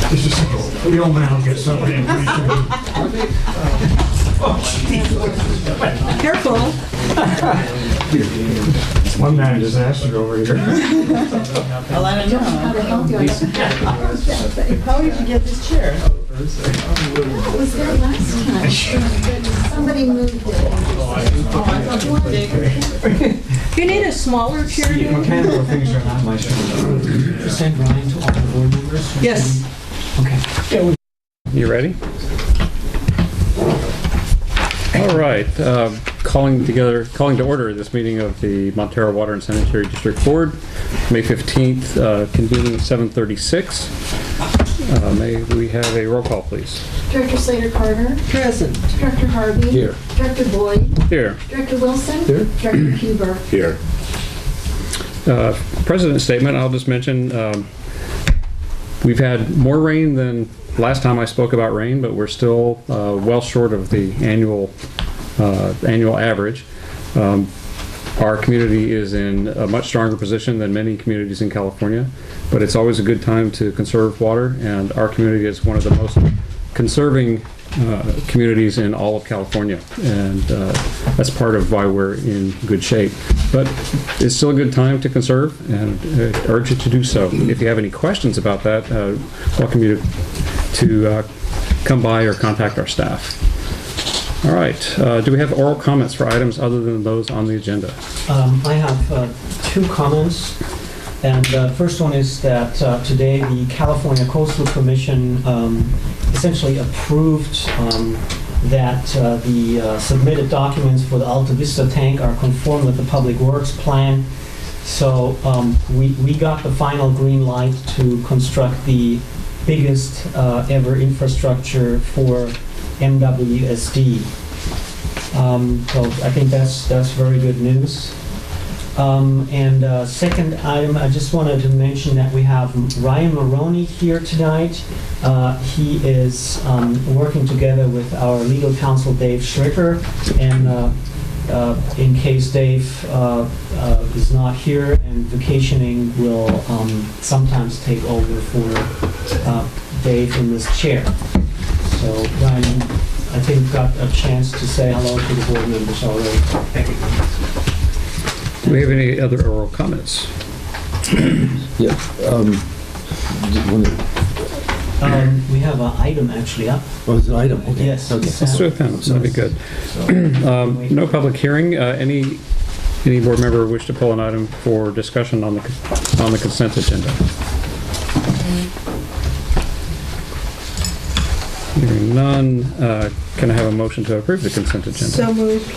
The old man will get somebody. Careful. One man disaster over here. I'll let him know. How did you get this chair? It was there last time. Somebody moved it. You need a smaller chair? Mechanical things are not my strength. Send Ryan to all the board members? Yes. Okay. You ready? All right. Calling to order this meeting of the Montara Water and Sanitary District Board, May 15th, convening at 7:36. May we have a roll call, please? Director Slater-Carter. Present. Director Harvey. Here. Director Boyd. Here. Director Wilson. Here. Director Huber. Here. President's statement, I'll just mention, we've had more rain than last time I spoke about rain, but we're still well short of the annual average. Our community is in a much stronger position than many communities in California, but it's always a good time to conserve water, and our community is one of the most conserving communities in all of California, and that's part of why we're in good shape. But it's still a good time to conserve, and I urge you to do so. If you have any questions about that, welcome you to come by or contact our staff. All right, do we have oral comments for items other than those on the agenda? I have two comments. And the first one is that today the California Coastal Commission essentially approved that the submitted documents for the Alta Vista tank are conform with the Public Works plan. So we got the final green light to construct the biggest ever infrastructure for MWSD. So I think that's very good news. Second item, I just wanted to mention that we have Ryan Maroney here tonight. He is working together with our legal counsel, Dave Schricker, and in case Dave is not here and vacationing, will sometimes take over for Dave in this chair. So Ryan, I think got a chance to say hello to the board members already. Thank you. Do we have any other oral comments? Yeah. We have an item actually up. Oh, it's an item. Okay. Yes. Okay. Let's do it then. That'd be good. No public hearing. Any board member wish to pull an item for discussion on the consent agenda? Hearing none, can I have a motion to approve the consent agenda? So moved.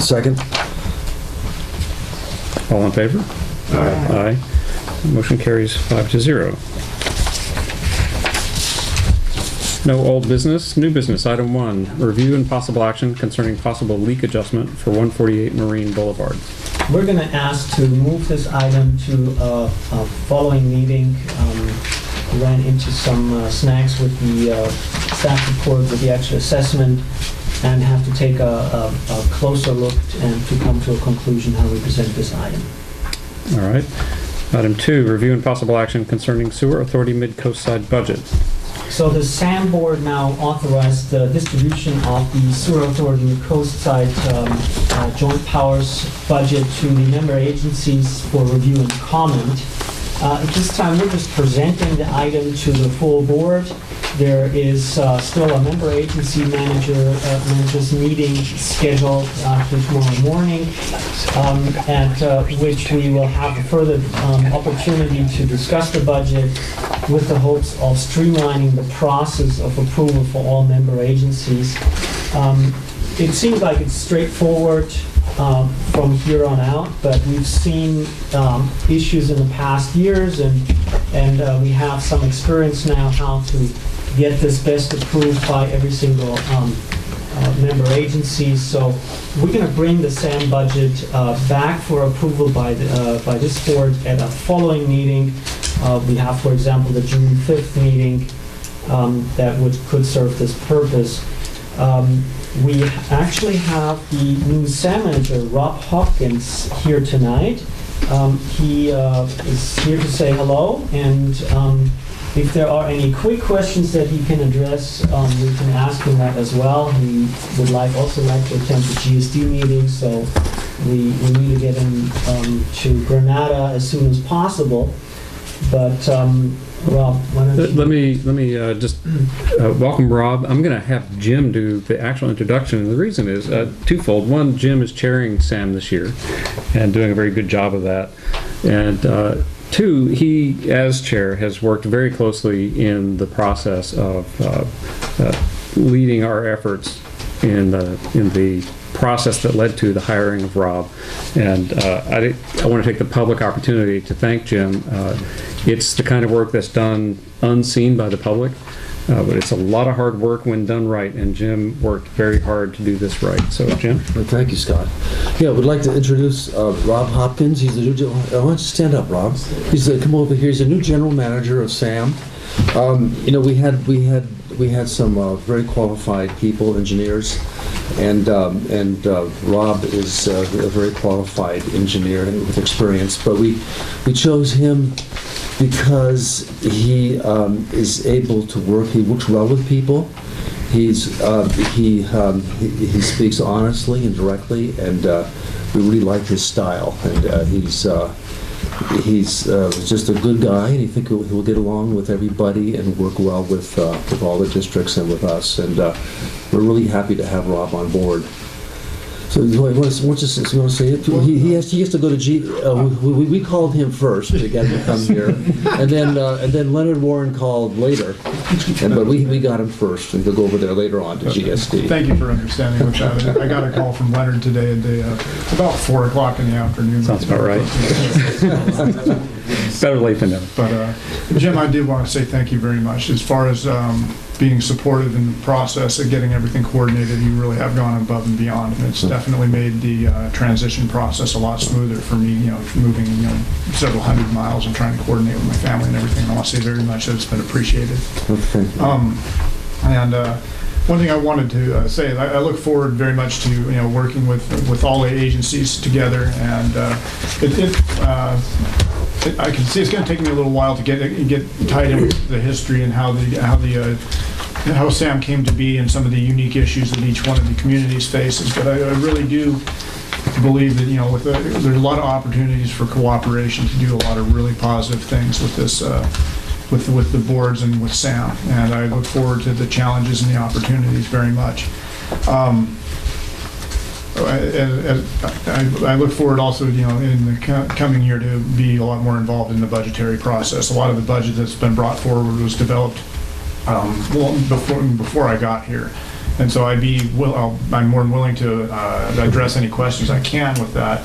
Second. All in favor? Aye. Motion carries 5-0. No old business, new business. Item 1, review and possible action concerning possible leak adjustment for 148 Marine Boulevard. We're going to ask to move this item to a following meeting. Ran into some snags with the staff report with the actual assessment, and have to take a closer look and to come to a conclusion how we present this item. All right. Item 2, review and possible action concerning Sewer Authority Mid-Coast Side budget. So the SAM board now authorized the distribution of the Sewer Authority Mid-Coast Side joint powers budget to the member agencies for review and comment. At this time, we're just presenting the item to the full board. There is still a member agency managers meeting scheduled for tomorrow morning, at which we will have a further opportunity to discuss the budget with the hopes of streamlining the process of approval for all member agencies. It seems like it's straightforward from here on out, but we've seen issues in the past years, and we have some experience now how to get this best approved by every single member agency. So we're going to bring the SAM budget back for approval by this board at a following meeting. We have, for example, the June 5th meeting that could serve this purpose. We actually have the new SAM manager, Rob Hopkins, here tonight. He is here to say hello, and If there are any quick questions that he can address, we can ask him that as well. He would also like to attend the GSD meeting, so we need to get him to Granada as soon as possible. But Rob, why don't you... Let me just welcome Rob. I'm going to have Jim do the actual introduction, and the reason is twofold. One, Jim is chairing SAM this year and doing a very good job of that. And two, he, as chair, has worked very closely in the process of leading our efforts in the process that led to the hiring of Rob. And I want to take the public opportunity to thank Jim. It's the kind of work that's done unseen by the public, but it's a lot of hard work when done right, and Jim worked very hard to do this right. So, Jim? Well, thank you, Scott. Yeah, I would like to introduce Rob Hopkins. He's the new, why don't you stand up, Rob? Come over here. He's the new general manager of SAM. You know, we had some very qualified people, engineers, and Rob is a very qualified engineer with experience. But we chose him because he is able to work. He works well with people. He speaks honestly and directly, and we really like his style. And he's just a good guy, and I think he'll get along with everybody and work well with all the districts and with us. And we're really happy to have Rob on board. So you want to say it? He has to go to we called him first to get him to come here, and then Leonard Warren called later, but we got him first, and he'll go over there later on to GSD. Thank you for understanding. Which I got a call from Leonard today about 4 o'clock in the afternoon. Sounds about right. Better late than never. But Jim, I did want to say thank you very much. As far as being supportive in the process of getting everything coordinated, you really have gone above and beyond, and it's definitely made the transition process a lot smoother for me. You know, moving several hundred miles and trying to coordinate with my family and everything. I want to say very much that it's been appreciated. One thing I wanted to say is I look forward very much to working with all the agencies together, and I can see it's going to take me a little while to get tied in with the history and how SAM came to be and some of the unique issues that each one of the communities faces. But I really do believe that there's a lot of opportunities for cooperation to do a lot of really positive things with this. With the boards and with SAM, and I look forward to the challenges and the opportunities very much. I look forward also, in the coming year to be a lot more involved in the budgetary process. A lot of the budget that's been brought forward was developed before I got here, and so I'm more than willing to address any questions I can with that.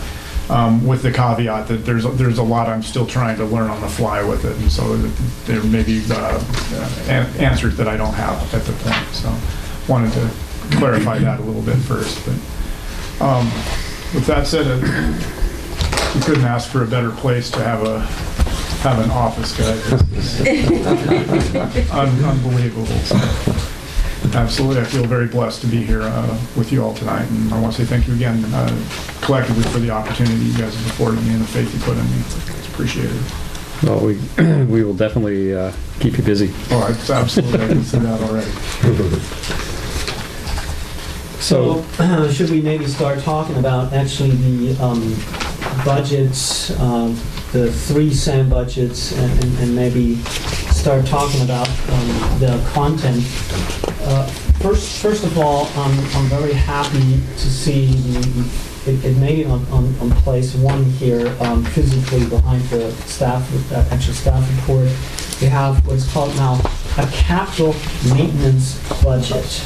With the caveat that there's a lot I'm still trying to learn on the fly with it, and so there may be answers that I don't have at the point. So wanted to clarify that a little bit first. But with that said, you couldn't ask for a better place to have an office guy. Unbelievable. So, absolutely, I feel very blessed to be here with you all tonight, and I want to say thank you again collectively for the opportunity you guys have afforded me and the faith you put in me. It's appreciated. Well, we will definitely keep you busy. Oh, absolutely, I can see that already. So, should we maybe start talking about actually the budgets, the 3 SAM budgets, and maybe start talking about the content. First of all, I'm very happy to see it made it on place 1 here, physically behind the actual staff report. We have what's called now a capital maintenance budget.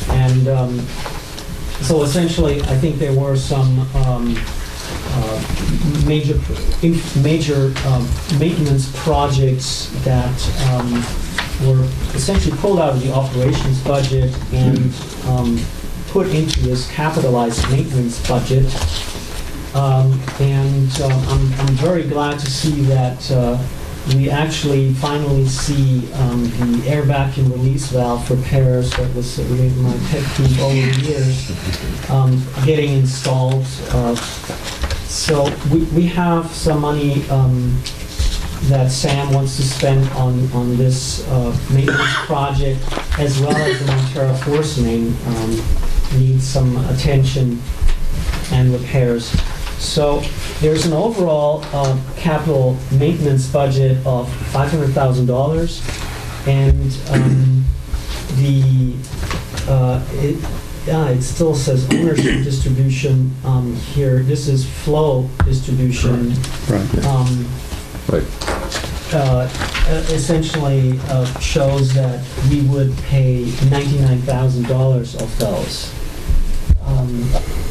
And so essentially, I think there were some major maintenance projects that were essentially pulled out of the operations budget and put into this capitalized maintenance budget. And I'm very glad to see that we actually finally see the air vacuum release valve repairs that was really my pet peeve over the years getting installed. So we have some money that Sam wants to spend on this maintenance project, as well as the Montara force main, needs some attention and repairs. So there's an overall capital maintenance budget of $500,000, and it still says ownership distribution here. This is flow distribution. Right. Right. Essentially shows that we would pay $99,000 of those.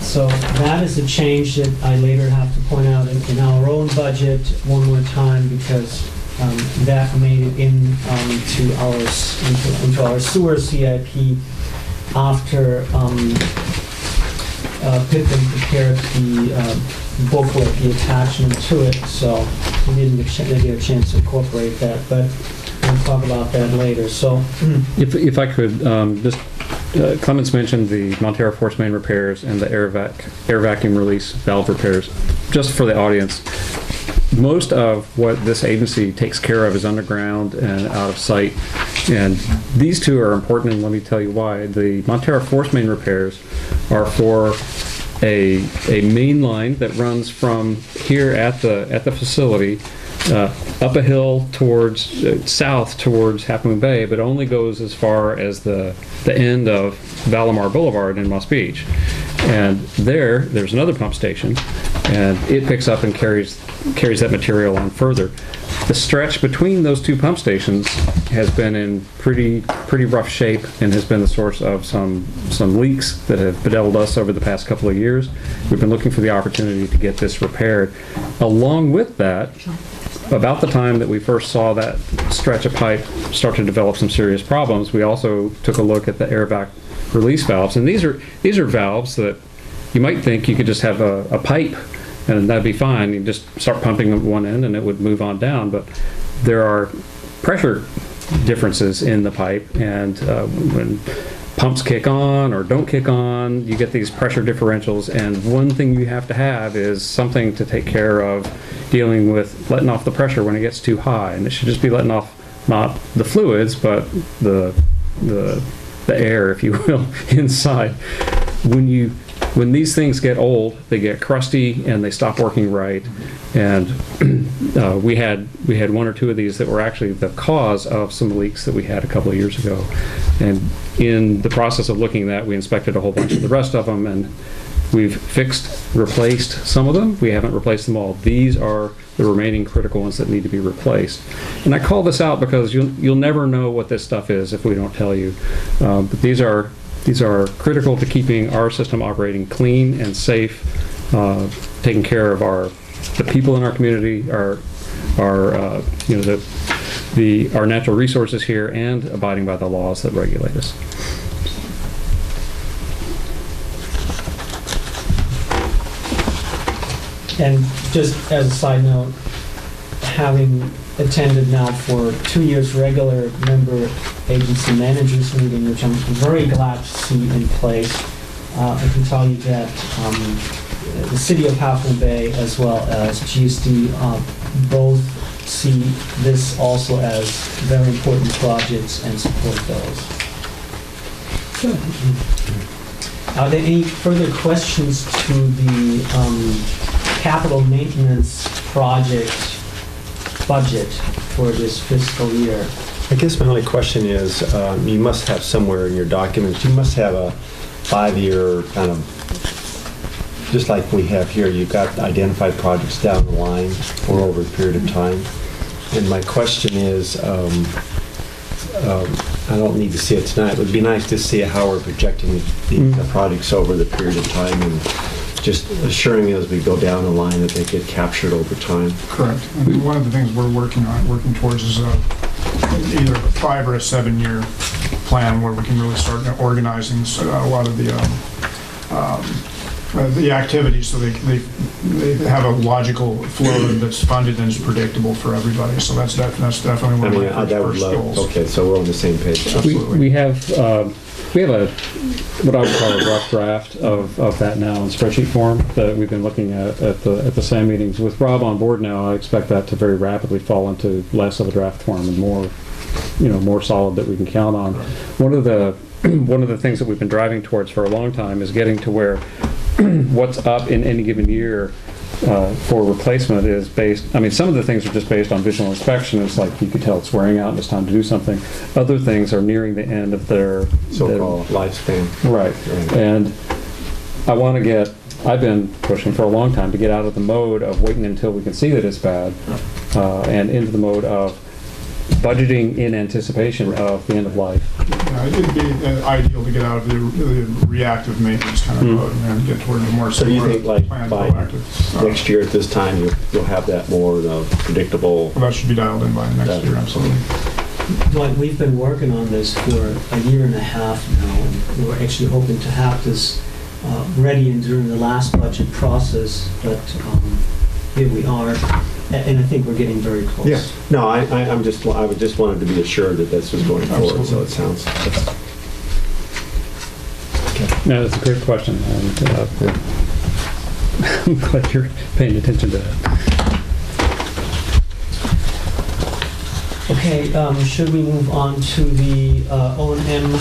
So that is a change that I later have to point out in our own budget one more time, because that made it into our sewer CIP after Pippin prepared the booklet, the attachment to it, so we didn't get a chance to incorporate that, but we'll talk about that later. So, If I could, just, Clements mentioned the Montara force main repairs and the air vacuum release valve repairs. Just for the audience, most of what this agency takes care of is underground and out of sight, and these two are important, and let me tell you why. The Montara force main repairs are for a main line that runs from here at the facility up a hill towards south towards Half Moon Bay, but only goes as far as the end of Valamar Boulevard in Moss Beach. And there's another pump station, and it picks up and carries that material on further. The stretch between those two pump stations has been in pretty rough shape, and has been the source of some leaks that have bedeviled us over the past couple of years. We've been looking for the opportunity to get this repaired. Along with that, about the time that we first saw that stretch of pipe start to develop some serious problems, we also took a look at the air vac release valves, and these are valves that you might think you could just have a pipe and that'd be fine. You just start pumping at one end and it would move on down, but there are pressure differences in the pipe, and when pumps kick on or don't kick on, you get these pressure differentials, and one thing you have to have is something to take care of dealing with letting off the pressure when it gets too high. And it should just be letting off not the fluids, but the air, if you will, inside. When these things get old, they get crusty and they stop working right. And we had one or two of these that were actually the cause of some leaks that we had a couple of years ago. And in the process of looking at that, we inspected a whole bunch of the rest of them, and we've replaced some of them. We haven't replaced them all. These are the remaining critical ones that need to be replaced. And I call this out because you'll never know what this stuff is if we don't tell you. But these are critical to keeping our system operating clean and safe, taking care of the people in our community, our natural resources here, and abiding by the laws that regulate us. and just as a side note, having attended now for 2 years regular member agency managers meeting, which I'm very glad to see in place, I can tell you that the city of Half Moon Bay as well as GSD both see this also as very important projects and support those. Good. Are there any further questions to the capital maintenance project budget for this fiscal year? I guess my only question is, you must have somewhere in your documents, you must have a 5-year kind of, just like we have here, you've got identified projects down the line or over a period of time. And my question is, I don't need to see it tonight. It would be nice to see how we're projecting the projects over the period of time, and just assuring as we go down the line that they get captured over time. Correct. And one of the things we're working towards is either a 5 or a 7-year plan where we can really start organizing a lot of the activities so they have a a flow that's funded and is predictable for everybody. So that's definitely one of my first goals. Okay, so we're on the same page. We have We have what I would call a rough draft of that now in spreadsheet form that we've been looking at the SAM meetings. With Rob on board now, I expect that to very rapidly fall into less of a draft form and more solid that we can count on. One of the things that we've been driving towards for a long time is getting to where what's up in any given year for replacement is based, some of the things are just based on visual inspection. It's like you could tell it's wearing out and it's time to do something. Other things are nearing the end of their So-called lifespan. Right. And I've been pushing for a long time to get out of the mode of waiting until we can see that it's bad and into the mode of budgeting in anticipation of the end of life. It'd be ideal to get out of the reactive maintenance kind of mode and get toward the more. So you think like planned, by proactive, next year at this time, you'll have that more predictable? Well, that should be dialed in by next year, absolutely. Dwight, we've been working on this for a year and a half now, and we're actually hoping to have this ready and during the last budget process, but here we are, and I think we're getting very close. Yeah. No, I just wanted to be assured that this was going forward, so it sounds. No, that's a great question, and I'm glad you're paying attention to that. Okay, should we move on to the O&M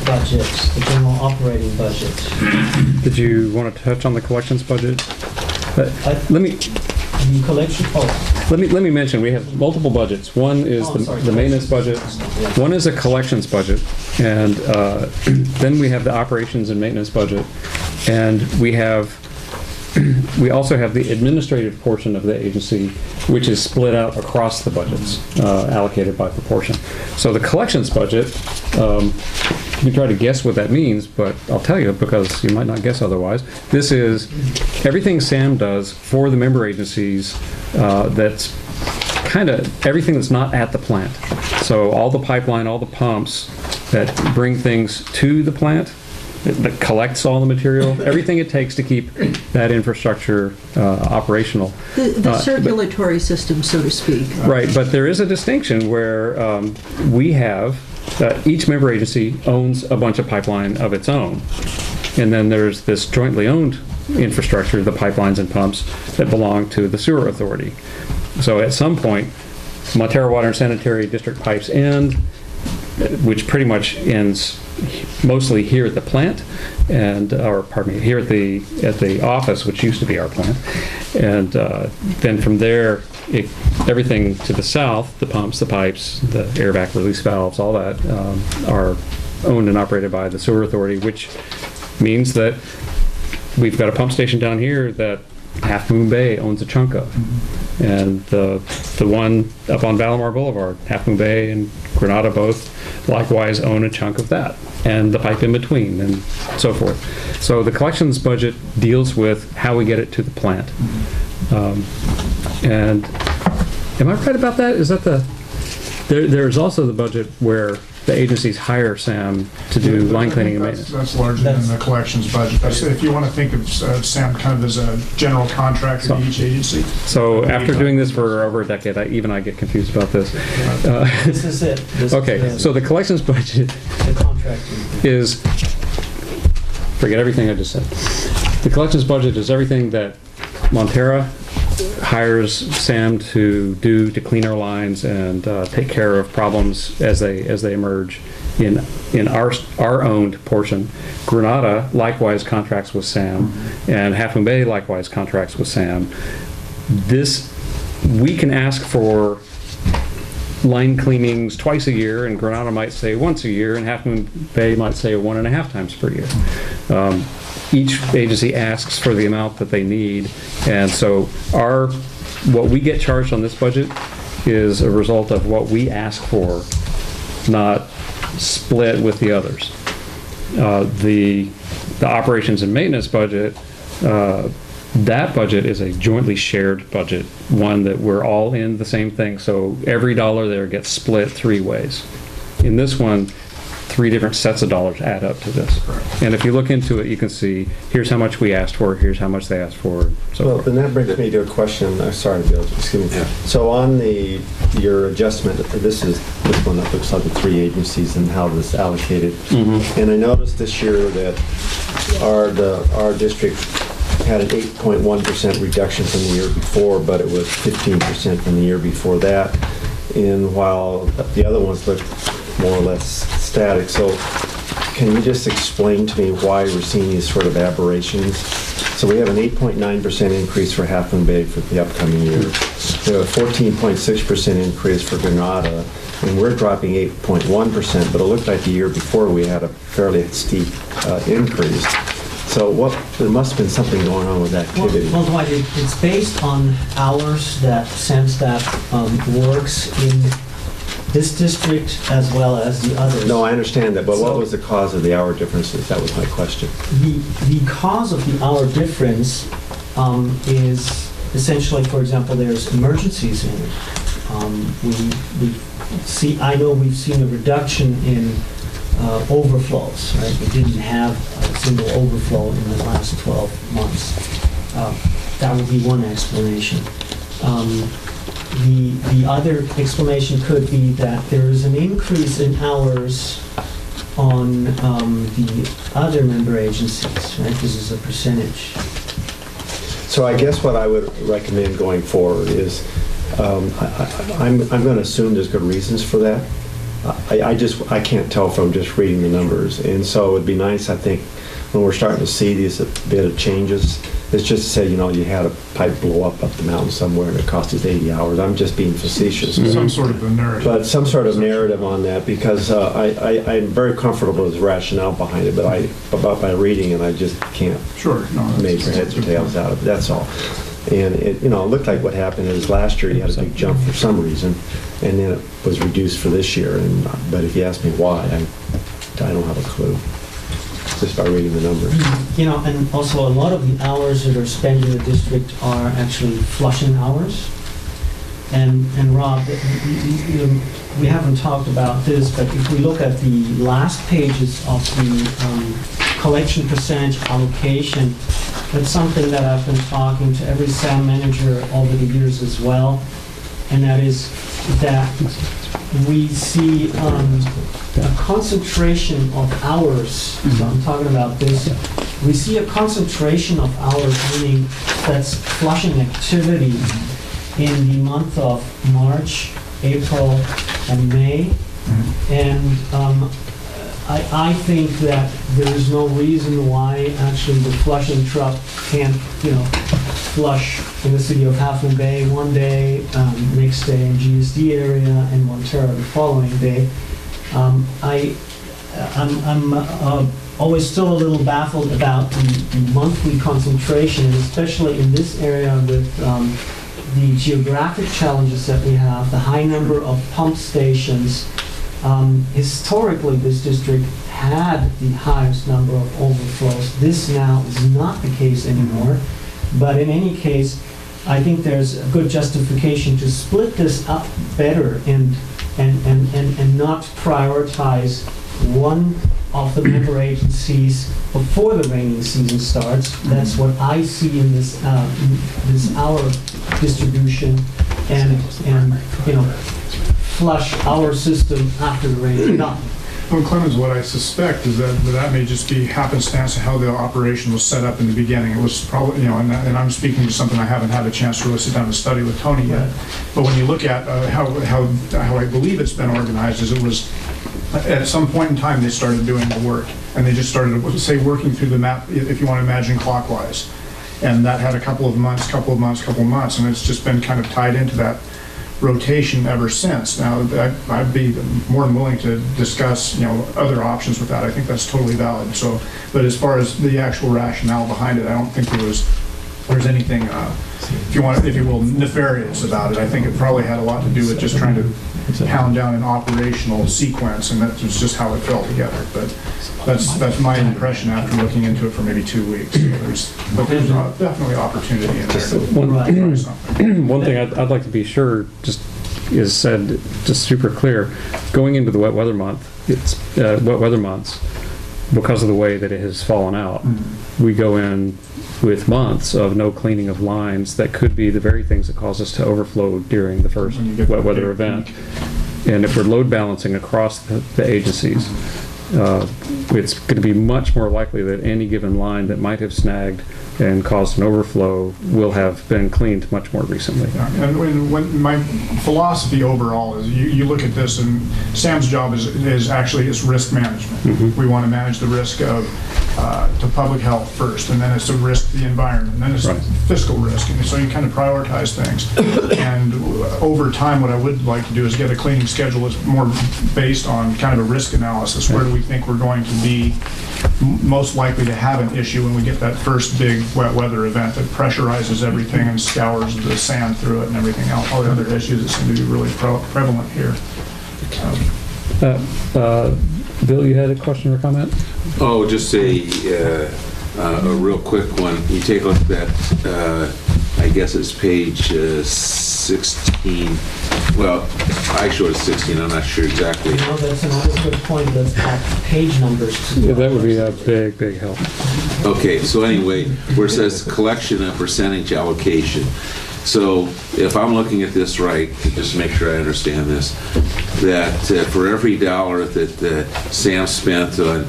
budget, the general operating budget? Did you want to touch on the collections budget? The collection, Let me mention, we have multiple budgets. One is the maintenance budget, one is a collections budget, and then we have the operations and maintenance budget, and we also have the administrative portion of the agency, which is split out across the budgets, allocated by proportion. So the collections budget, you can try to guess what that means, but I'll tell you because you might not guess otherwise. This is everything SAM does for the member agencies. That's kind of everything that's not at the plant. So all the pipeline, all the pumps that bring things to the plant, that collects all the material, everything it takes to keep that infrastructure operational. The circulatory system, so to speak. Right, but there is a distinction where we have, each member agency owns a bunch of pipeline of its own. And then there's this jointly owned infrastructure, the pipelines and pumps, that belong to the sewer authority. So at some point, Montara Water and Sanitary District pipes end, which pretty much ends mostly here at the plant, here at the office, which used to be our plant. And then from there, everything to the south, the pumps, the pipes, the air vac release valves, all that are owned and operated by the sewer authority, which means that we've got a pump station down here that Half Moon Bay owns a chunk of. And the one up on Valamar Boulevard, Half Moon Bay and Granada both likewise own a chunk of that, and the pipe in between, and so forth. So the collections budget deals with how we get it to the plant. And am I right about that? Is that there's also the budget where the agencies hire SAM to do line cleaning and maintenance. That's larger than the collections budget. If you want to think of SAM kind of as a general contractor to each agency. So after doing this for over a decade, I get confused about this. This is it. So the collections budget is, forget everything I just said. The collections budget is everything that Montara hires SAM to do to clean our lines and take care of problems as they emerge in our owned portion. Granada likewise contracts with SAM, and Half Moon Bay likewise contracts with SAM. We can ask for line cleanings twice a year, and Granada might say once a year, and Half Moon Bay might say 1.5 times per year. Each agency asks for the amount that they need, and so what we get charged on this budget is a result of what we ask for, not split with the others. The operations and maintenance budget, that budget is a jointly shared budget, one that we're all in the same thing, so every dollar there gets split 3 ways. In this one, three different sets of dollars add up to this. And if you look into it, you can see, here's how much we asked for, here's how much they asked for, so Well, forth. then that brings me to a question. Sorry, Bill, excuse me. So on your adjustment, this one that looks like the three agencies and how this allocated. And I noticed this year that our district had an 8.1% reduction from the year before, but it was 15% from the year before that. And while the other ones looked more or less static. So can you just explain to me why we're seeing these sort of aberrations? So we have an 8.9% increase for Half Moon Bay for the upcoming year. We have a 14.6% increase for Granada, and we're dropping 8.1%, but it looked like the year before we had a fairly steep increase. So there must have been something going on with activity. Well, Dwight, it's based on hours that SAMSTAT works in this district as well as the others. No, I understand that, but what was the cause of the hour differences? That was my question. The cause of the hour difference is essentially, for example, there's emergencies in it. I know we've seen a reduction in overflows, right? We didn't have a single overflow in the last 12 months. That would be one explanation. The other explanation could be that there is an increase in hours on the other member agencies, right? This is a percentage. So I guess what I would recommend going forward is, I'm going to assume there's good reasons for that. I can't tell from just reading the numbers. And so it'd be nice, I think, when we're starting to see these bit of changes, it's just to say, you had a pipe blow up the mountain somewhere and it cost us 80 hours. I'm just being facetious. Some sort of a narrative. But some sort of narrative on that, because I'm very comfortable with the rationale behind it, but by reading it, I just can't make heads or tails out of it, that's all. And it looked like what happened is last year you had a big jump for some reason, and then it was reduced for this year. But if you ask me why, I don't have a clue, just by reading the numbers. And also a lot of the hours that are spent in the district are actually flushing hours. And Rob, we haven't talked about this, but if we look at the last pages of the collection percentage allocation, that's something that I've been talking to every SAM manager over the years as well, and that is that we see a concentration of hours. So I'm talking about this. We see a concentration of hours, meaning that's flushing activity in the month of March, April, and May. And I think that there is no reason why actually the flushing truck can't, flush in the city of Half Moon Bay one day, next day in GSD area, and Montara the following day. I'm always still a little baffled about the monthly concentration, and especially in this area with the geographic challenges that we have, the high number of pump stations. Historically, this district had the highest number of overflows. This now is not the case anymore. But in any case, I think there's a good justification to split this up better and not prioritize one of the member agencies before the raining season starts. That's what I see in this hour distribution, and flush our system after the rain is done. Well, Clemens, what I suspect is that may just be happenstance of how the operation was set up in the beginning. It was probably, and I'm speaking to something I haven't had a chance to really sit down and study with Tony yet. But when you look at how I believe it's been organized, is it was at some point in time they started doing the work, and they just started, say, working through the map, if you want to imagine clockwise. And that had a couple of months, and it's just been kind of tied into that rotation ever since. Now, I'd be more than willing to discuss, other options with that. I think that's totally valid. So, but as far as the actual rationale behind it, I don't think there's anything, if you will, nefarious about it. I think it probably had a lot to do with just trying to pound down an operational sequence, and that was just how it fell together. But that's my impression after looking into it for maybe 2 weeks. So there's definitely opportunity in there. One thing I'd like to be sure, just is said just super clear. Going into the wet weather months, because of the way that it has fallen out, we go in with months of no cleaning of lines that could be the very things that cause us to overflow during the first When you get wet that weather big event. peak. And if we're load balancing across the agencies, it's going to be much more likely that any given line that might have snagged and caused an overflow will have been cleaned much more recently. Yeah, and when my philosophy overall is you look at this, and Sam's job is risk management. We want to manage the risk of to public health first, and then it's to risk the environment, and then it's Right. fiscal risk, and so you kind of prioritize things. And over time, what I would like to do is get a cleaning schedule that's more based on kind of a risk analysis. Where do we think we're going to be most likely to have an issue when we get that first big wet weather event that pressurizes everything and scours the sand through it and everything else, all the other issues that seem to be really prevalent here. Bill, you had a question or comment? Oh, just a real quick one. You take a look at that, I guess it's page 16. Well, I showed it 16, I'm not sure exactly. You know, that's another good point, let's add page numbers to Yeah, that would be a big, big help. Okay, so anyway, where it says collection and percentage allocation. So if I'm looking at this right, just to make sure I understand this, that for every dollar that Sam spent on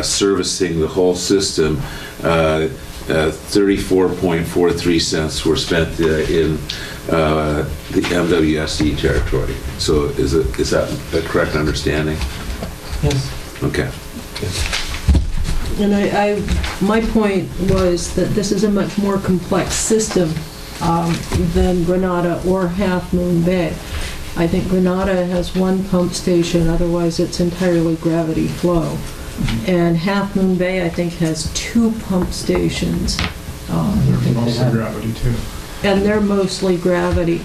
servicing the whole system, 34.43 cents were spent in the MWSD territory. So is that a correct understanding? Yes. Okay. And my point was that this is a much more complex system than Granada or Half Moon Bay. I think Granada has one pump station, otherwise it's entirely gravity flow. And Half Moon Bay, I think, has 2 pump stations. They're mostly gravity too. And they're mostly gravity.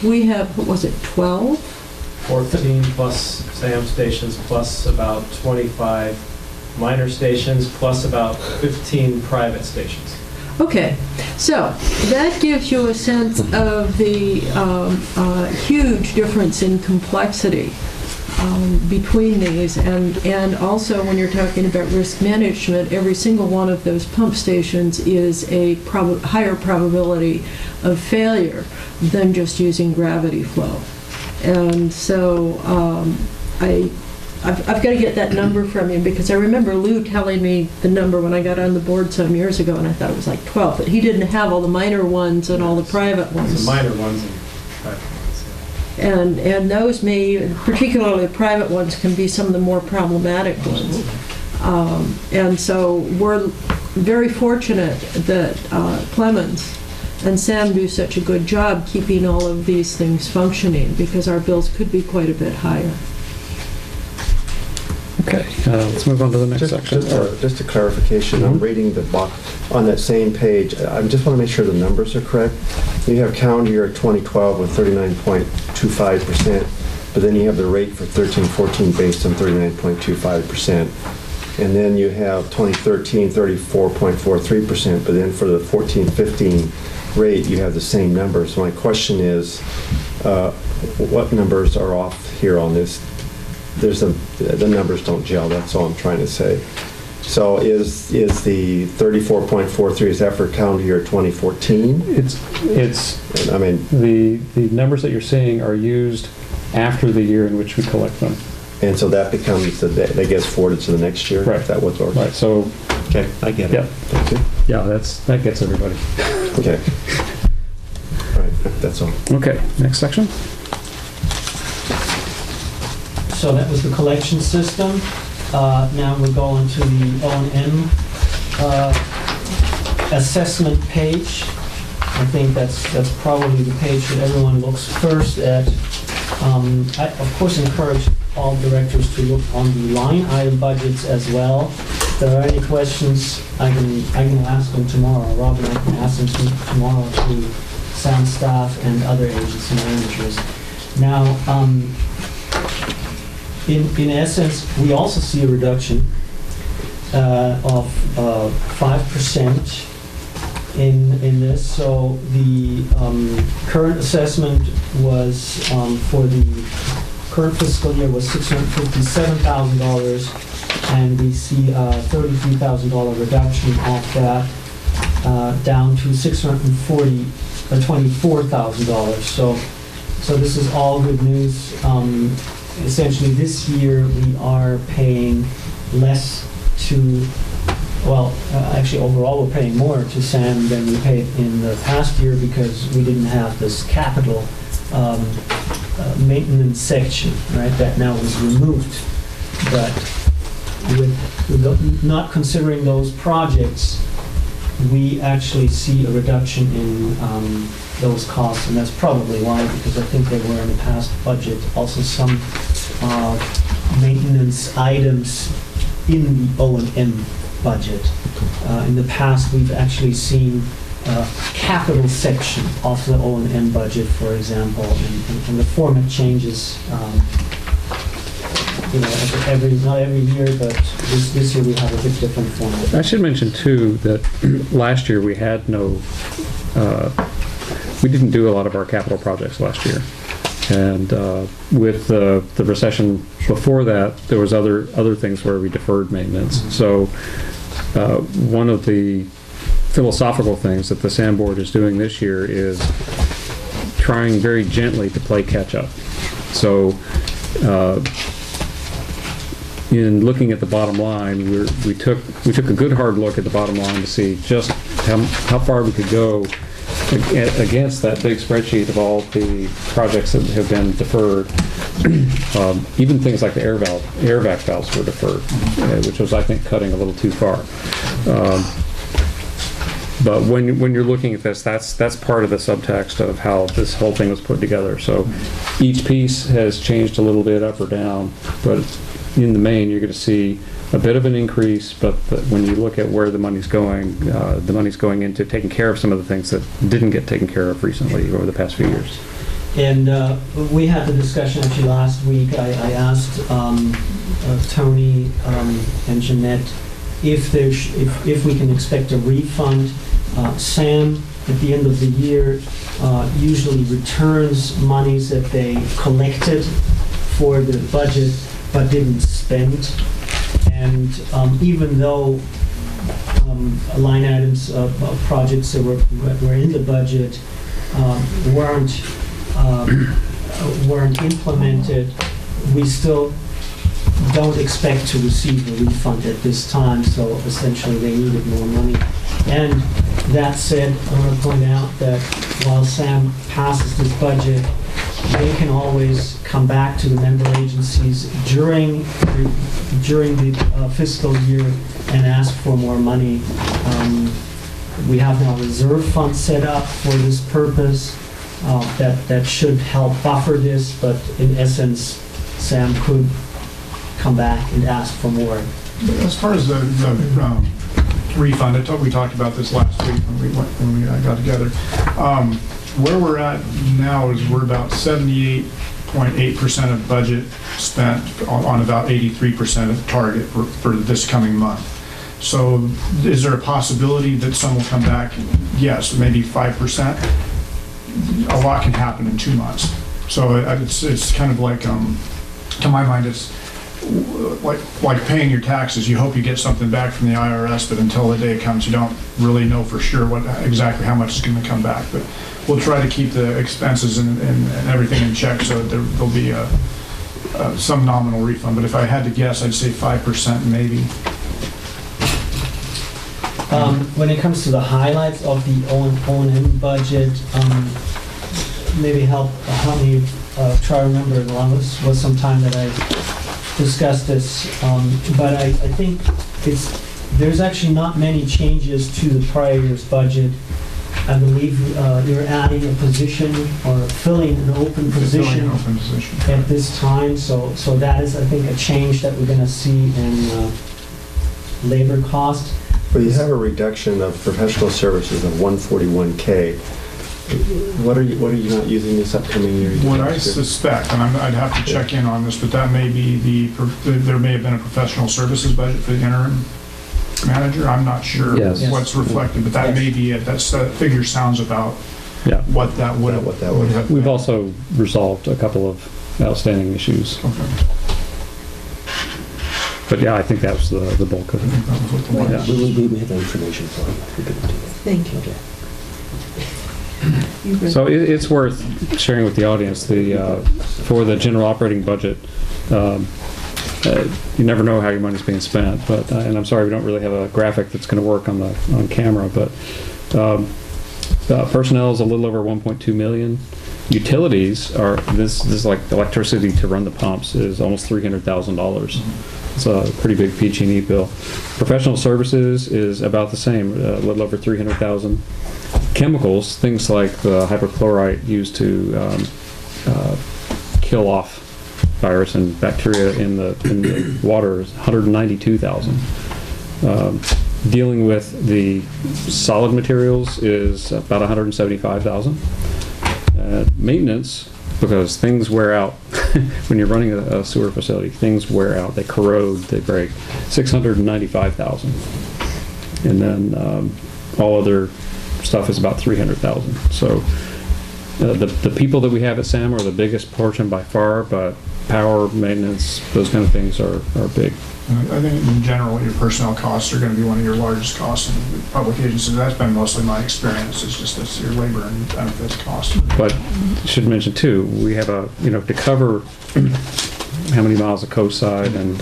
We have, what was it, 12? 14 plus SAM stations, plus about 25 minor stations, plus about 15 private stations. Okay, so that gives you a sense of the huge difference in complexity between these, and also when you're talking about risk management, every single one of those pump stations is a higher probability of failure than just using gravity flow. And so I've got to get that number from you, because I remember Lou telling me the number when I got on the board some years ago, and I thought it was like 12, but he didn't have all the minor ones and all the private ones. The minor ones and private ones. And those may, particularly private ones, can be some of the more problematic ones. And so we're very fortunate that Clemens and Sam do such a good job keeping all of these things functioning, because our bills could be quite a bit higher. Okay, let's move on to the next section. Just a clarification, I'm reading the box on that same page. I just want to make sure the numbers are correct. You have calendar year 2012 with 39.25%, but then you have the rate for 13-14 based on 39.25%. And then you have 2013, 34.43%, but then for the 14-15 rate, you have the same number. So my question is, what numbers are off here on this? The numbers don't gel, that's all I'm trying to say. So is the 34.43, is that for calendar year 2014? It's I mean, the numbers that you're seeing are used after the year in which we collect them. and so that becomes, that gets forwarded to the next year? Right. Is that what's ordered? Right, so, Okay, I get it. Yep. Thank you. yeah, that gets everybody. Okay. All right, that's all. Okay, next section. So that was the collection system. Now we're going to the O&M assessment page. I think that's probably the page that everyone looks first at. I, of course, encourage all directors to look on the line item budgets as well. If there are any questions, I can ask them tomorrow. Rob and I can ask them tomorrow to sound staff and other agency managers. Now, in essence, we also see a reduction of 5% in this. So the current assessment was, for the current fiscal year was $657,000, and we see a $33,000 reduction off that, down to $24,000. So this is all good news. Essentially, this year we are paying less to, actually overall we're paying more to SAM than we paid in the past year because we didn't have this capital maintenance section, right, that now is removed. But with not considering those projects, we actually see a reduction in those costs, and that's probably why, because I think there were in the past budget also some maintenance items in the O&M budget. In the past, we've actually seen a capital section of the O&M budget, for example, and the format changes, not every year, but this year we have a bit different format. I should mention too that last year we had we didn't do a lot of our capital projects last year. And with the recession before that, there was other things where we deferred maintenance. So one of the philosophical things that the SAM board is doing this year is trying very gently to play catch up. So in looking at the bottom line, we took a good hard look at the bottom line to see just how far we could go against that big spreadsheet of all the projects that have been deferred. Even things like the air vac valves were deferred, which was, I think, cutting a little too far. But when you're looking at this, that's part of the subtext of how this whole thing was put together. So each piece has changed a little bit up or down, but in the main, you're going to see a bit of an increase, but when you look at where the money's going into taking care of some of the things that didn't get taken care of recently over the past few years. And we had the discussion actually last week. I asked Tony and Jeanette if we can expect a refund. SAM at the end of the year usually returns monies that they collected for the budget but didn't spend. And even though line items of projects that were in the budget weren't implemented, we still don't expect to receive a refund at this time, so essentially they needed more money. And that said, I want to point out that while SAM passes this budget, they can always come back to the member agencies during the fiscal year and ask for more money. We have now a reserve fund set up for this purpose that should help buffer this, but in essence, SAM could come back and ask for more. As far as the refund, we talked about this last week when we got together. Where we're at now is we're about 78.8% of budget spent on about 83% of the target for this coming month. So is there a possibility that some will come back? Yes, maybe 5%. A lot can happen in 2 months. So it's kind of like, to my mind, it's like paying your taxes. You hope you get something back from the IRS, but until the day comes, you don't really know for sure exactly how much is going to come back. But we'll try to keep the expenses and everything in check so that there'll be some nominal refund. But if I had to guess, I'd say 5% maybe. When it comes to the highlights of the O&M budget, maybe help me try to remember. It was some time that I discussed this, but I think there's actually not many changes to the prior year's budget. I believe you're adding a position or filling an open position at this time, so that is, I think, a change that we're going to see in labor cost. But you have a reduction of professional services of $141K. What are you not using this upcoming year? What I suspect, and I'd have to check in on this, but that may be there may have been a professional services budget for the interim manager. I'm not sure what's reflected, but that may be it. That figure sounds about Yeah. what that would have. We've also resolved a couple of outstanding issues. Okay. But yeah, I think that was the bulk of I think it. that was what the one. Yeah. We have that information for you. We can do that. Thank you. Okay. So it's worth sharing with the audience, for the general operating budget, you never know how your money's being spent, but, and I'm sorry we don't really have a graphic that's going to work on camera, but personnel is a little over 1.2 million. Utilities are, this is like electricity to run the pumps is almost $300,000. It's a pretty big PG&E bill. Professional services is about the same, a little over 300,000. Chemicals, things like the hypochlorite used to kill off virus and bacteria in the water, is 192,000. Dealing with the solid materials is about 175,000. Maintenance, because things wear out when you're running a sewer facility, things wear out, they corrode, they break, 695,000. And then all other stuff is about 300,000. So the people that we have at SAM are the biggest portion by far, but power, maintenance, those kind of things are big. I think in general, your personnel costs are going to be one of your largest costs in the public agencies. That's been mostly my experience. It's just that's your labor and benefits cost. But should mention too, we have to cover how many miles of coast side and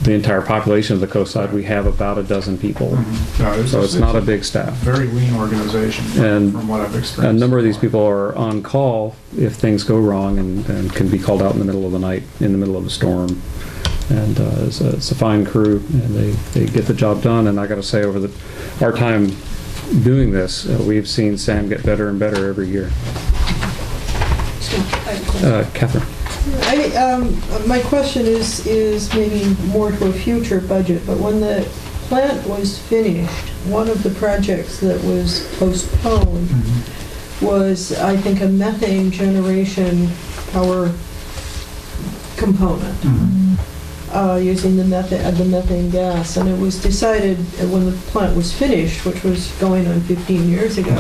the entire population of the coast side, we have about a dozen people. Mm-hmm. No, So it's not a big staff. Very lean organization from what I've experienced. A number of these people are on call if things go wrong and can be called out in the middle of the night, in the middle of a storm. And it's a fine crew, and they get the job done. And I got to say, over our time doing this, we've seen SAM get better and better every year. Catherine. My question is maybe more to a future budget, but when the plant was finished, one of the projects that was postponed was, I think, a methane generation power component using the methane gas. And it was decided when the plant was finished, which was going on 15 years ago,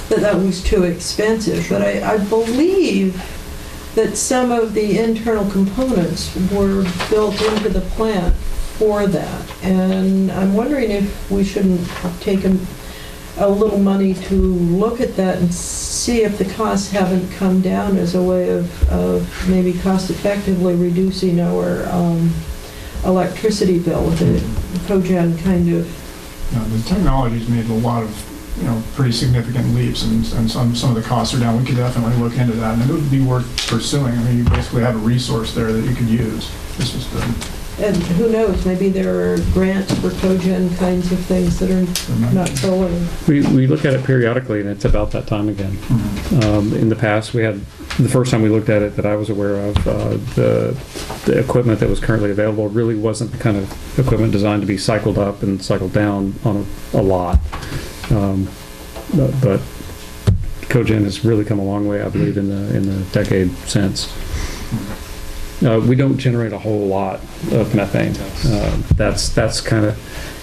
that was too expensive. But I believe that some of the internal components were built into the plant for that. And I'm wondering if we shouldn't have taken a little money to look at that and see if the costs haven't come down as a way of maybe cost effectively reducing our electricity bill with the cogen kind of. The technology's made a lot of pretty significant leaps, and some of the costs are down. We could definitely look into that, and it would be worth pursuing. I mean, you basically have a resource there that you could use. This was good. And who knows, maybe there are grants for cogen kinds of things that are not going. We look at it periodically, and it's about that time again. In the past, we had, the first time we looked at it that I was aware of, the equipment that was currently available really wasn't the kind of equipment designed to be cycled up and cycled down on a lot. But cogen has really come a long way, I believe, in the decade since. We don't generate a whole lot of methane. That's kind of,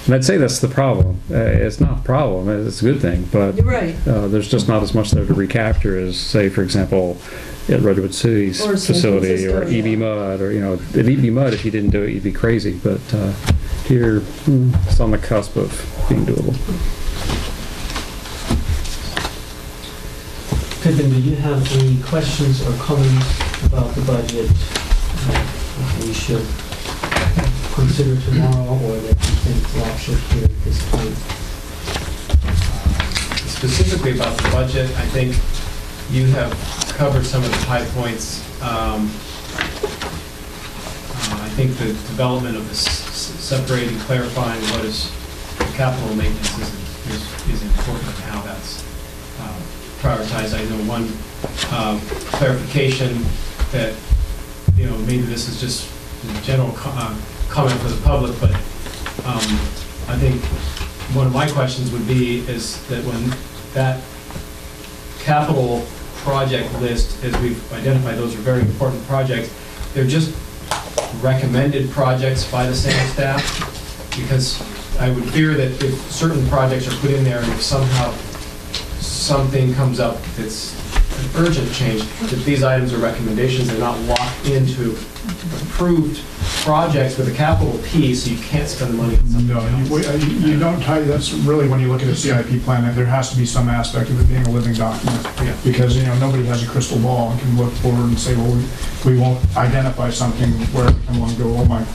and I'd say that's the problem. It's not the problem. It's a good thing, but You're right. there's just not as much there to recapture as, say, for example, at Redwood City's facility or EB Mud, or at EB Mud, if you didn't do it, you'd be crazy. But here, it's on the cusp of being doable. Pippin, do you have any questions or comments about the budget that we should consider tomorrow, or that you think Rob should hear at this point? Specifically about the budget, I think you have covered some of the high points. I think the development of the separating, clarifying what is capital maintenance is important, and how that's prioritized. I know one clarification that, maybe this is just a general comment for the public, but I think one of my questions would be is that when that capital project list, as we've identified, those are very important projects, they're just recommended projects by the SAM staff, because I would fear that if certain projects are put in there and if somehow something comes up that's an urgent change, that these items are recommendations, they're not locked into approved projects with a capital P, so you can't spend the money on something No, else. you don't tie, that's really when you look at a CIP plan, that there has to be some aspect of it being a living document. Yeah. Because, nobody has a crystal ball and can look forward and say, well, we won't identify something where we can want to go, oh my,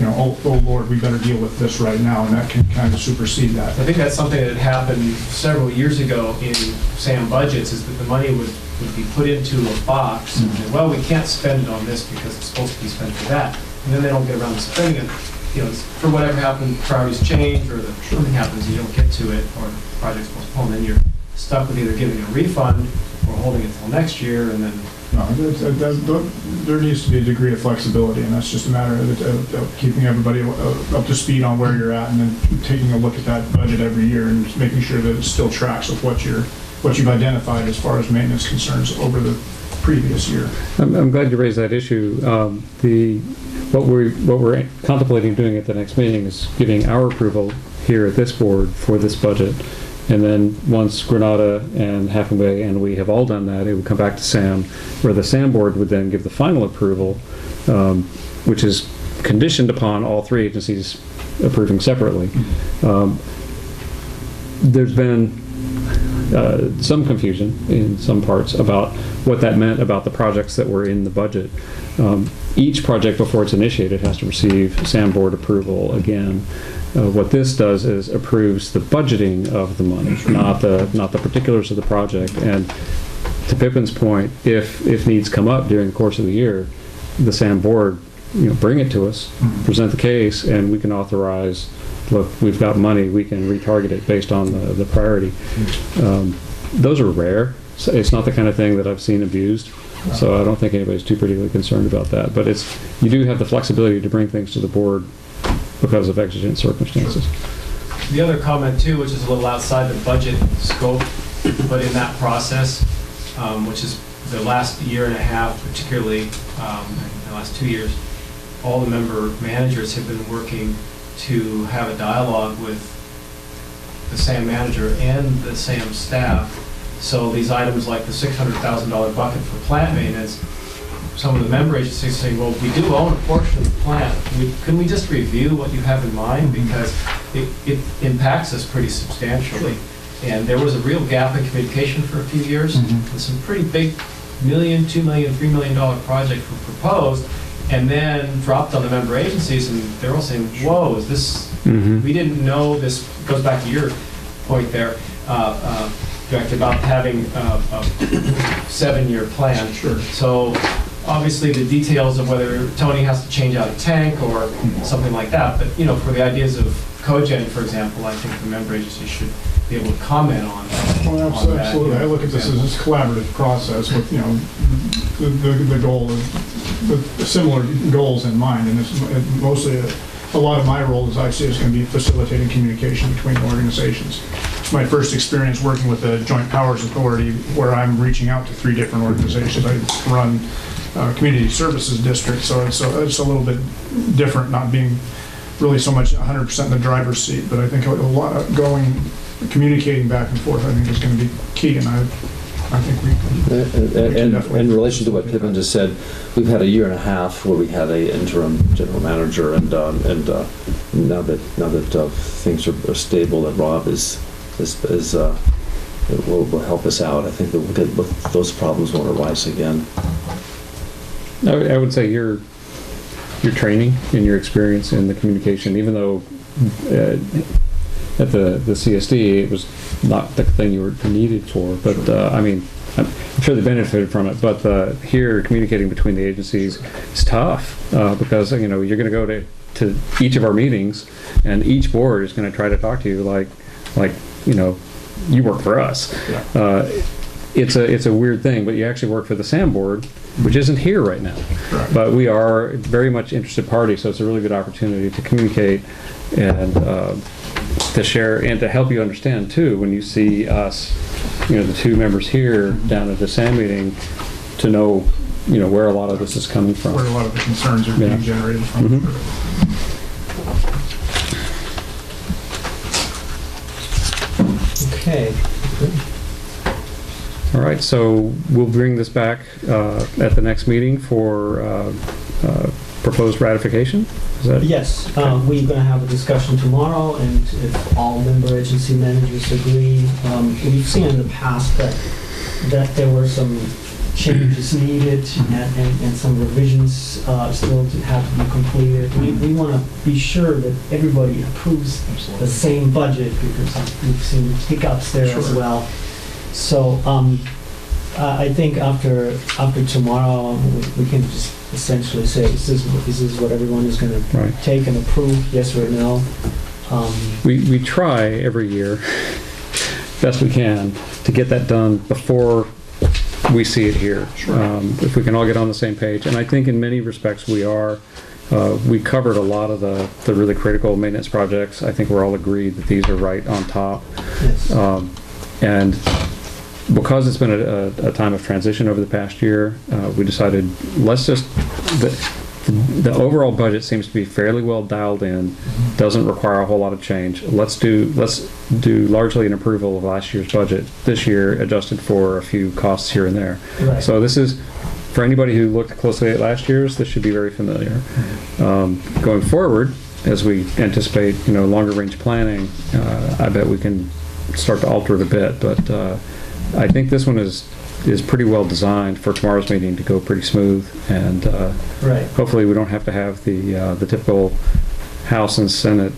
oh Lord, we better deal with this right now, and that can kind of supersede that. I think that's something that happened several years ago in SAM budgets, is that the money would be put into a box, and, well, we can't spend it on this because it's supposed to be spent for that. And then they don't get around to spending it. It's for whatever happened, priorities change, or something happens, and you don't get to it, or the project's postponed, then you're stuck with either giving a refund or holding it till next year, and then... No, there needs to be a degree of flexibility, and that's just a matter of keeping everybody up to speed on where you're at, and then taking a look at that budget every year and making sure that it still tracks with what you've identified as far as maintenance concerns over the previous year. I'm glad you raised that issue. What we're contemplating doing at the next meeting is giving our approval here at this board for this budget. And then once Granada and Half Moon Bay and we have all done that, it would come back to SAM, where the SAM board would then give the final approval, which is conditioned upon all three agencies approving separately. There's been some confusion in some parts about what that meant about the projects that were in the budget. Each project before it's initiated has to receive SAM board approval again. What this does is approves the budgeting of the money, not the particulars of the project. And to Pippin's point, if needs come up during the course of the year, the SAM board, bring it to us, present the case, and we can authorize, look, we've got money, we can retarget it based on the priority. Those are rare. So it's not the kind of thing that I've seen abused. So I don't think anybody's too particularly concerned about that. But you do have the flexibility to bring things to the board because of exigent circumstances. The other comment too, which is a little outside the budget scope, but in that process, which is the last year and a half, particularly the last 2 years, all the member managers have been working to have a dialogue with the SAM manager and the SAM staff. So these items like the $600,000 bucket for plant maintenance, some of the member agencies say, well, we do own a portion of the plant. Can we just review what you have in mind? Because it impacts us pretty substantially. And there was a real gap in communication for a few years. And some pretty big $1 million, $2 million, $3 million projects were proposed and then dropped on the member agencies. And they're all saying, whoa, is this, we didn't know this, goes back to your point there, Director, about having a 7-year plan. So obviously the details of whether Tony has to change out a tank or something like that, but for the ideas of cogen, for example, I think the member agency should be able to comment on Well, absolutely. I look at this as a collaborative process with the goal with similar goals in mind, and it's mostly a lot of my role, as I see, is going to be facilitating communication between organizations. My first experience working with the Joint Powers Authority, where I'm reaching out to 3 different organizations. I run community services district, so it's a little bit different, not being really so much 100% in the driver's seat, but I think a lot of communicating back and forth, I think, is going to be key, and I think we in relation to what Pippin just said, we've had a year and a half where we had a interim general manager, and now that things are stable, that Rob will help us out. I think that those problems won't arise again. I would say your training and your experience in the communication, even though at the CSD it was not the thing you were needed for, but I'm sure they benefited from it. But here, communicating between the agencies is tough because you're going to go to each of our meetings, and each board is going to try to talk to you like you work for us. It's a weird thing, but you actually work for the SAM board, which isn't here right now. Right. But we are very much interested party, so it's a really good opportunity to communicate and to share and to help you understand too when you see us, the 2 members here down at the SAM meeting, to know where a lot of this is coming from. Where a lot of the concerns are being generated from. Okay. All right, so we'll bring this back at the next meeting for proposed ratification? Is that? Yes, we're going to have a discussion tomorrow, and if all member agency managers agree, we've seen in the past that there were some changes needed and some revisions still to have to be completed. We want to be sure that everybody approves the same budget, because we've seen hiccups there as well. So I think after tomorrow, we can just essentially say, this is what everyone is going to take and approve, yes or no. We try every year, best we can, to get that done before we see it here. If we can all get on the same page. And I think in many respects we are. We covered a lot of the really critical maintenance projects. I think we're all agreed that these are right on top. Yes. And because it's been a time of transition over the past year, we decided let's just, the overall budget seems to be fairly well dialed in, doesn't require a whole lot of change. Let's do largely an approval of last year's budget this year, adjusted for a few costs here and there. Right. So this is, for anybody who looked closely at last year's, this should be very familiar. Going forward, as we anticipate, longer range planning, I bet we can start to alter it a bit, but I think this one is pretty well designed for tomorrow's meeting to go pretty smooth, and hopefully we don't have to have the typical House and Senate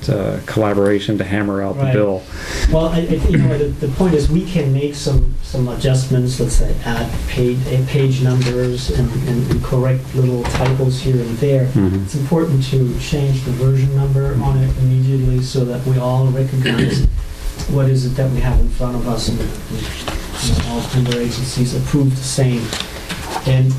collaboration to hammer out the bill. Well, the point is we can make some adjustments, let's say add page numbers and correct little typos here and there. It's important to change the version number on it immediately so that we all recognize what is it that we have in front of us, and all member agencies approve the same. And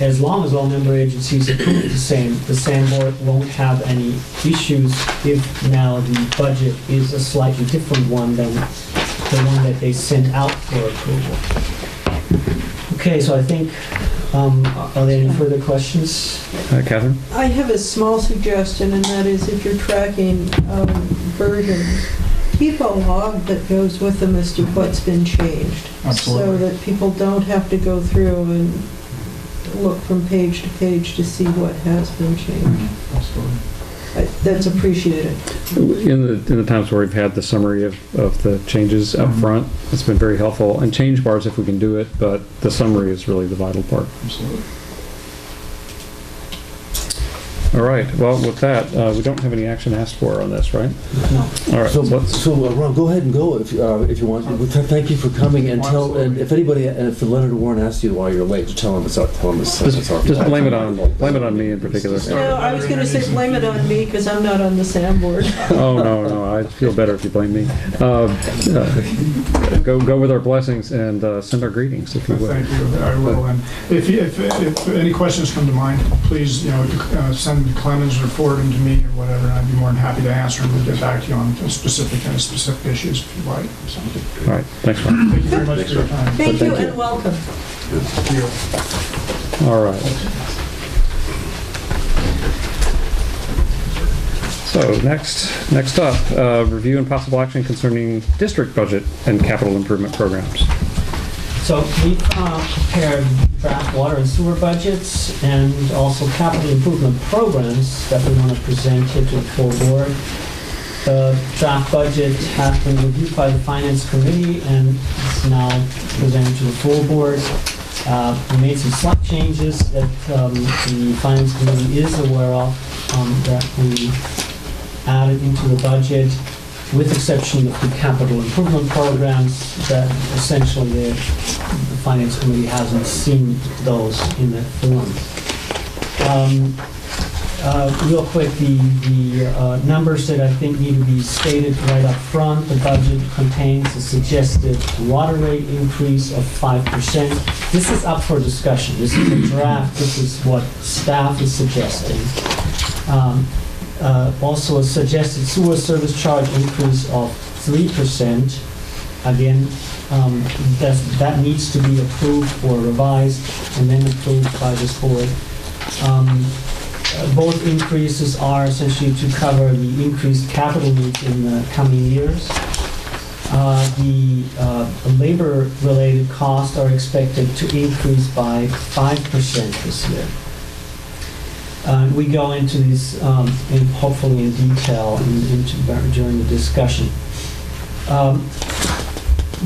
as long as all member agencies approve the same board won't have any issues if now the budget is a slightly different one than the one that they sent out for approval. Okay, so I think, are there any further questions? Catherine? I have a small suggestion, and that is if you're tracking versions, keep a log that goes with them as to what's been changed. Absolutely. So that people don't have to go through and look from page to page to see what has been changed. Absolutely. That's appreciated. In the times where we've had the summary of the changes up front, it's been very helpful. And change bars if we can do it, but the summary is really the vital part. Absolutely. All right, well, with that, we don't have any action asked for on this, right? No. All right, So Ron, go ahead and go if you want. Thank you for coming, and and if anybody, if Leonard Warren asks you why you're late, just tell him it's our just blame it on me in particular. No, I was going to say blame it on me because I'm not on the SAM board. Oh, no, I feel better if you blame me. Go with our blessings and send our greetings if you would. Thank you, I will. And if any questions come to mind, please, send Clemens or forward them to me or whatever, and I'd be more than happy to answer them and get back to you on specific issues if you'd like. So, all right, thanks, Ron. thank you very much for your time. Thank you and welcome. Thank you. All right. So next up, review and possible action concerning district budget and capital improvement programs. So we've prepared draft water and sewer budgets and also capital improvement programs that we want to present here to the full board. The draft budget has been reviewed by the Finance Committee and is now presented to the full board. We made some slight changes that the Finance Committee is aware of that we added into the budget, with exception of the capital improvement programs that essentially the Finance Committee hasn't seen those in that form. Real quick, the numbers that I think need to be stated right up front. The budget contains a suggested water rate increase of 5%. This is up for discussion. This is a draft. This is what staff is suggesting. Also a suggested sewer service charge increase of 3%. Again, that needs to be approved or revised and then approved by this board. Both increases are essentially to cover the increased capital needs in the coming years. The labor-related costs are expected to increase by 5% this year. We go into these hopefully in detail during the discussion.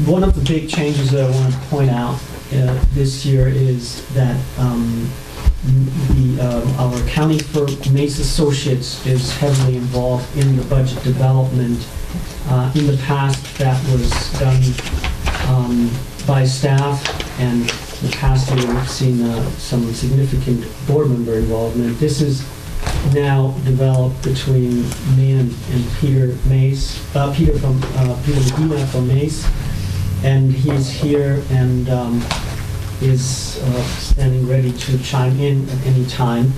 One of the big changes that I want to point out this year is that our accounting firm, Mace Associates, is heavily involved in the budget development. In the past, that was done by staff, and in the past year we've seen some significant board member involvement. This is now developed between me and Peter Mace, Peter Medina from Mace, and he's here and is standing ready to chime in at any time.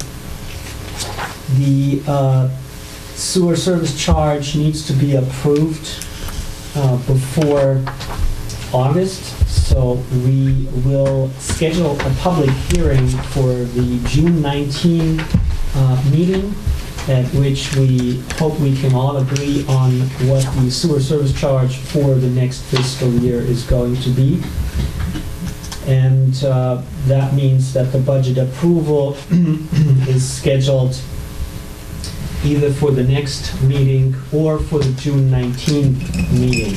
The sewer service charge needs to be approved before August, so we will schedule a public hearing for the June 19 meeting, at which we hope we can all agree on what the sewer service charge for the next fiscal year is going to be. And that means that the budget approval is scheduled either for the next meeting or for the June 19 meeting.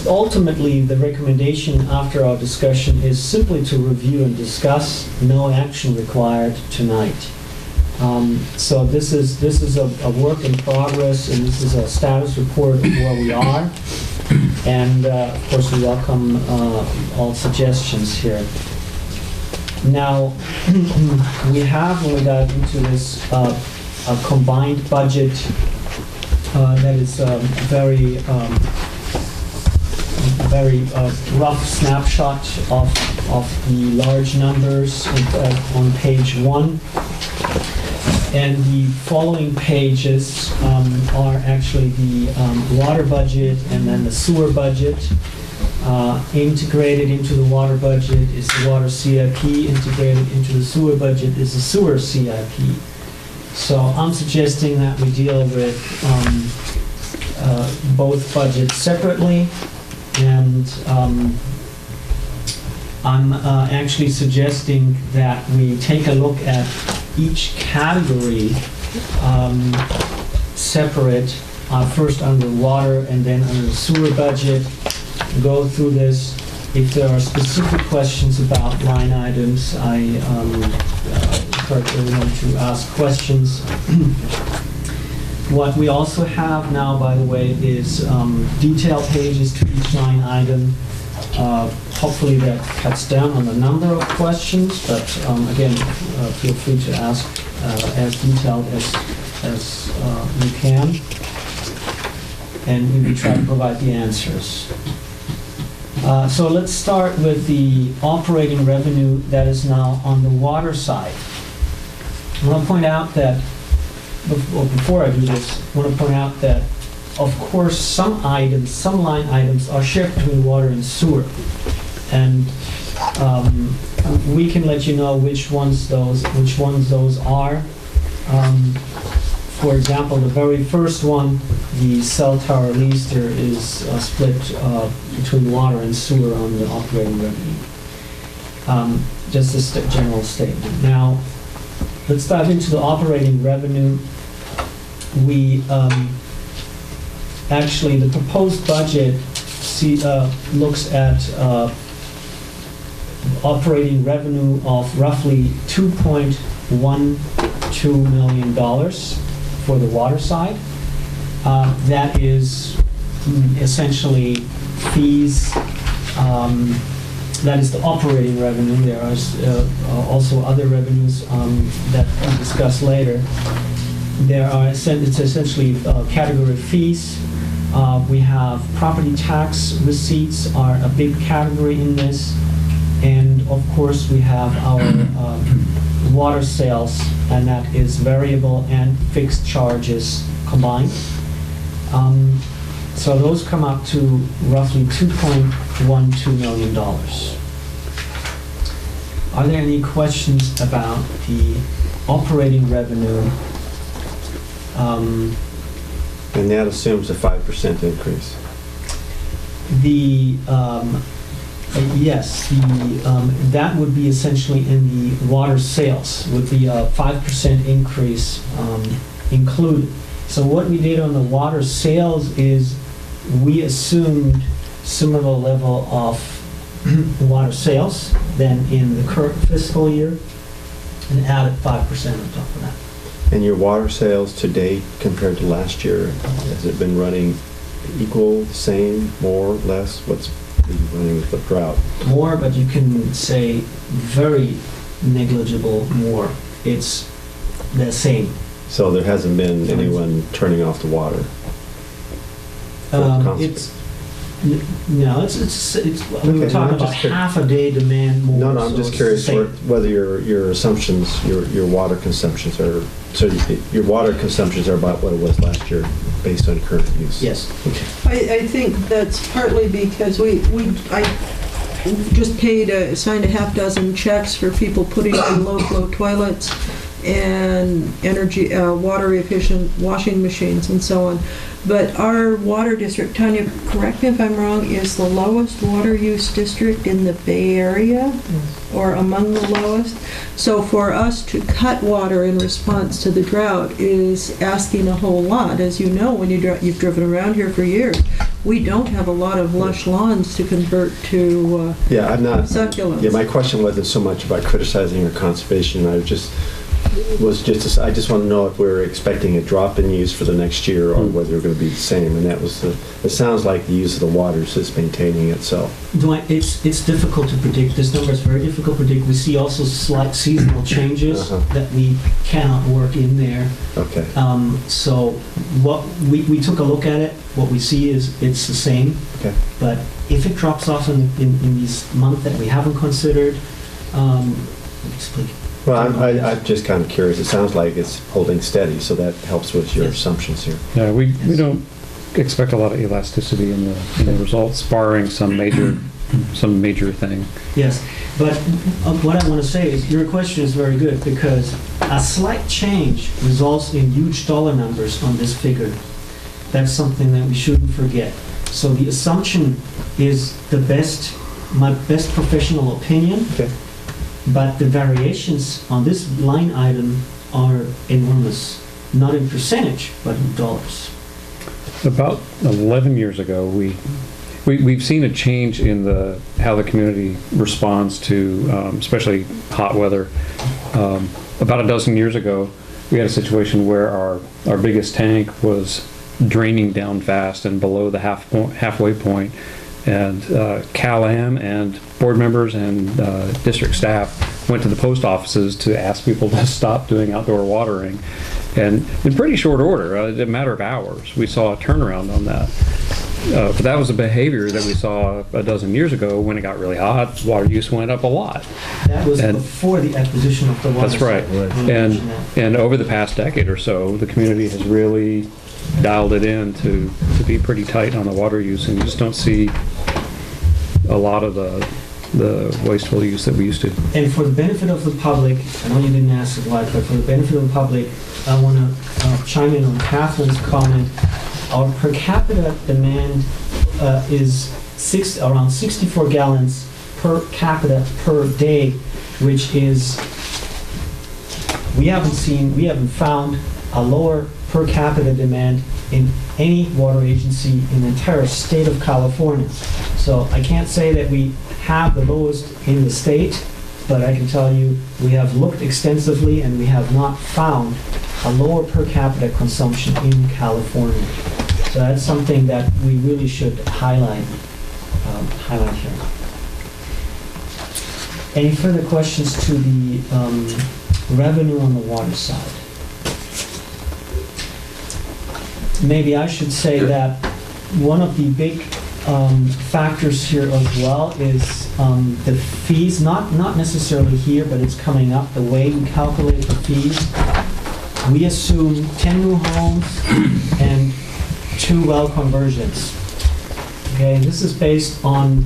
Ultimately, the recommendation after our discussion is simply to review and discuss, no action required tonight. So this is a work in progress, and this is a status report of where we are. And of course, we welcome all suggestions here. Now, we have, when we got into this, a combined budget that is very rough snapshot of the large numbers on page 1. And the following pages are actually the water budget and then the sewer budget. Integrated into the water budget is the water CIP. Integrated into the sewer budget is the sewer CIP. So I'm suggesting that we deal with both budgets separately, and I'm actually suggesting that we take a look at each category separate, first under water and then under the sewer budget. Go through this. If there are specific questions about line items, I encourage everyone to ask questions. What we also have now, by the way, is detail pages to each line item. Hopefully that cuts down on the number of questions, but again, feel free to ask as detailed as you can, and we will try to provide the answers. So let's start with the operating revenue that is now on the water side. I want to point out that, before I do this, I want to point out that, of course, some line items are shared between water and sewer. And we can let you know which ones those are. For example, the very first one, the cell tower lease, there is split between water and sewer on the operating revenue. Just a general statement. Now, let's dive into the operating revenue. We actually, the proposed budget looks at operating revenue of roughly $2.12 million for the water side. That is essentially fees. That is the operating revenue. There are also other revenues that we'll discuss later. It's essentially category fees. We have property tax receipts are a big category in this. And of course, we have our water sales, and that is variable and fixed charges combined. So those come up to roughly $2.12 million. Are there any questions about the operating revenue And that assumes a 5% increase. The, yes, that would be essentially in the water sales with the 5% increase included. So what we did on the water sales is we assumed similar level of water sales than in the current fiscal year and added 5% on top of that. And your water sales to date compared to last year, has it been running equal, same, more, less? What's been running with the drought? More, but you can say very negligible more. It's the same. So there hasn't been anyone turning off the water? No, it's we were Okay, talking I'm just about curious. half a day demand more. No, I'm so just it's curious the same. whether your assumptions, your water consumptions are, so your water consumptions are about what it was last year based on current use? Yes. I think that's partly because I just signed a half dozen checks for people putting in low-flow toilets and energy, water efficient washing machines and so on. But our water district, Tanya, correct me if I'm wrong, is the lowest water use district in the Bay Area, or among the lowest. So for us to cut water in response to the drought is asking a whole lot. As you know, when you've driven around here for years, we don't have a lot of lush lawns to convert to Yeah, I'm not. succulents. Yeah, my question wasn't so much about criticizing or conservation. I just want to know if we're expecting a drop in use for the next year or whether we're going to be the same. And that was it sounds like the use of the water is just maintaining itself. It's difficult to predict. This number is very difficult to predict. We see also slight seasonal changes that we cannot work in there. Okay. So what we took a look at it. What we see is it's the same. Okay. But if it drops off in this month that we haven't considered, explain. Well, I'm just kind of curious. It sounds like it's holding steady, so that helps with your Yes. assumptions here. Yeah, we don't expect a lot of elasticity in the results, barring some major thing. Yes, but what I want to say is your question is very good because a slight change results in huge dollar numbers on this figure. That's something that we shouldn't forget. So the assumption is my best professional opinion, Okay. but the variations on this line item are enormous, not in percentage, but in dollars. About 11 years ago, we've seen a change in how the community responds to, especially hot weather. About a dozen years ago, we had a situation where our biggest tank was draining down fast and below the halfway point, and CalAm and board members and district staff went to the post offices to ask people to stop doing outdoor watering. And in pretty short order, in a matter of hours, we saw a turnaround on that. But that was a behavior that we saw a dozen years ago. When it got really hot, water use went up a lot. That was before the acquisition of the water. That's right. And over the past decade or so, the community has really dialed it in to be pretty tight on the water use, and you just don't see a lot of the wasteful use that we used to. And for the benefit of the public, I know you didn't ask it like, but for the benefit of the public, I want to chime in on Catherine's comment. Our per capita demand is around 64 gallons per capita per day, which is, we haven't found a lower per capita demand in any water agency in the entire state of California. So I can't say that we have the lowest in the state, but I can tell you we have looked extensively and we have not found a lower per capita consumption in California. So that's something that we really should highlight here. Any further questions to the revenue on the water side? Maybe I should say that one of the big factors here as well is the fees, not necessarily here, but it's coming up, the way we calculate the fees. We assume 10 new homes and 2 well conversions. Okay, this is based on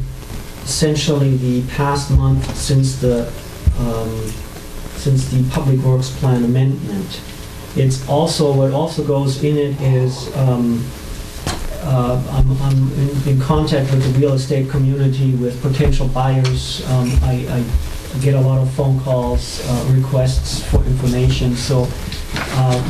essentially the past month since the Public Works Plan amendment. It's also, what also goes in it is, I'm in contact with the real estate community, with potential buyers. I get a lot of phone calls, requests for information. So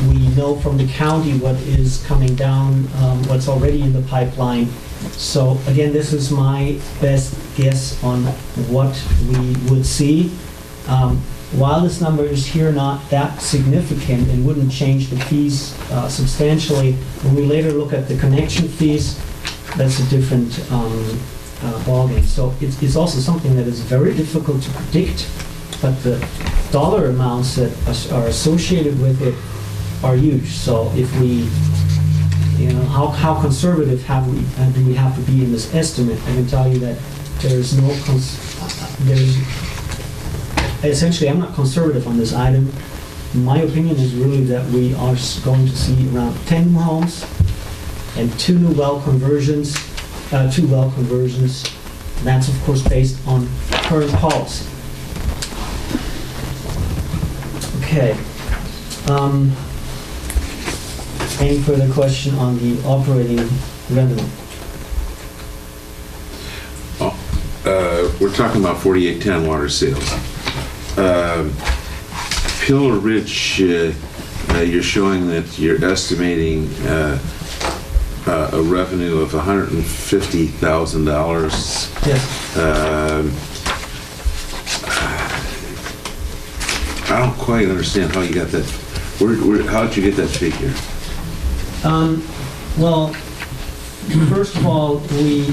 we know from the county what is coming down, what's already in the pipeline. So again, this is my best guess on what we would see. While this number is here not that significant and wouldn't change the fees substantially, when we later look at the connection fees, that's a different ballgame. So it's also something that is very difficult to predict, but the dollar amounts that are associated with it are huge. So if we, how conservative do we have to be in this estimate? I can tell you that there's no, essentially, I'm not conservative on this item. My opinion is really that we are going to see around 10 new homes and 2 new well conversions, 2 well conversions. That's of course based on current policy. Okay. Any further question on the operating revenue? We're talking about 4810 water sales. Pillar Ridge, you're showing that you're estimating a revenue of $150,000. Yes. I don't quite understand how you got that. How did you get that figure? Well, first of all, we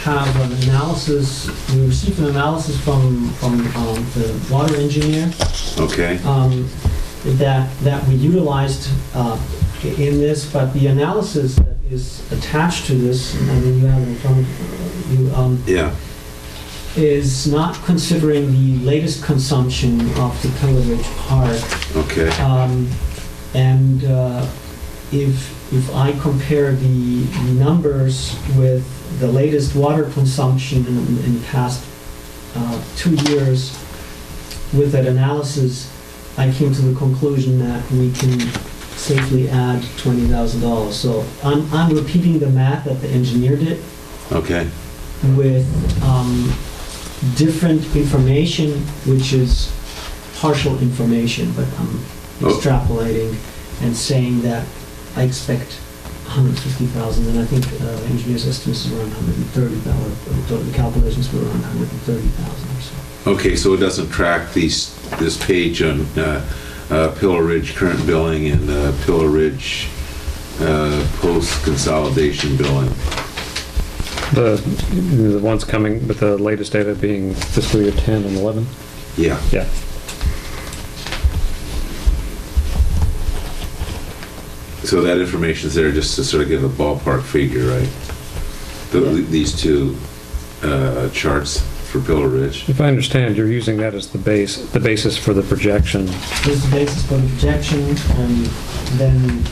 have an analysis. We received an analysis from the water engineer. Okay. That we utilized in this, but the analysis that is attached to this, I mean, you have it in front of you. Yeah. Is not considering the latest consumption of the Pillar Ridge Park. Okay. And if I compare the numbers with the latest water consumption in the past 2 years, with that analysis, I came to the conclusion that we can safely add $20,000. So I'm repeating the math that the engineer did. Okay. With different information, which is partial information, but I'm extrapolating and saying that I expect 150,000, and I think the engineer's estimates is around 130,000. The calculations were around 130,000 or so. Okay, so it doesn't track this page on Pillar Ridge current billing and Pillar Ridge post-consolidation billing. The ones coming with the latest data being fiscal year 10 and 11? Yeah. Yeah. So that information's there just to sort of give a ballpark figure, right? These two charts for Pillar Ridge. If I understand, you're using that as the basis for the projection. This is the basis for the projection, and then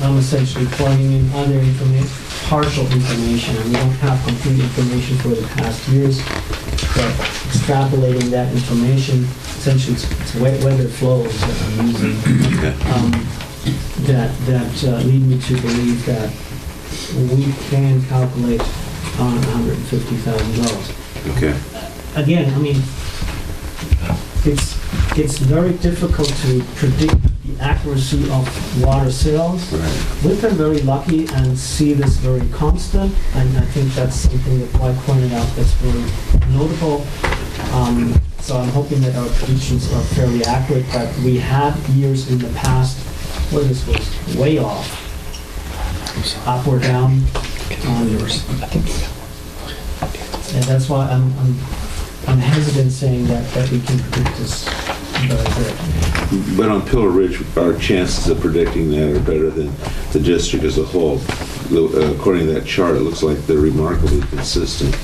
I'm essentially plugging in other information, partial information, and we don't have complete information for the past years, but extrapolating that information, essentially it's weather flows that I'm using, Okay. that lead me to believe that we can calculate on $150,000. Okay. Again, I mean, it's very difficult to predict the accuracy of water sales. Right. We've been very lucky and see this very constant, and I think that's something that I pointed out that's very notable. So I'm hoping that our predictions are fairly accurate, but we had years in the past where this was way off, up or down. And that's why I'm hesitant saying that we can predict this very good. But on Pillar Ridge, our chances of predicting that are better than the district as a whole. According to that chart, it looks like they're remarkably consistent.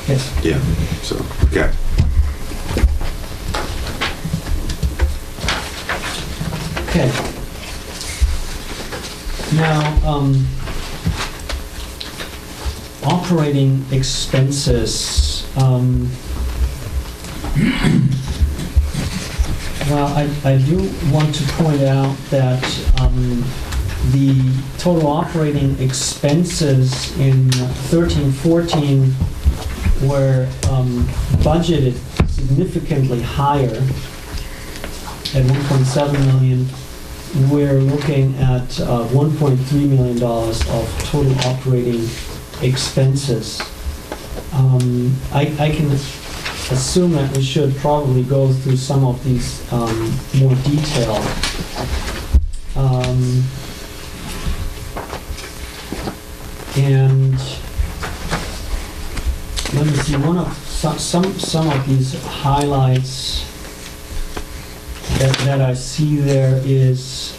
Yes. Yeah, so, okay. Okay. Now, operating expenses. Well, I do want to point out that the total operating expenses in 13-14 were budgeted significantly higher at 1.7 million. We're looking at $1.3 million of total operating expenses. I can assume that we should probably go through some of these more detail. And let me see, some of these highlights that I see there is,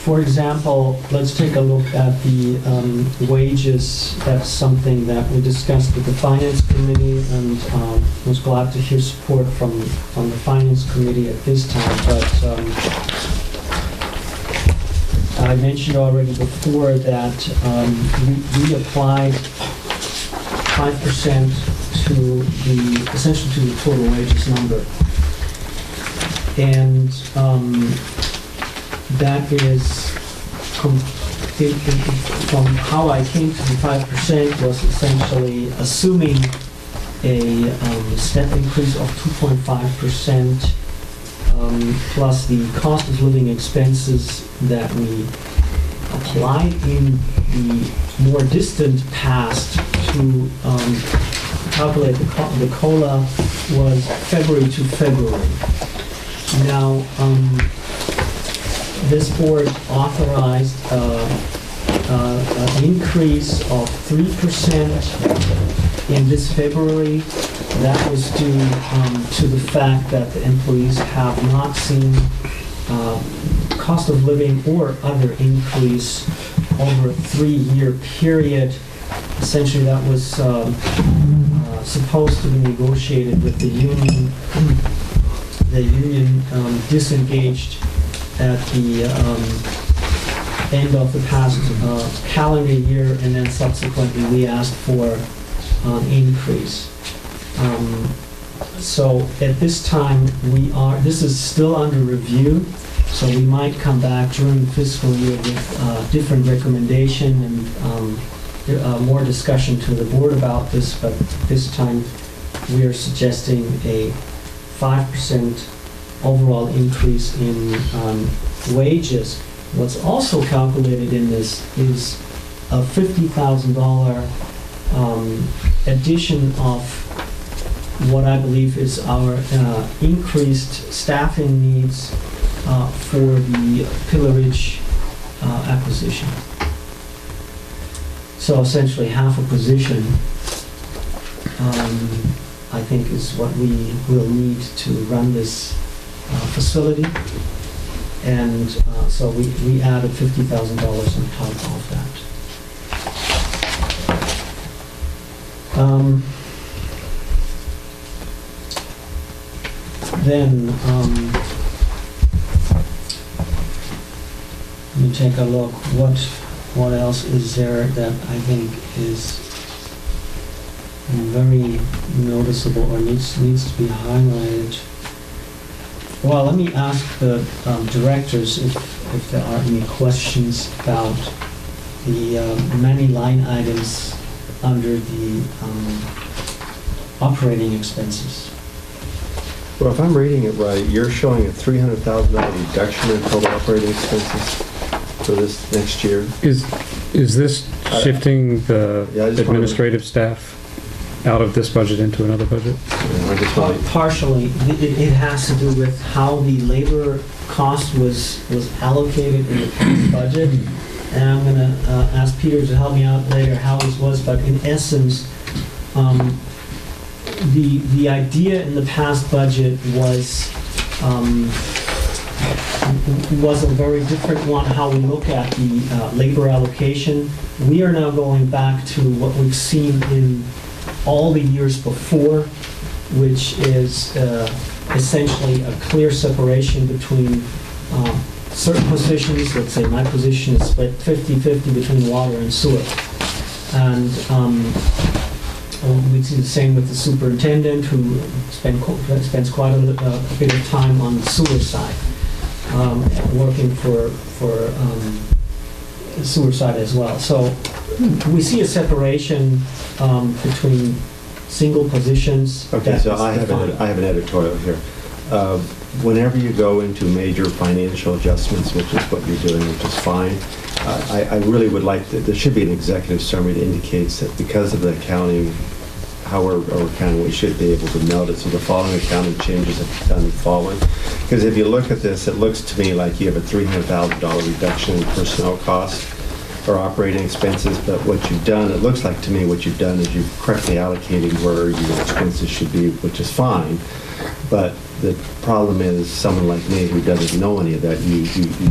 for example, let's take a look at the wages. That's something that we discussed with the Finance Committee, and was glad to hear support from the Finance Committee at this time. But I mentioned already before that we applied 5% to essentially to the total wages number, and that is from how I came to the 5% was essentially assuming a step increase of 2.5%, plus the cost of living expenses that we applied in the more distant past to calculate the COLA was February to February. Now, this board authorized an increase of 3% in this February. That was due to the fact that the employees have not seen cost of living or other increase over a 3-year period. Essentially, that was supposed to be negotiated with the union. The union disengaged at the end of the past calendar year, and then subsequently we asked for an increase. So at this time, this is still under review, so we might come back during the fiscal year with different recommendation and more discussion to the board about this, but this time we are suggesting a 5% overall increase in wages. What's also calculated in this is a $50,000 addition of what I believe is our increased staffing needs for the Pillar Ridge acquisition. So essentially half a position, I think, is what we will need to run this facility. And so we added $50,000 on top of that. Then let me take a look. What else is there that I think is very noticeable or needs to be highlighted? Well, let me ask the directors if there are any questions about the many line items under the operating expenses. Well, if I'm reading it right, you're showing a $300,000 reduction in total operating expenses for this next year. Is this shifting the Yeah, I just administrative staff out of this budget into another budget? I just want to- Partially, it has to do with how the labor cost was allocated in the past budget. And I'm going to ask Peter to help me out later how this was, but in essence, the idea in the past budget was a very different one, how we look at the labor allocation. We are now going back to what we've seen in all the years before, which is essentially a clear separation between certain positions. Let's say my position is split 50-50 between water and sewer. And We see the same with the superintendent, who spends quite a bit of time on the sewer side, working for sewer side as well. So we see a separation between single positions. Okay, that so is I defined. have an editorial here. Whenever you go into major financial adjustments, which is what you're doing, which is fine, I really would like, there should be an executive summary that indicates that because of the accounting, how we're accounting, we should be able to note it. So the following accounting changes have done the following. Because if you look at this, it looks to me like you have a $300,000 reduction in personnel costs or operating expenses, but what you've done, it looks like to me what you've done is you've correctly allocated where your expenses should be, which is fine. But the problem is someone like me who doesn't know any of that, you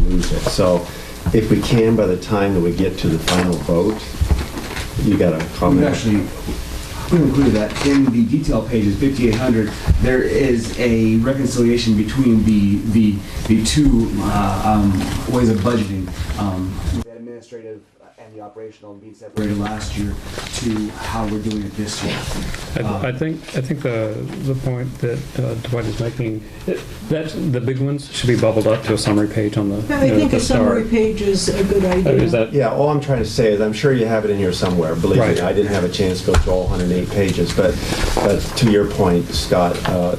lose it. So if we can, by the time that we get to the final vote, you got a comment? Actually, we included that in the detail pages, 5800. There is a reconciliation between the two ways of budgeting, the administrative and the operational being separated last year to how we're doing it this year. I think the point that Dwight is making, that the big ones should be bubbled up to a summary page on the I think the a summary start. page is a good idea. Is that Yeah, all I'm trying to say is I'm sure you have it in here somewhere. Believe Right. me, I didn't have a chance to go through all 108 pages, but to your point, Scott,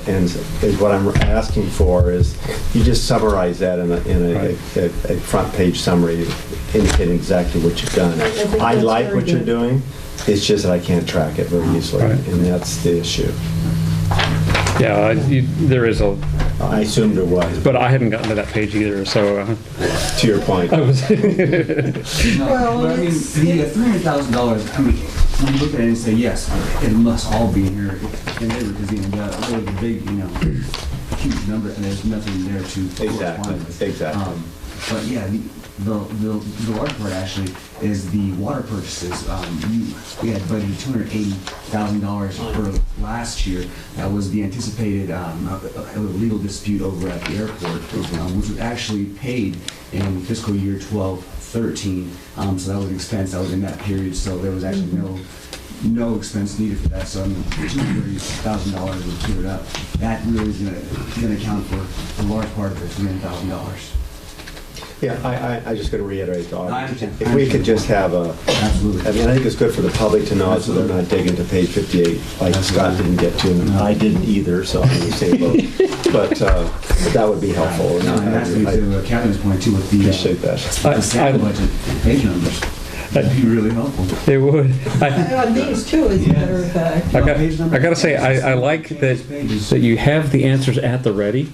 and is what I'm asking for is you just summarize that in Right. a front page summary indicating exactly what you've done. think I that's like very what you're good. doing. It's just that I can't track it very easily, Right. and that's the issue. yeah, there is a, I assumed there was, but but I hadn't gotten to that page either, so to your point. I was. No, Well, but I mean, it's- the $300,000, I mean, when you look at it and say, yes, it must all be here, and there because, you know, got really big, you know, huge number, and there's nothing there to correspond with. Exactly. But yeah, the large part actually is the water purchases. We had budgeted $280,000 for last year. That was the anticipated legal dispute over at the airport, which was actually paid in fiscal year 12-13. So that was an expense that was in that period. So there was actually no expense needed for that. So I mean, $230,000 was cleared up. That really is going to account for a large part of the $300,000. Yeah, I just got to reiterate the I audience. understand. If we could just have Absolutely. I mean, I think it's good for the public to know so they're not digging to page 58 like Scott didn't get to, and I didn't either, so I'm in the same boat. But that would be helpful. No, and that's I to Catherine's point too with the appreciate that. the sample budget page numbers. That'd be really helpful. It would. On these too, as a matter of fact. I gotta say, I like that you have the answers at the ready.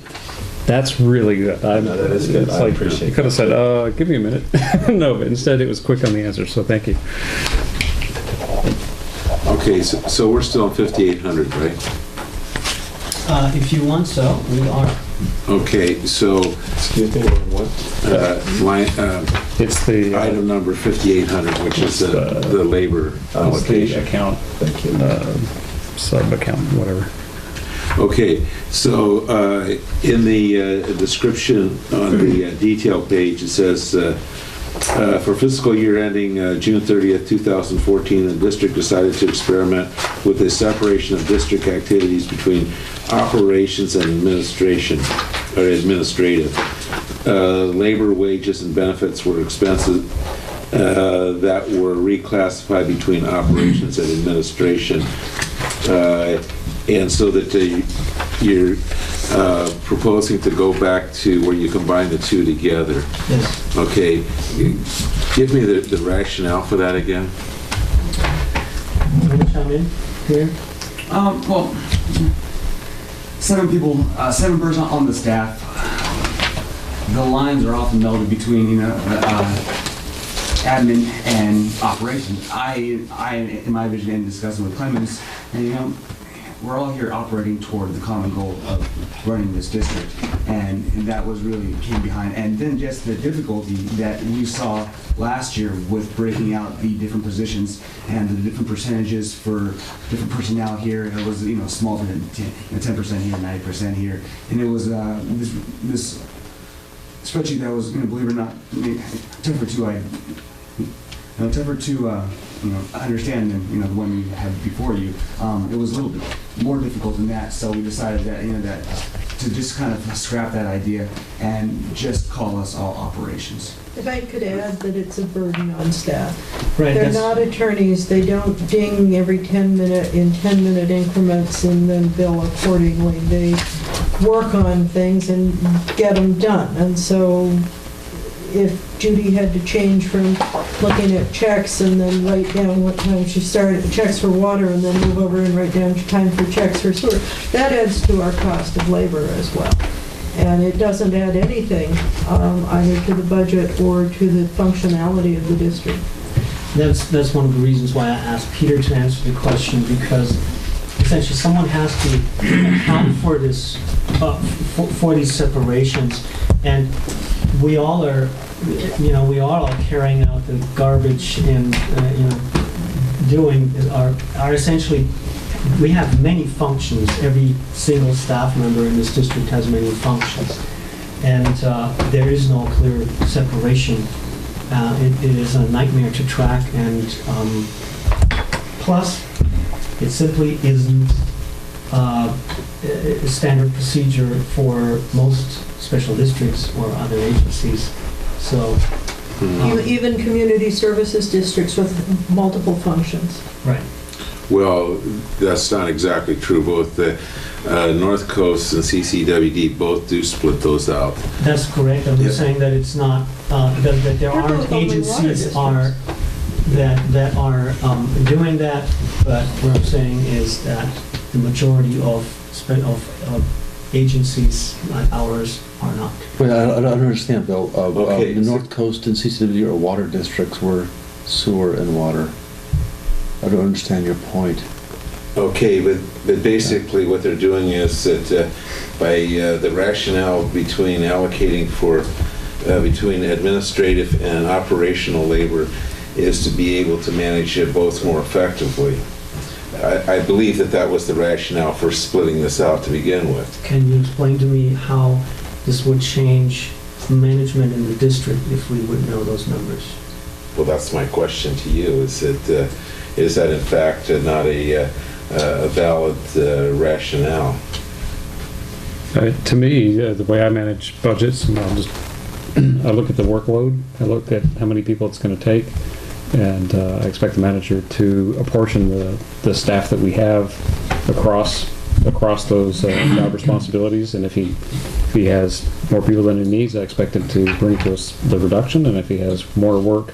That's really good. No, that is good. It's I like, appreciate you could have said, give me a minute. No, but instead it was quick on the answer, so thank you. Okay, so we're still on 5,800, right? If you want so, we are. Okay, so Excuse me, what? It's the, item number 5,800, which is the labor it's the allocation. account, Thank you. sub-account, whatever. Okay, so in the description on the detail page, it says, for fiscal year ending June 30th, 2014, the district decided to experiment with the separation of district activities between operations and administration, or administrative. Labor, wages, and benefits were expenses that were reclassified between operations and administration. And so that you're proposing to go back to where you combine the two together. Yes. Okay, give me the rationale for that again. You want to chime in here? Well, 7 people, 7 person on the staff. The lines are often melded between, you know, admin and operations. I, in my vision, and discussing with Clemens, and you know, we're all here operating toward the common goal of running this district, and that was really came behind. And then just the difficulty that we saw last year with breaking out the different positions and the different percentages for different personnel here. It was, you know, small, 10% here, 90% here, and it was this spreadsheet that was, you know, believe it or not, I mean, it took for 2 I And it's effort to, understand, the one we had before you, it was a little bit more difficult than that, so we decided that, that to just kind of scrap that idea and just call us all operations. If I could add that it's a burden on staff. Right, They're that's- not attorneys, they don't ding every 10-minute increments and then bill accordingly. They work on things and get them done. And so if Judy had to change from looking at checks and then write down what time she started checks for water and then move over and write down time for checks for sewer, that adds to our cost of labor as well. And it doesn't add anything either to the budget or to the functionality of the district. That's one of the reasons why I asked Peter to answer the question, because essentially someone has to account for this, for these separations, and we all are, we all are carrying out the garbage and, doing, are essentially, we have many functions. Every single staff member in this district has many functions, and there is no clear separation. It is a nightmare to track, and plus, it simply isn't a standard procedure for most special districts or other agencies. So, Even community services districts with multiple functions. right. Well, that's not exactly true. Both the North Coast and CCWD both do split those out. That's correct. I'm Yeah. just saying that it's not, that there They're aren't both only water agencies districts. that are doing that, but what I'm saying is that the majority of agencies like ours are not. Wait, I don't understand, Bill. Okay, The so- North Coast and CCW are water districts, where sewer and water. I don't understand your point. Okay, but basically what they're doing is that by the rationale between allocating for, between administrative and operational labor is to be able to manage it both more effectively. I believe that was the rationale for splitting this out to begin with. Can you explain to me how this would change management in the district if we would know those numbers? Well, that's my question to you, is that in fact not a valid rationale? To me, the way I manage budgets, and I look at the workload, I look at how many people it's going to take, and I expect the manager to apportion the staff that we have across those job responsibilities. And if he has more people than he needs, I expect him to bring to us the reduction. And if he has more work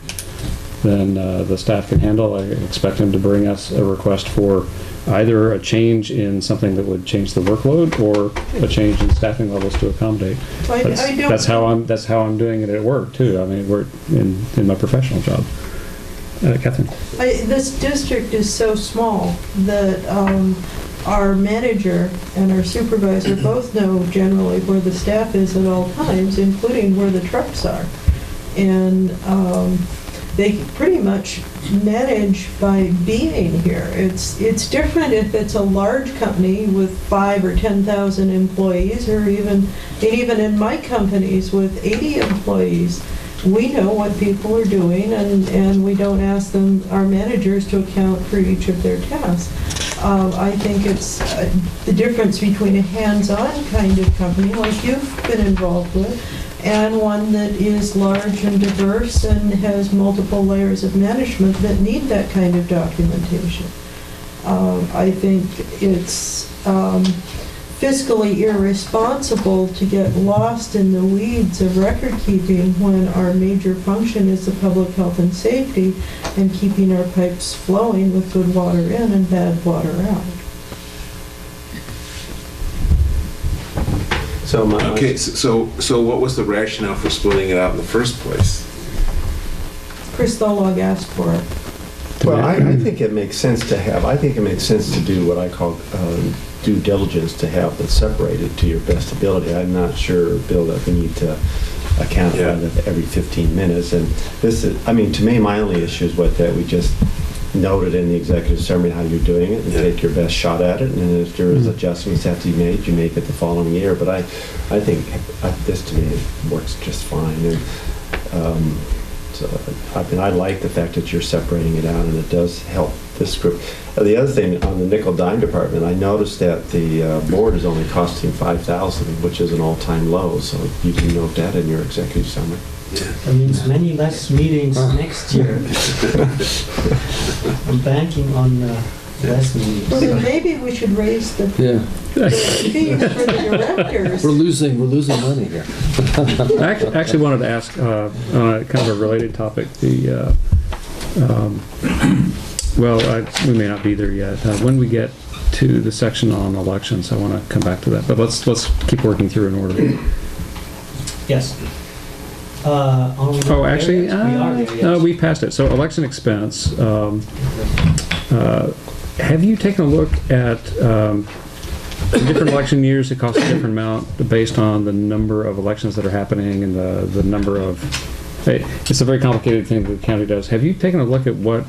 than the staff can handle, I expect him to bring us a request for either a change in something that would change the workload or a change in staffing levels to accommodate. That's how I'm doing it at work too. I mean, we're in my professional job. Catherine. This district is so small that our manager and our supervisor both know generally where the staff is at all times, including where the trucks are. And they pretty much manage by being here. It's different if it's a large company with 5,000 or 10,000 employees, or even in my companies with 80 employees. We know what people are doing, and we don't ask our managers to account for each of their tasks. I think it's the difference between a hands-on kind of company like you've been involved with and one that is large and diverse and has multiple layers of management that need that kind of documentation. I think it's fiscally irresponsible to get lost in the weeds of record keeping when our major function is the public health and safety and keeping our pipes flowing with good water in and bad water out. Okay, so what was the rationale for splitting it out in the first place? Chris Tholog asked for it. Well, I think it makes sense to do what I call due diligence, to have it separated to your best ability. I'm not sure, Bill, that we need to account for it every 15 minutes. And this is, to me, my only issue is that we just noted in the executive summary how you're doing it and take your best shot at it. And if there is adjustments that have to be made, you make it the following year. But I think this, to me, works just fine. And I mean, I like the fact that you're separating it out, and it does help this group. The other thing, on the nickel dime department, I noticed that the board is only costing $5,000, which is an all-time low, so you can note that in your executive summary. That means many less meetings next year. I'm banking on less meetings. Well, then maybe we should raise the Yeah, fees for the directors. we're losing money here. I actually wanted to ask, on a kind of a related topic, we may not be there yet. When we get to the section on elections, I want to come back to that, but let's keep working through in order. Yes. Are we not Oh, there actually, yet? We are there, no, yes. we passed it. So election expense, have you taken a look at, in different election years, it costs a different amount based on the number of elections that are happening and the number of, it's a very complicated thing that the county does. Have you taken a look at what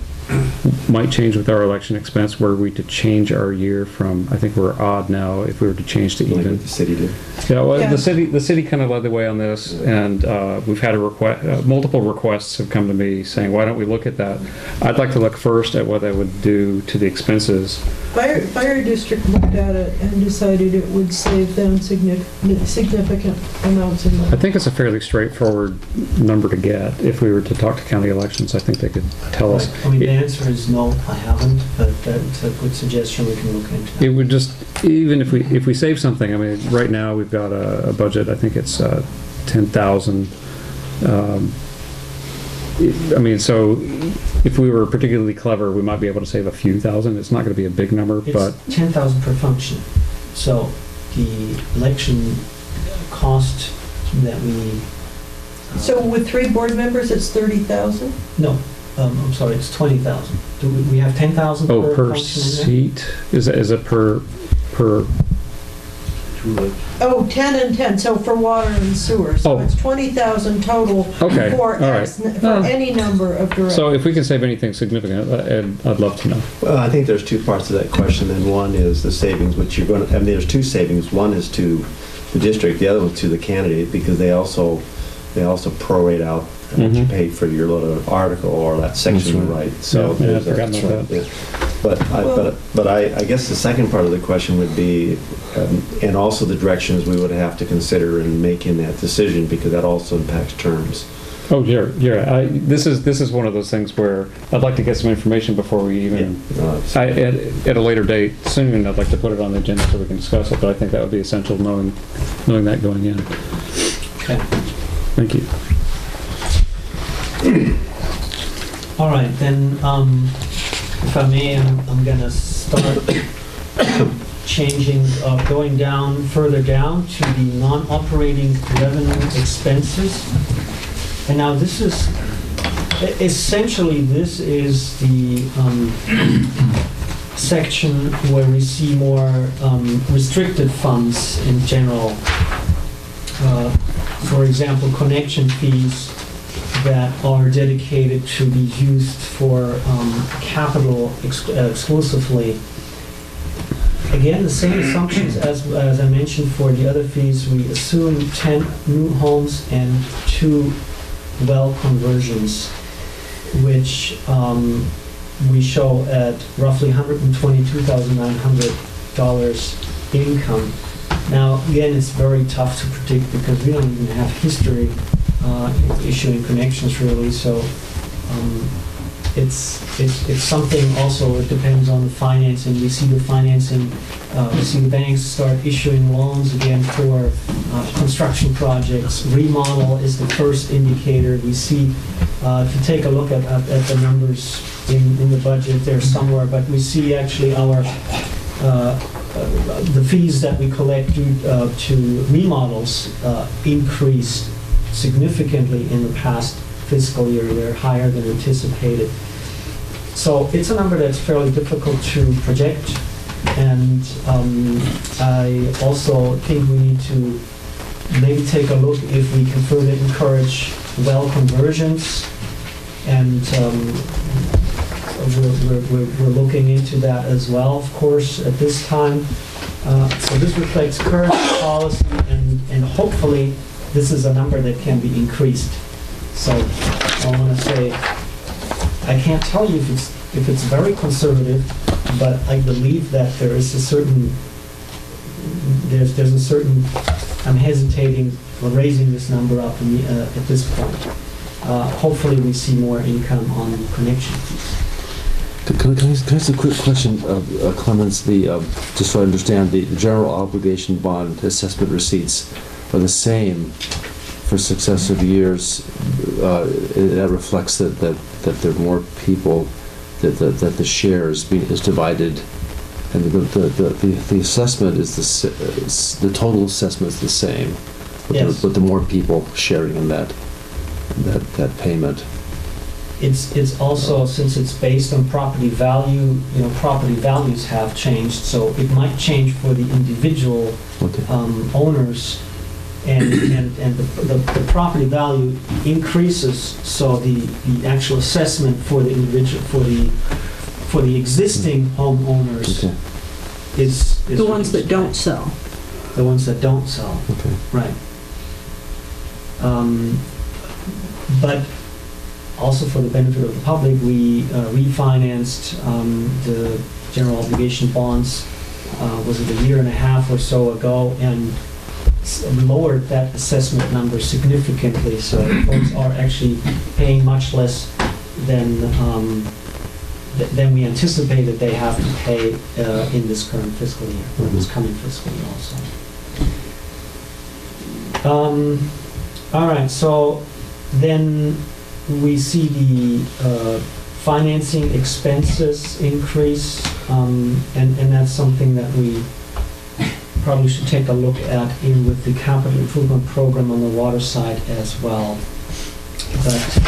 might change with our election expense were we to change our year from, I think we're odd now, if we were to change to Like even? what the city did. Yeah, well, Yeah. the city kind of led the way on this, and we've had a request. Multiple requests have come to me saying, "Why don't we look at that?" I'd like to look first at what that would do to the expenses. Fire district looked at it and decided it would save them significant amounts of I money. think it's a fairly straightforward number to get. If we were to talk to county elections, I think they could tell us. I mean, the answer is no, I haven't, but that's a good suggestion, we can look into. It would just, even if we save something, I mean, right now we've got a budget, I think it's 10,000. I mean, so if we were particularly clever, we might be able to save a few thousand. It's not going to be a big number, but It's 10,000 per function. So the election cost that we, So with 3 board members, it's 30,000? no, I'm sorry, it's 20,000. Do we have 10,000 per per function in there? seat? Is it per? Oh, 10 and 10, so for water and sewer. So Oh. it's 20,000 total Okay, for all right. for any number of directors. So if we can save anything significant, I'd love to know. Well, I think there's two parts to that question, and one is the savings, which you're going to, I mean, there's two savings. One is to the district, the other one's to the candidate, because they also prorate out what you Mhm. paid for your little article or that section you That's write. So Yeah, I'd there's forgotten that. about that. Yeah. But I guess the second part of the question would be, and also the directions we would have to consider in making that decision, because that also impacts terms. Oh, yeah. This is one of those things where I'd like to get some information before we even. At a later date, soon, I'd like to put it on the agenda so we can discuss it. But I think that would be essential, knowing that going in. Okay. Thank you. All right, then, if I may, I'm gonna start changing, going down, further down to the non-operating revenue expenses. And now this is, essentially, this is the section where we see more restricted funds in general. For example, connection fees that are dedicated to be used for capital exclusively. Again, the same assumptions as I mentioned for the other fees. We assume 10 new homes and 2 well conversions, which we show at roughly $122,900 income. Now, again, it's very tough to predict because we don't even have history issuing connections really, so it's something also, it depends on the financing. We see the financing, we see the banks start issuing loans again for construction projects. Remodel is the first indicator. We see, if you take a look at the numbers in the budget, they're somewhere, but we see actually our the fees that we collect due to remodels increased significantly in the past fiscal year. They're higher than anticipated. So it's a number that's fairly difficult to project, and I also think we need to maybe take a look if we can further encourage well conversions, and we're looking into that as well, of course, at this time. So this reflects current policy, and hopefully this is a number that can be increased. So I want to say, I can't tell you if it's very conservative, but I believe that there is a certain, there's a certain, I'm hesitating for raising this number up at this point. Hopefully we see more income on the connection fees. Can I ask a quick question, Clemens? Just so I understand, the general obligation bond assessment receipts are the same for successive years. That reflects that there are more people, that the share is divided, and the assessment is the total assessment is the same, but the more people sharing in that payment. It's also, since it's based on property value, property values have changed, so it might change for the individual owners, and the property value increases, so the actual assessment for the individual, for the existing homeowners is The ones that don't sell. The ones that don't sell. Okay. Right. But also for the benefit of the public, we refinanced the general obligation bonds, was it a year and a half or so ago, and lowered that assessment number significantly. So folks are actually paying much less than we anticipated they have to pay in this current fiscal year, or this coming fiscal year also. All right, so then we see the financing expenses increase, and that's something that we probably should take a look at with the capital improvement program on the water side as well. But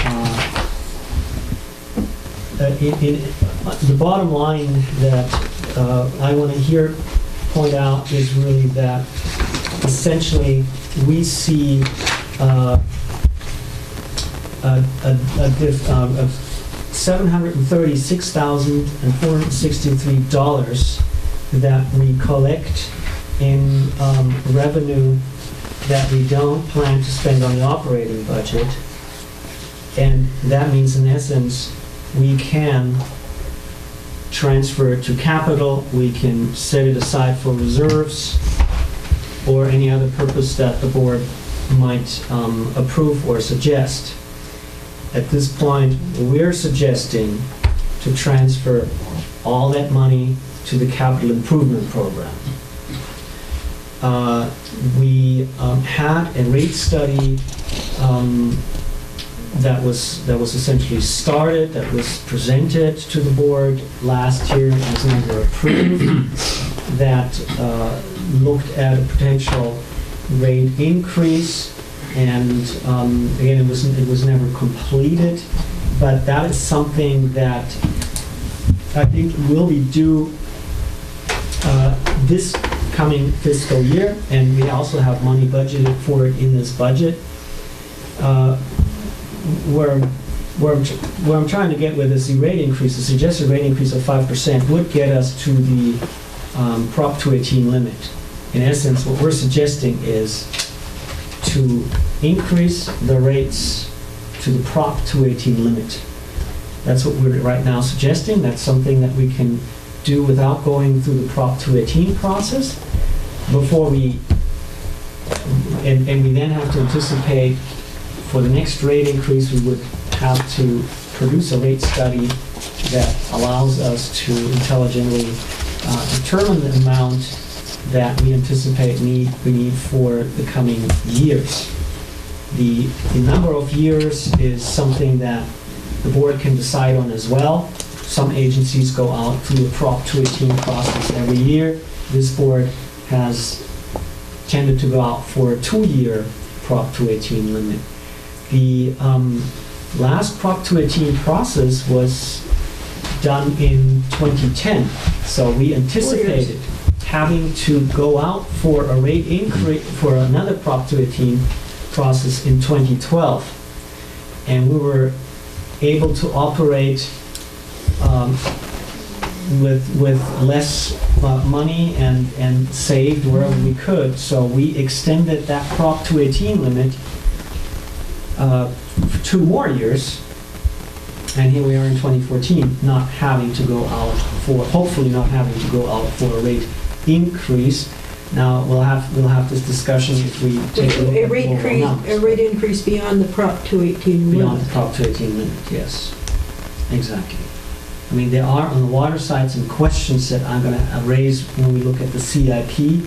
the bottom line that I want to point out is really that essentially we see of $736,463 that we collect in revenue that we don't plan to spend on the operating budget. And that means, in essence, we can transfer it to capital, we can set it aside for reserves, or any other purpose that the board might approve or suggest. At this point, we're suggesting to transfer all that money to the capital improvement program. We had a rate study that was essentially started, that was presented to the board last year and was never approved, that looked at a potential rate increase, and again, it was never completed, but that is something that I think will be due this coming fiscal year, and we also have money budgeted for it in this budget. Where I'm trying to get with is the rate increase. The suggested rate increase of 5% would get us to the Prop 218 limit. In essence, what we're suggesting is to increase the rates to the Prop 218 limit. That's what we're right now suggesting. That's something that we can do without going through the Prop 218 process before we, and we then have to anticipate for the next rate increase, we would have to produce a rate study that allows us to intelligently determine the amount that we anticipate we need for the coming years. The number of years is something that the board can decide on as well. Some agencies go out through a Prop 218 process every year. This board has tended to go out for a 2-year Prop 218 limit. The last Prop 218 process was done in 2010, so we anticipated having to go out for a rate increase for another Prop 218 process in 2012, and we were able to operate with less money and saved wherever we could. So we extended that Prop 218 limit for 2 more years, and here we are in 2014, not having to go out hopefully not having to go out for a rate increase. Now, we'll have this discussion if we take a look at the overall numbers. A rate increase beyond the Prop 218 limit. Beyond the Prop 218 limit, yes. Exactly. I mean, there are on the water side some questions that I'm going to raise when we look at the CIP.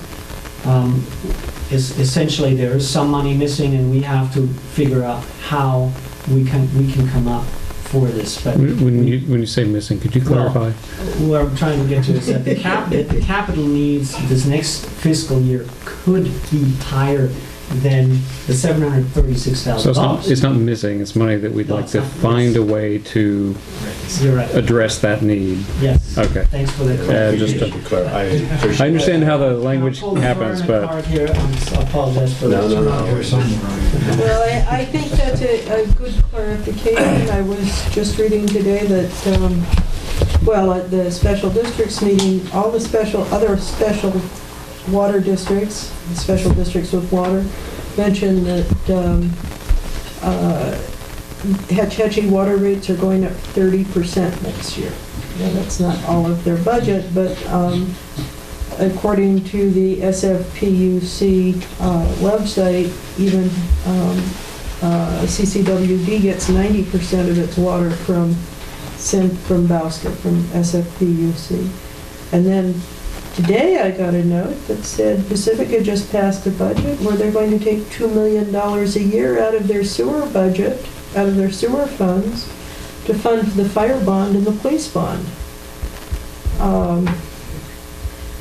Essentially, there is some money missing, and we have to figure out how we can come up for this. But When you say missing, could you clarify? what I'm trying to get to is that the capital needs this next fiscal year could be higher than the $736,000. So it's not missing, it's money that we'd No, like it's to not find a way to You're right. address that need. Yes. Okay. Thanks for the Just clarification. I understand how the language happens, but I apologize for that. No. Well, I think that's a good clarification. I was just reading today that, at the special districts meeting, all the other special water districts, special districts with water, mentioned that Hetch Hetchy water rates are going up 30% next year. Now, that's not all of their budget, but according to the SFPUC website, even CCWD gets 90% of its water from Bowska, from SFPUC. And then today I got a note that said Pacifica just passed a budget where they're going to take $2 million a year out of their sewer budget, out of their sewer funds, to fund the fire bond and the police bond.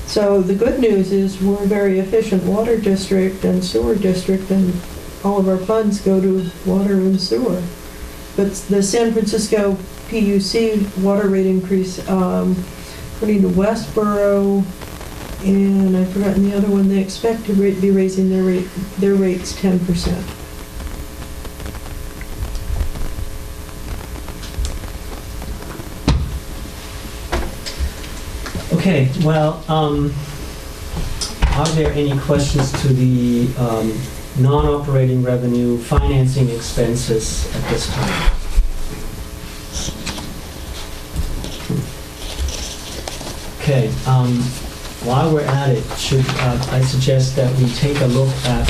So the good news is we're a very efficient water district and sewer district, and all of our funds go to water and sewer. But the San Francisco PUC water rate increase, according to Westboro, and I've forgotten the other one, they expect to be raising their rates 10%. Okay, well, are there any questions to the non-operating revenue financing expenses at this time? Okay, while we're at it, I suggest that we take a look at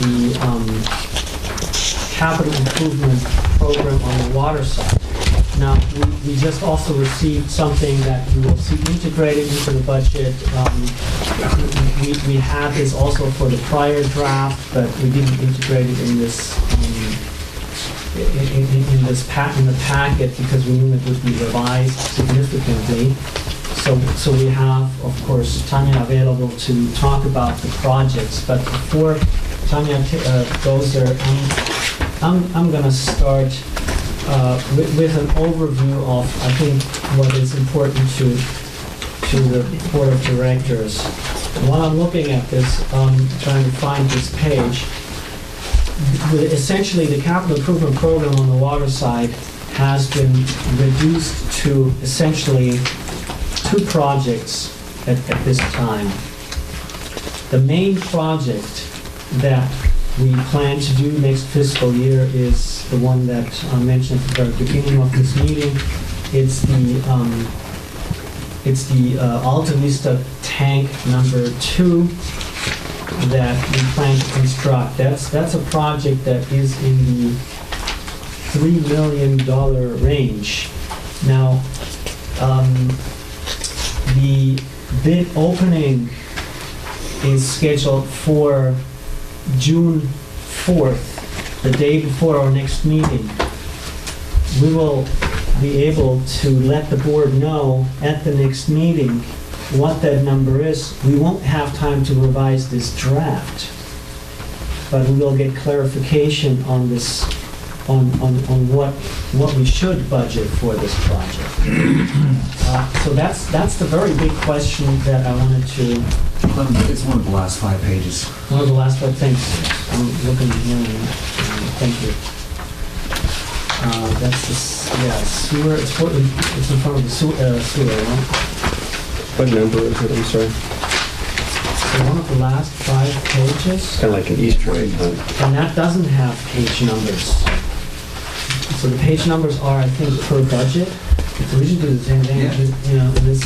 the capital improvement program on the water side. Now, we just also received something that you will see integrated into the budget. We had this also for the prior draft, but we didn't integrate it in this in the packet because we knew it would be revised significantly. So we have, of course, Tanya available to talk about the projects. But before Tanya goes there, I'm going to start with an overview of, I think, what is important to the Board of Directors. And while I'm looking at this, trying to find this page, essentially the capital improvement program on the water side has been reduced to essentially 2 projects at this time. The main project that we plan to do next fiscal year is the one that I mentioned at the very beginning of this meeting. It's the Alta Vista tank number 2 that we plan to construct. That's a project that is in the $3 million range. Now, the bid opening is scheduled for June 4th, the day before our next meeting. We will be able to let the board know at the next meeting what that number is. We won't have time to revise this draft, but we will get clarification on this, on what we should budget for this project. So that's the very big question that I wanted to. It's one of the last 5 pages. One of the last 5 things. I'm looking here. Thank you. That's the sewer. It's in front of the sewer, right? What number is it? I'm sorry. one of the last 5 pages, Kind of like an Easter egg hunt. and that doesn't have page numbers. So the page numbers are, I think, per budget. So we should do the same thing, Yeah. you know, this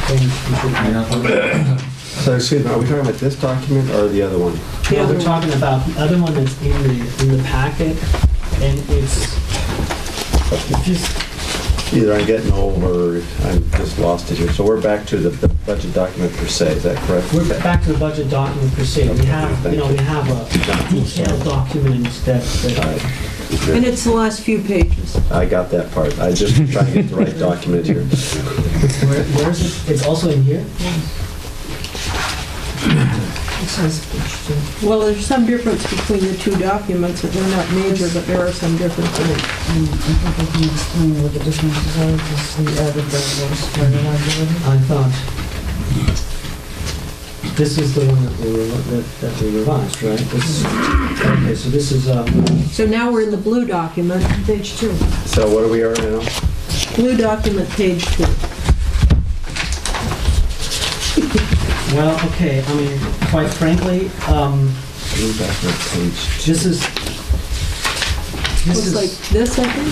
thing, we should have. So, excuse me, are we talking about this document or the other one? The Yeah, other we're talking about the other one that's in the packet, and it's just, Either I'm getting old or I'm just lost it here. So we're back to the budget document per se, is that correct? we're back to the budget document per se. We have, you know, we have a detailed document that And it's the last few pages. I got that part. I just trying to get the right document here. where is it? It's also in here? Well, there's some difference between the two documents. They're not major, but there are some differences. I think I can explain what the differences are, because we added those for the library. I thought this is the one that we revised, right? Okay, so this is, So now we're in the blue document, page 2. So what are we on now? Blue document, page 2. well, okay, I mean, quite frankly, this is, Looks like this, I think.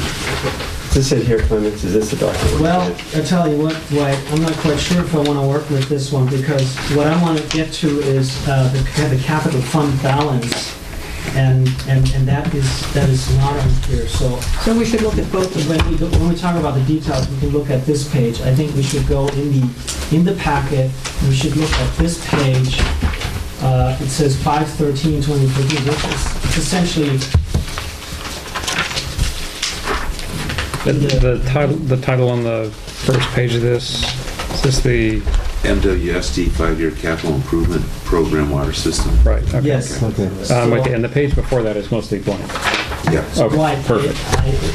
Is this it here, Clements? Is this the document? well, I tell you what, Dwight, I'm not quite sure if I want to work with this one, because what I want to get to is the capital fund balance, and that is not on here, so So we should look at both of them. when we talk about the details, we can look at this page. I think we should go in the packet, we should look at this page. It says 5/13/2014, it's essentially The title on the first page of this, is this the, MWSD 5-year capital improvement program water system. right, okay. yes. Okay. Okay, and the page before that is mostly blank. Yeah. Okay, Right, perfect.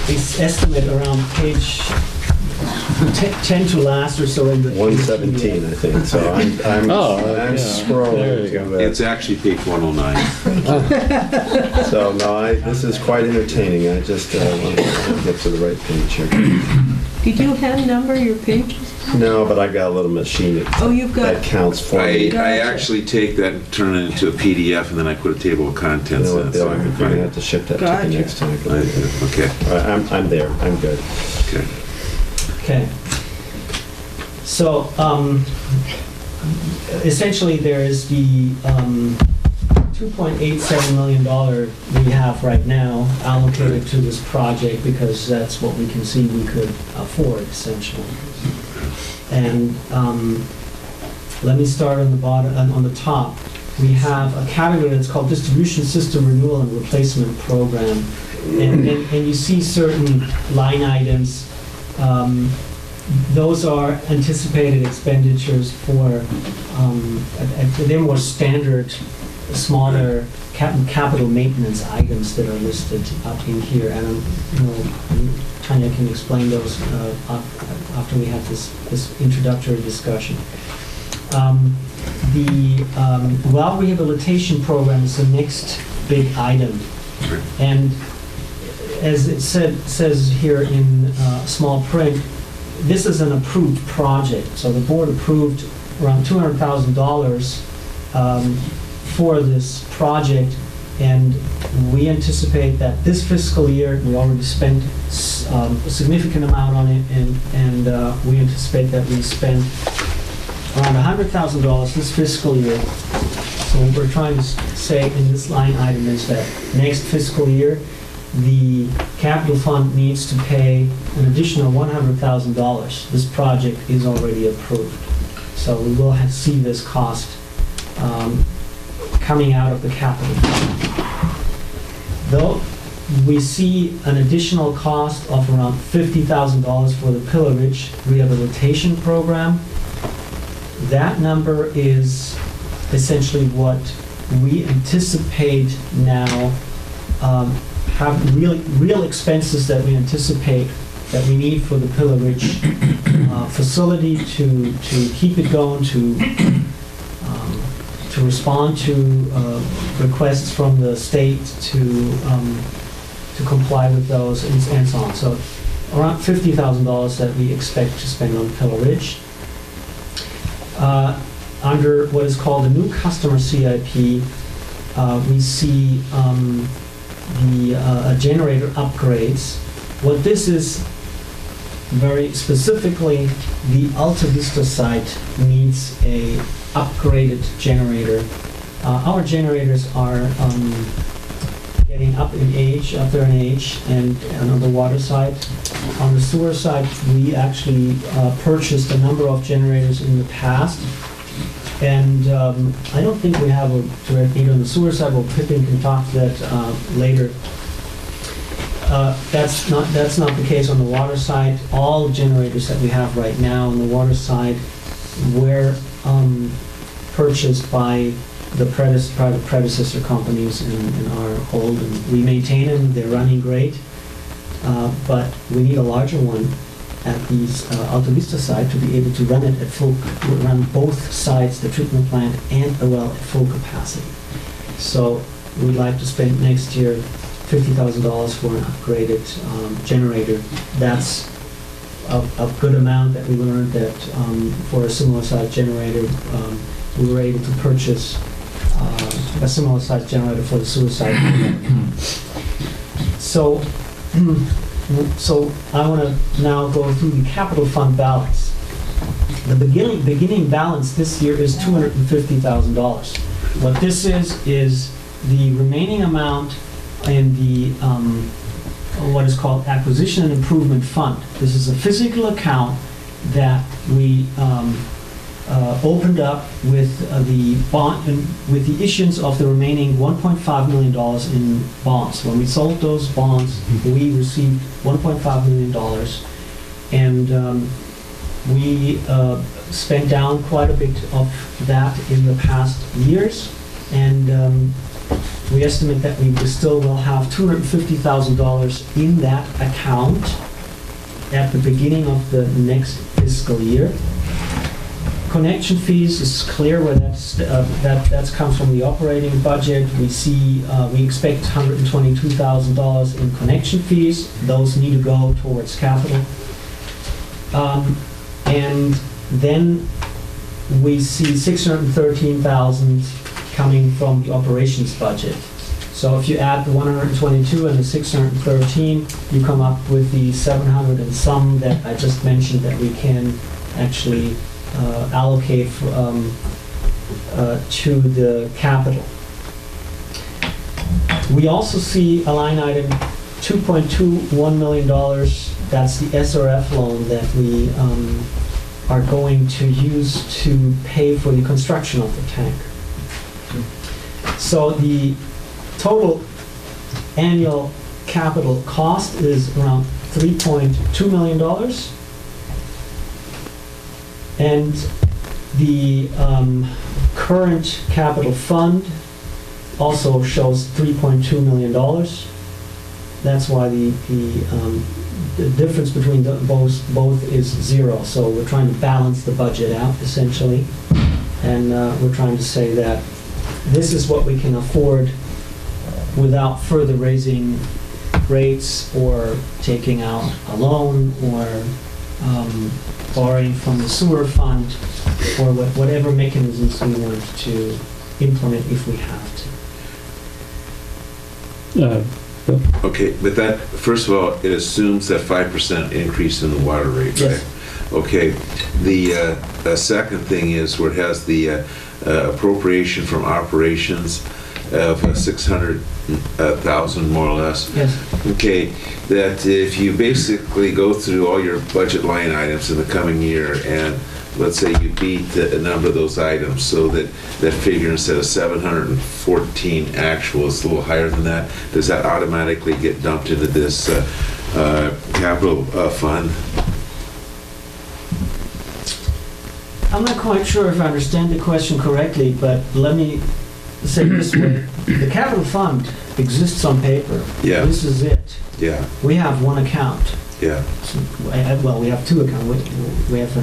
It's estimate around page 10 to last or so in the... 117, I think. So I'm Oh, I'm yeah. scrolling. There you go. to It's actually page 109. So no, this is quite entertaining. I just want to get to the right page here. Did you hand number your pages? No, but I've got a little machine Oh, you've that got, counts for me. I actually take that and turn it into a PDF, and then I put a table of You contents know in what, it. Bill, So I I'm can going to find have to ship that to Gotcha. you next time. Okay, All right, I'm there. I'm good. okay. Okay. So, essentially, there is the $2.87 million we have right now allocated to this project, because that's what we can see we could afford, essentially. And let me start on the bottom, on the top. We have a category that's called Distribution System Renewal and Replacement Program. And you see certain line items. Those are anticipated expenditures for, they're more standard, smaller capital maintenance items that are listed up in here. And, Tanya can explain those after we have this introductory discussion. The well rehabilitation program is the next big item. And as it says here in small print, this is an approved project. So the board approved around $200,000 for this project, and we anticipate that this fiscal year, we already spent a significant amount on it, and we anticipate that we spend around $100,000 this fiscal year. So what we're trying to say in this line item is that next fiscal year, the capital fund needs to pay an additional $100,000. This project is already approved. So we will see this cost coming out of the capital fund. Though we see an additional cost of around $50,000 for the Pillar Ridge Rehabilitation Program. That number is essentially what we anticipate now, have real expenses that we anticipate that we need for the Pillar Ridge facility to keep it going, to respond to requests from the state to comply with those, and so on. So around $50,000 that we expect to spend on Pillar Ridge. under what is called the new customer CIP, we see the generator upgrades. What this is, very specifically, the Alta Vista site needs a upgraded generator. Our generators are getting up there in age, and on the water side. On the sewer side, we actually purchased a number of generators in the past, and I don't think we have a direct need on the sewer side. Well, Pippin can talk to that later. That's not the case on the water side. All generators that we have right now on the water side were purchased by the private predecessor companies in our hold, and we maintain them. They're running great, but we need a larger one at these Alta Vista site to be able to run it at run both sides, the treatment plant and the well, at full capacity. So we'd like to spend next year $50,000 for an upgraded generator. That's a good amount that we learned that for a similar size generator, we were able to purchase a similar size generator for the suicide. So I want to now go through the capital fund balance. The beginning balance this year is $250,000. What this is the remaining amount in the what is called acquisition and improvement fund. This is a physical account that we opened up with the bond and with the issuance of the remaining $1.5 million in bonds. When we sold those bonds, we received $1.5 million, and we spent down quite a bit of that in the past years, and we estimate that we still will have $250,000 in that account at the beginning of the next fiscal year. Connection fees is clear where that comes from the operating budget. We expect $122,000 in connection fees. Those need to go towards capital. And then we see $613,000 coming from the operations budget. So if you add the 122 and the 613, you come up with the 700 and some that I just mentioned that we can actually allocate to the capital. We also see a line item, $2.21 million. That's the SRF loan that we are going to use to pay for the construction of the tank. So the total annual capital cost is around $3.2 million. And the current capital fund also shows $3.2 million. That's why the difference between both is zero. So we're trying to balance the budget out, essentially. And we're trying to say that this is what we can afford without further raising rates or taking out a loan or borrowing from the sewer fund or whatever mechanisms we want to implement if we have to. Okay, but that, first of all, it assumes that 5% increase in the water rate, right? Yes. Okay, the second thing is where it has the appropriation from operations of 600,000 more or less. Yes. Okay, that if you basically go through all your budget line items in the coming year and let's say you beat a number of those items so that figure instead of 714 actual is a little higher than that, does that automatically get dumped into this capital fund? I'm not quite sure if I understand the question correctly, but let me say this way. The capital fund exists on paper. Yeah. This is it. Yeah, We have one account. yeah, Well, we have two accounts. We have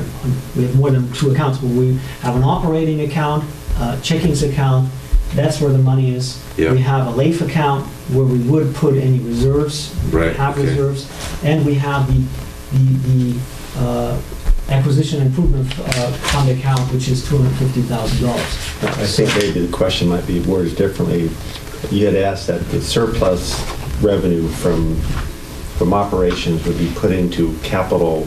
more than two accounts, but we have an operating account, a checkings account. That's where the money is. Yeah. We have a LAIF account where we would put any reserves. Right, Have okay. reserves, and we have the acquisition improvement fund account, which is $250,000. I think maybe the question might be worded differently. You had asked that the surplus revenue from operations would be put into capital,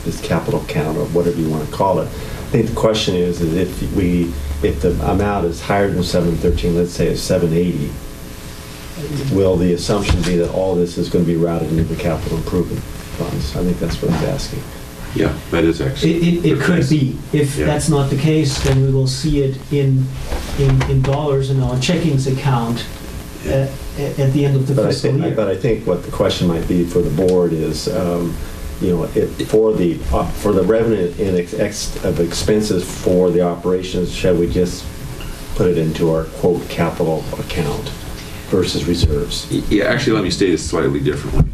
this capital account or whatever you want to call it. I think the question is if the amount is higher than 713, let's say it's 780, will the assumption be that all this is going to be routed into the capital improvement funds? I think that's what he's asking. Yeah, that is actually. It could be. If Yeah. that's not the case, then we will see it in dollars in our checkings account at the end of the fiscal year. But I think what the question might be for the board is, for the revenue of expenses for the operations, shall we just put it into our quote capital account versus reserves? Yeah, actually, let me state it slightly differently.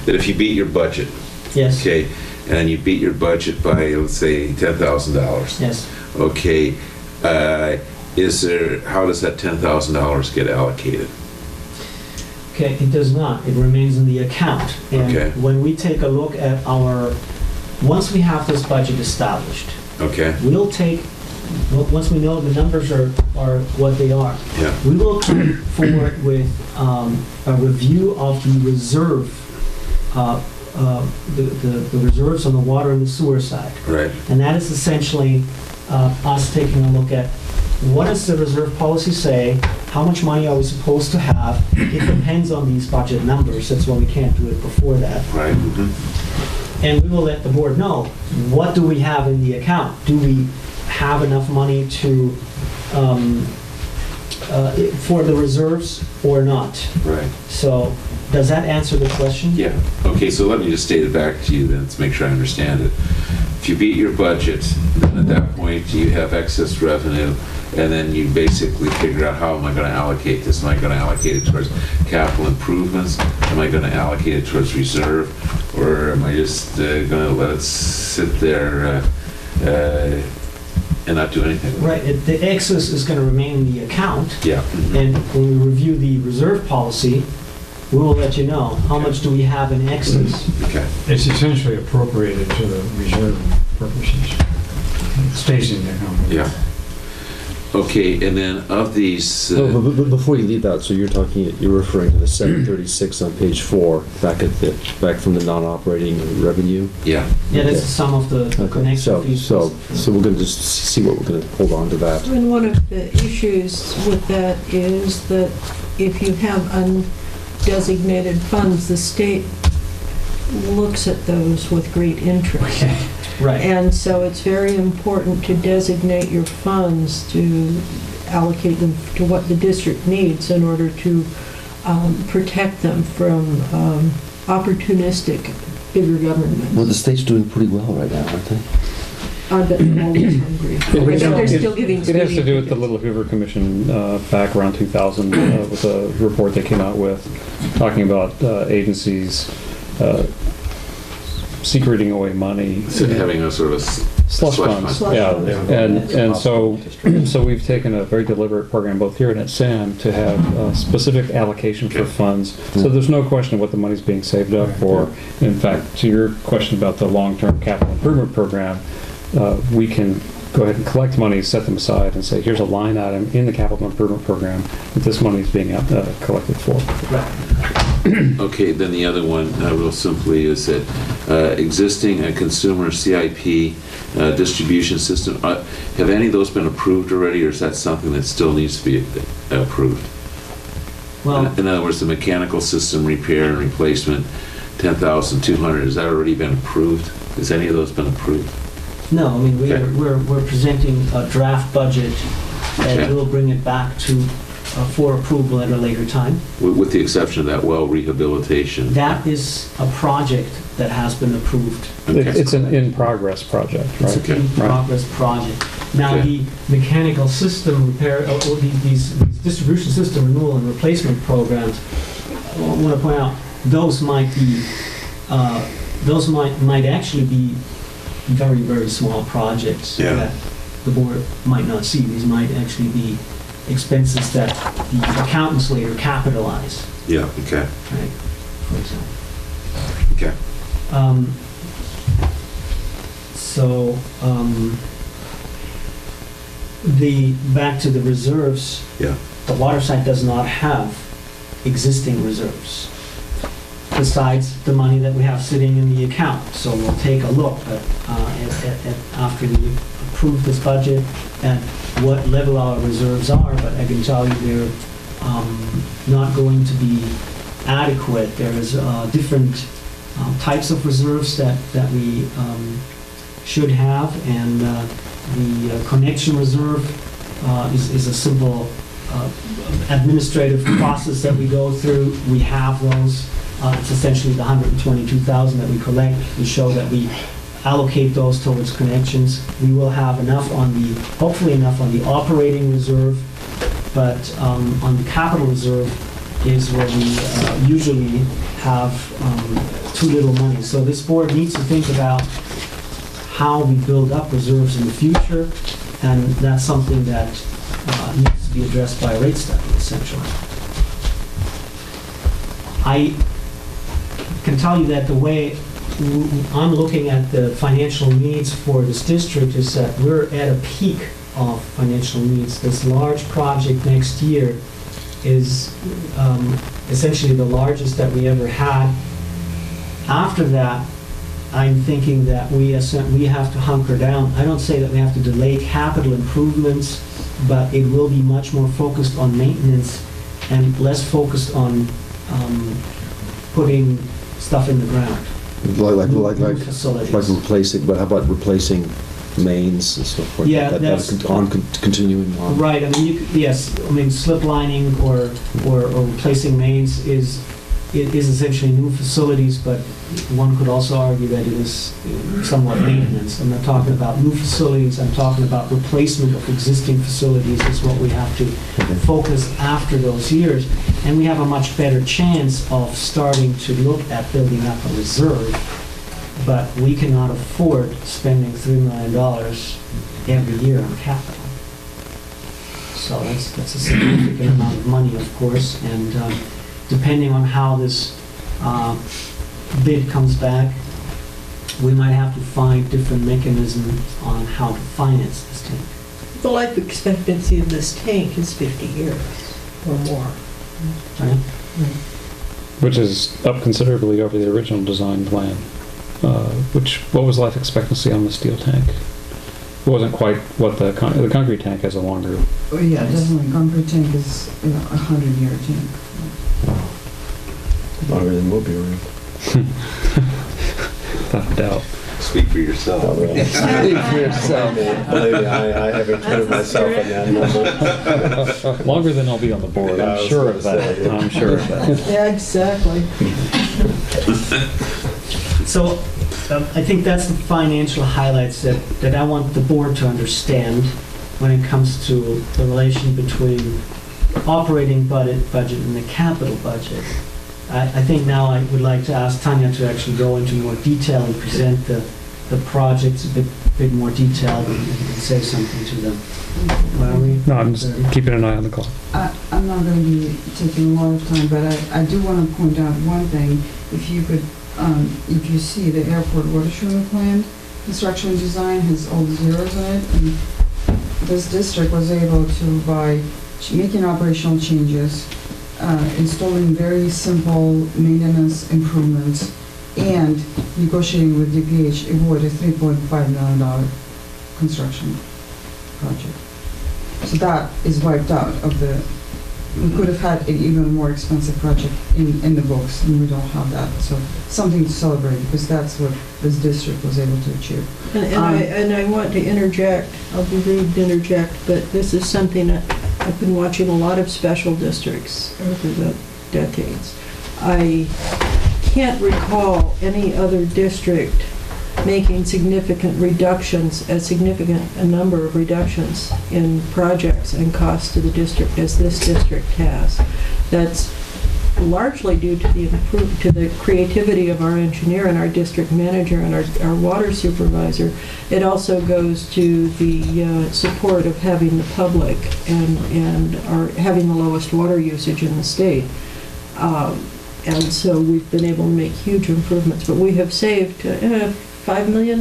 That if you beat your budget, Yes. okay, and you beat your budget by, let's say, $10,000. Yes. Okay, how does that $10,000 get allocated? Okay, it does not. It remains in the account. And Okay. when we take a look at once we have this budget established, Okay, we'll take, once we know the numbers are what they are, yeah, we will come forward with a review of the reserve, the reserves on the water and the sewer side. right, And that is essentially us taking a look at what does the reserve policy say, how much money are we supposed to have. It depends on these budget numbers, that's why we can't do it before that. right, And we will let the board know, what do we have in the account? Do we have enough money to, for the reserves or not? right. So, does that answer the question? Yeah, okay, so let me just state it back to you then, to make sure I understand it. If you beat your budget, then at that point you have excess revenue, and then you basically figure out how am I going to allocate this? Am I going to allocate it towards capital improvements? Am I going to allocate it towards reserve? Or am I just going to let it sit there and not do anything with it? Right, the excess is going to remain in the account. Yeah. And when we review the reserve policy, we will let you know how much do we have in excess. Okay. It's essentially appropriated to the reserve purposes. It stays in the account. Yeah. Okay, and then of these, No, but before you leave that, so you're referring to the 736 on page 4, back from the non-operating revenue? yeah, Yeah, that's Okay. the sum of the Okay, connection so fees. we're gonna just see what we're gonna hold on to that. And one of the issues with that is that if you have undesignated funds, the state looks at those with great interest. Right. And so it's very important to designate your funds, to allocate them to what the district needs in order to protect them from opportunistic bigger government. Well, the state's doing pretty well right now, aren't they? I bet they're always hungry. I know they're still giving It has to do with the speeding Little Hoover Commission back around 2000 with a report they came out with talking about agencies secreting away money. so having a sort of Slush funds, Slush yeah. funds. And so we've taken a very deliberate program both here and at SAM to have specific allocation for funds. So there's no question of what the money's being saved up for. In fact, to your question about the long-term capital improvement program, we can go ahead and collect money, set them aside, and say, here's a line item in the capital improvement program that this money is being collected for. Okay, then the other one, real simply, is that existing consumer CIP distribution system, have any of those been approved already, or is that something that still needs to be approved? Well, In other words, the mechanical system repair and replacement, 10,200, has that already been approved? Has any of those been approved? no, I mean, Okay. we're presenting a draft budget, and Okay. we'll bring it back to, for approval at a later time. With the exception of that well rehabilitation? That is a project that has been approved. Okay. It's an in-progress project, It's right? a in-progress project. Now, Okay. the mechanical system repair, or these distribution system renewal and replacement programs, I want to point out, those might be, those might actually be very, very small projects Yeah. that the board might not see. These might actually be expenses that the accountants later capitalize, Yeah, okay, right, for example. okay. So, back to the reserves. Yeah. The water side does not have existing reserves, besides the money that we have sitting in the account. So we'll take a look at after we approve this budget, at what level our reserves are, but I can tell you they're not going to be adequate. There is different types of reserves that we should have, and the connection reserve is a simple administrative process that we go through. We have those. It's essentially the 122,000 that we collect. We show that we allocate those towards connections. We will have enough hopefully enough on the operating reserve, but on the capital reserve is where we usually have too little money. So this board needs to think about how we build up reserves in the future, and that's something that needs to be addressed by a rate study, essentially. I can tell you that the way I'm looking at the financial needs for this district is that we're at a peak of financial needs. This large project next year is essentially the largest that we ever had. After that, I'm thinking that we have to hunker down. I don't say that we have to delay capital improvements, but it will be much more focused on maintenance and less focused on putting stuff in the ground. Like Facilities. replacing, but how about replacing mains and so forth? Yeah, that's continuing on. Right. I mean, yes. I mean, slip lining or replacing mains is essentially new facilities, but one could also argue that it is somewhat maintenance. I'm not talking about new facilities. I'm talking about replacement of existing facilities is what we have to focus after those years, and we have a much better chance of starting to look at building up a reserve. But we cannot afford spending $3 million every year on capital. So that's a significant amount of money, of course, and depending on how this bid comes back, we might have to find different mechanisms on how to finance this tank. The life expectancy of this tank is 50 years or more. Right? Which is up considerably over the original design plan. What was life expectancy on the steel tank? It wasn't quite what the concrete tank has a longer. Oh, yeah, definitely. Concrete tank is a 100-year tank. Longer than we'll be around. Without a doubt. Speak for yourself. Speak for yourself. Believe me, I haven't counted myself on that number. Longer than I'll be on the board. Yeah, I I'm was sure gonna of that. say. I'm sure of that. Yeah, exactly. So I think that's the financial highlights that I want the board to understand when it comes to the relation between operating budget and the capital budget. I think now I would like to ask Tanya to actually go into more detail and present the projects a bit more detailed and say something to them. Why are we? No, I'm just keeping an eye on the clock. I'm not going to be taking a lot of time, but I do want to point out one thing. If you could, if you see the airport water treatment plant, construction design has all the zeros on it, and this district was able to, by making operational changes, installing very simple maintenance improvements, and negotiating with DPH, avoid a $3.5 million construction project. So that is wiped out of the, we could have had an even more expensive project in the books, and we don't have that. So something to celebrate, because that's what this district was able to achieve. And I want to interject, I'll be rude to interject, but this is something that I've been watching a lot of special districts over the decades. I can't recall any other district making significant reductions, a number of reductions in projects and costs to the district as this district has. That's largely due to the creativity of our engineer and our district manager and our water supervisor. It also goes to the support of having the public and having the lowest water usage in the state. And so we've been able to make huge improvements, but we have saved $5 million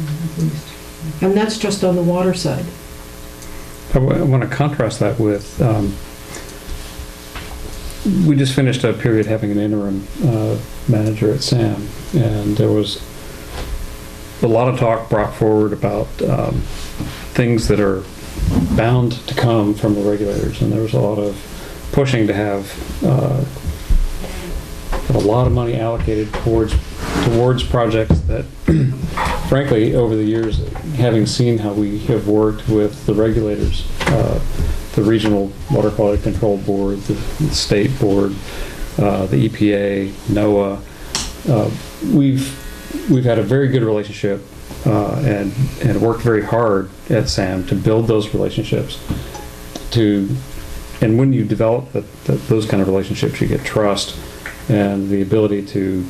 at least. And that's just on the water side. I want to contrast that with, we just finished a period having an interim manager at SAM, and there was a lot of talk brought forward about things that are bound to come from the regulators, and there was a lot of pushing to have a lot of money allocated towards projects that, frankly, over the years, having seen how we have worked with the regulators, the Regional Water Quality Control Board, the State Board, the EPA, NOAA, we've had a very good relationship and worked very hard at SAM to build those relationships. And when you develop those kind of relationships, you get trust and the ability to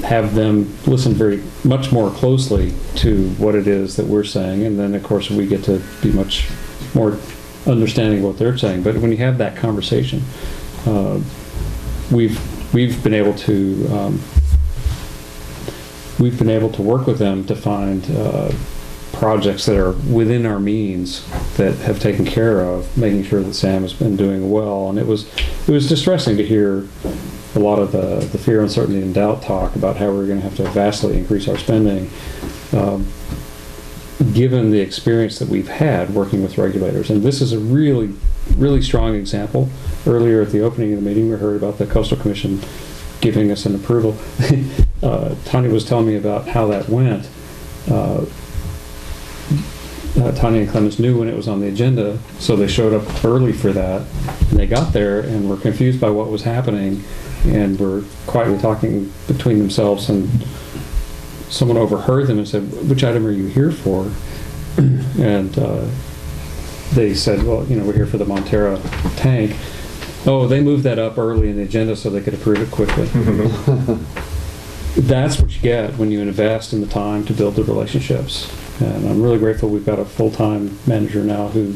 have them listen very much more closely to what it is that we're saying, and then of course we get to be much more understanding of what they're saying. But when you have that conversation, we've been able to work with them to find projects that are within our means that have taken care of making sure that SAM has been doing well. And it was distressing to hear a lot of the fear, uncertainty, and doubt talk about how we're going to have to vastly increase our spending, given the experience that we've had working with regulators. And this is a really, really strong example. Earlier at the opening of the meeting, we heard about the Coastal Commission giving us an approval. Tanya was telling me about how that went. Tanya and Clemens knew when it was on the agenda, so they showed up early for that. And they got there and were confused by what was happening, and were quietly talking between themselves, and someone overheard them and said, "Which item are you here for?" And they said, "Well, we're here for the Montara tank." Oh, they moved that up early in the agenda so they could approve it quickly. That's what you get when you invest in the time to build the relationships. And I'm really grateful we've got a full-time manager now who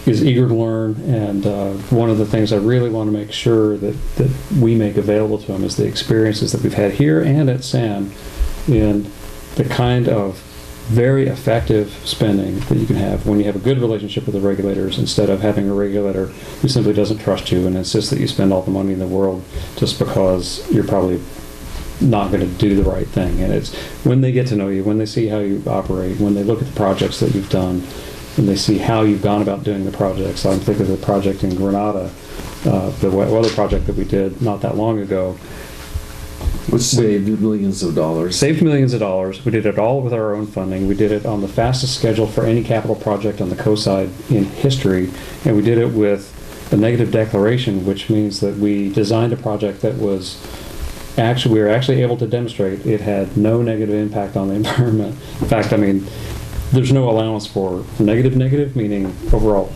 is eager to learn. And one of the things I really want to make sure that we make available to him is the experiences that we've had here and at SAM in the kind of very effective spending that you can have when you have a good relationship with the regulators, instead of having a regulator who simply doesn't trust you and insists that you spend all the money in the world just because you're probably not going to do the right thing. And it's when they get to know you, when they see how you operate, when they look at the projects that you've done, when they see how you've gone about doing the projects. I'm thinking of the project in Grenada, the weather project that we did not that long ago. Which saved millions of dollars. Saved millions of dollars. We did it all with our own funding. We did it on the fastest schedule for any capital project on the coast side in history, and we did it with a negative declaration, which means that we designed a project that was we were actually able to demonstrate it had no negative impact on the environment. In fact, there's no allowance for negative, meaning overall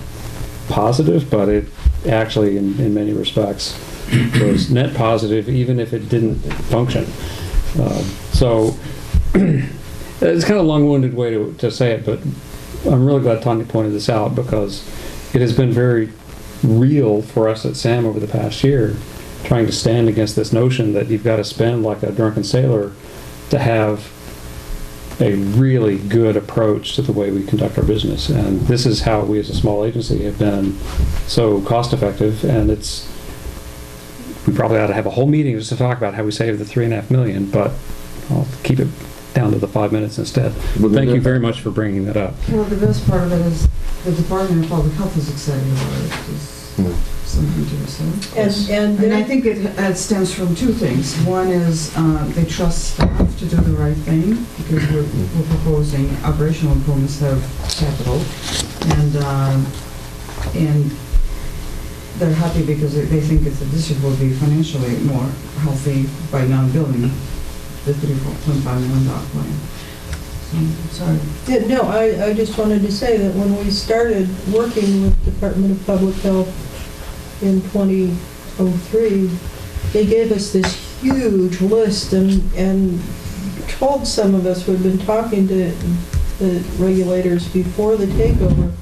positive, but it actually, in many respects, was net positive, even if it didn't function. So it's kind of a long-winded way to say it, but I'm really glad Tanya pointed this out, because it has been very real for us at SAM over the past year, trying to stand against this notion that you've got to spend like a drunken sailor to have a really good approach to the way we conduct our business. And this is how we as a small agency have been so cost effective, and we probably ought to have a whole meeting just to talk about how we save the $3.5 million, but I'll keep it down to the 5 minutes instead. Thank you very much for bringing that up. Well, the best part of it is the Department of Public Health is excited about it. Something to say. And I think it stems from two things. One is they trust staff to do the right thing, because we're proposing operational improvements that have capital, and they're happy because they think that the district will be financially more healthy by not building the $3.5 million plan. Sorry. Yeah, no, I just wanted to say that when we started working with Department of Public Health in 2003, they gave us this huge list and told some of us who had been talking to the regulators before the takeover,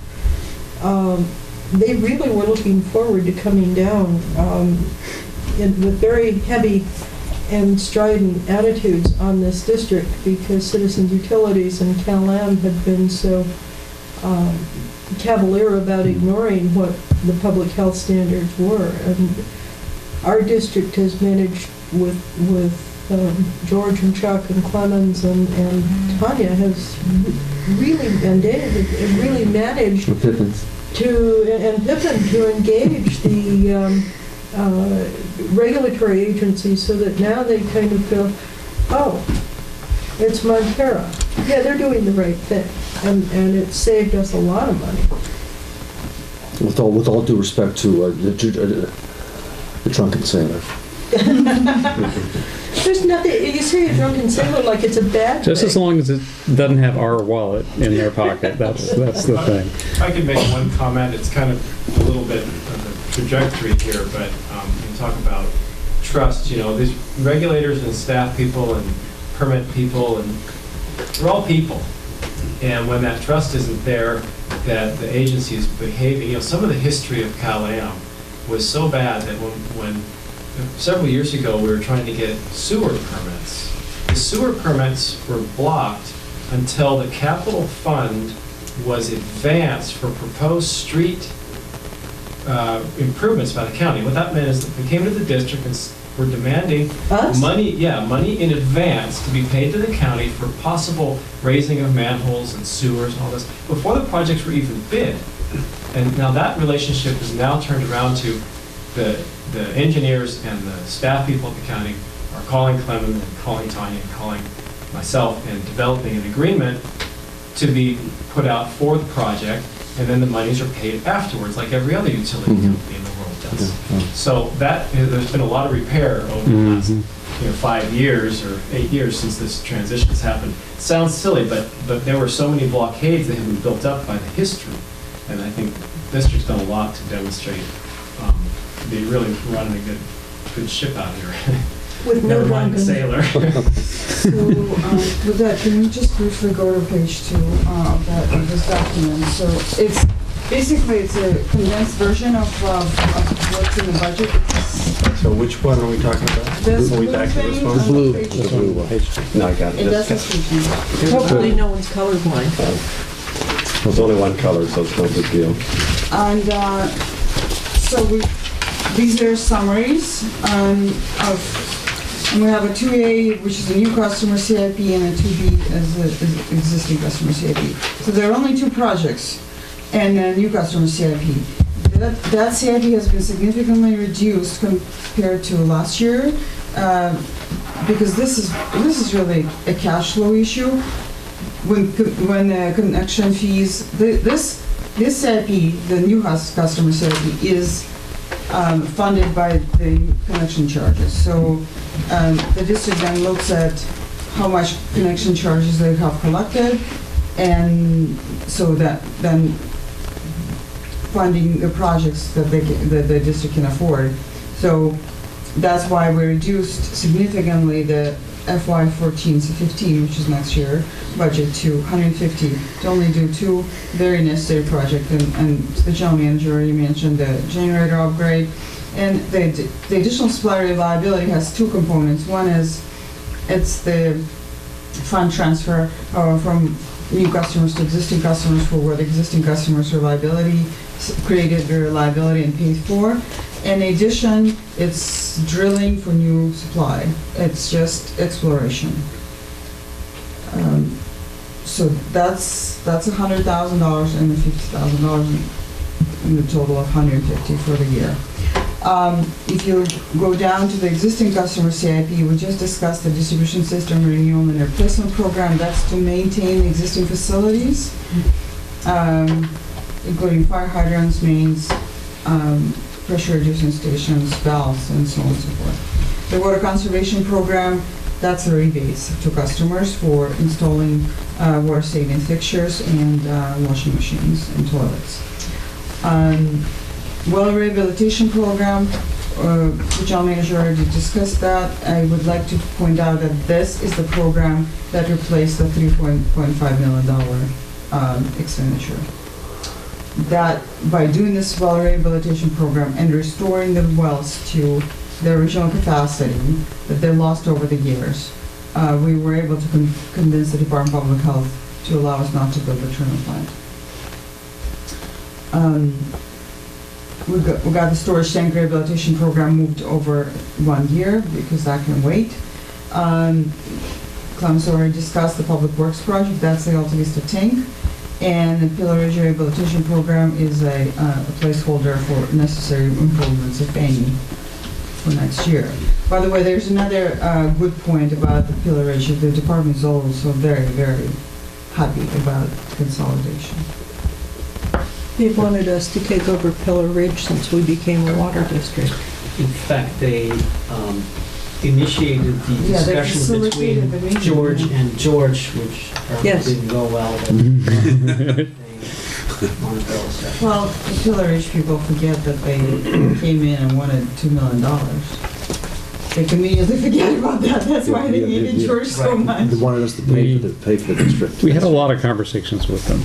they really were looking forward to coming down with very heavy and strident attitudes on this district because Citizens Utilities and Cal-Am have been so cavalier about ignoring what the public health standards were. And our district has managed with George and Chuck and Clemens and Tanya has really, and David, have really managed Pippin to engage the regulatory agencies so that now they kind of feel, oh, it's Montara. Yeah, they're doing the right thing. And it saved us a lot of money. With all due respect to the drunken sailor. There's nothing, you say a drunken sailor like it's a bad Just thing. as long as it doesn't have our wallet in their pocket, that's the thing. If I could make one comment, it's kind of a little bit of a trajectory here, but you talk about trust, you know, these regulators and staff people and permit people, and we're all people. And when that trust isn't there, that the agency is behaving, you know, some of the history of Cal-Am was so bad that when several years ago we were trying to get sewer permits, the sewer permits were blocked until the capital fund was advanced for proposed street improvements by the county. What that meant is that they came to the district and were demanding Us? money in advance to be paid to the county for possible raising of manholes and sewers and all this before the projects were even bid. And now that relationship is now turned around to the engineers and the staff people at the county are calling Clement and calling Tanya and calling myself and developing an agreement to be put out for the project, and then the monies are paid afterwards, like every other utility company in the world does. So that there's been a lot of repair over the last 5 years or 8 years since this transition has happened. Sounds silly, but there were so many blockades that have been built up by the history, and I think the district's done a lot to demonstrate they really running a good ship out here. With no Never mind the drunken. sailor. So, with that, can we just briefly go to page 2 of this document? So it's basically it's a condensed version of what's in the budget. So which one are we talking about? This Are we blue back to this thing one? on Blue. page The 2. blue one. No, I got it. And that's the speaking. Hopefully no one's colorblind. There's only one color, so it's no big deal. And so these are summaries and we have a 2A, which is a new customer CIP, and a 2B as an existing customer CIP. So there are only 2 projects and a new customer CIP. That CIP has been significantly reduced compared to last year because this is really a cash flow issue. When connection fees, this CIP, the new customer CIP, is funded by the connection charges. So the district then looks at how much connection charges they have collected, and so that then funding the projects that the district can afford. So that's why we reduced significantly the FY14-15, which is next year, budget to 150 to only do 2 very necessary projects. And the general manager already mentioned the generator upgrade. And the additional supply reliability has 2 components. One is it's the fund transfer from new customers to existing customers for what existing customers' reliability created the reliability and paid for. In addition, it's drilling for new supply. It's just exploration. So that's $100,000 and $50,000 in the total of $150 for the year. If you go down to the existing customer CIP, we just discussed the distribution system renewal and replacement program. That's to maintain the existing facilities, including fire hydrants, mains, pressure reducing stations, valves, and so on and so forth. The water conservation program, that's a rebates to customers for installing water saving fixtures and washing machines and toilets. Well rehabilitation program, the general manager already discussed that. I would like to point out that this is the program that replaced the $3.5 million expenditure. That by doing this well rehabilitation program and restoring the wells to their original capacity that they lost over the years. We were able to convince the Department of Public Health to allow us not to build the treatment plant. We got the storage tank rehabilitation program moved over 1 year because that can wait. Clem's already discussed the Public Works project, that's the Alta Vista tank. And the Pillar Ridge rehabilitation program is a placeholder for necessary improvements, if any, for next year. By the way, there's another good point about the Pillar Ridge. The department is also very, very happy about consolidation. They wanted us to take over Pillar Ridge since we became a water district. In fact, they initiated the Yeah, they discussion facilitated the between meeting, George yeah. and George, which Yes. didn't go well. But they wanted to build stuff. Well, the Pillar Ridge people forget that they came in and wanted $2 million. They conveniently forget about that. That's why they hated George so Right. much. They wanted us to pay for the district. We had a lot of conversations with them.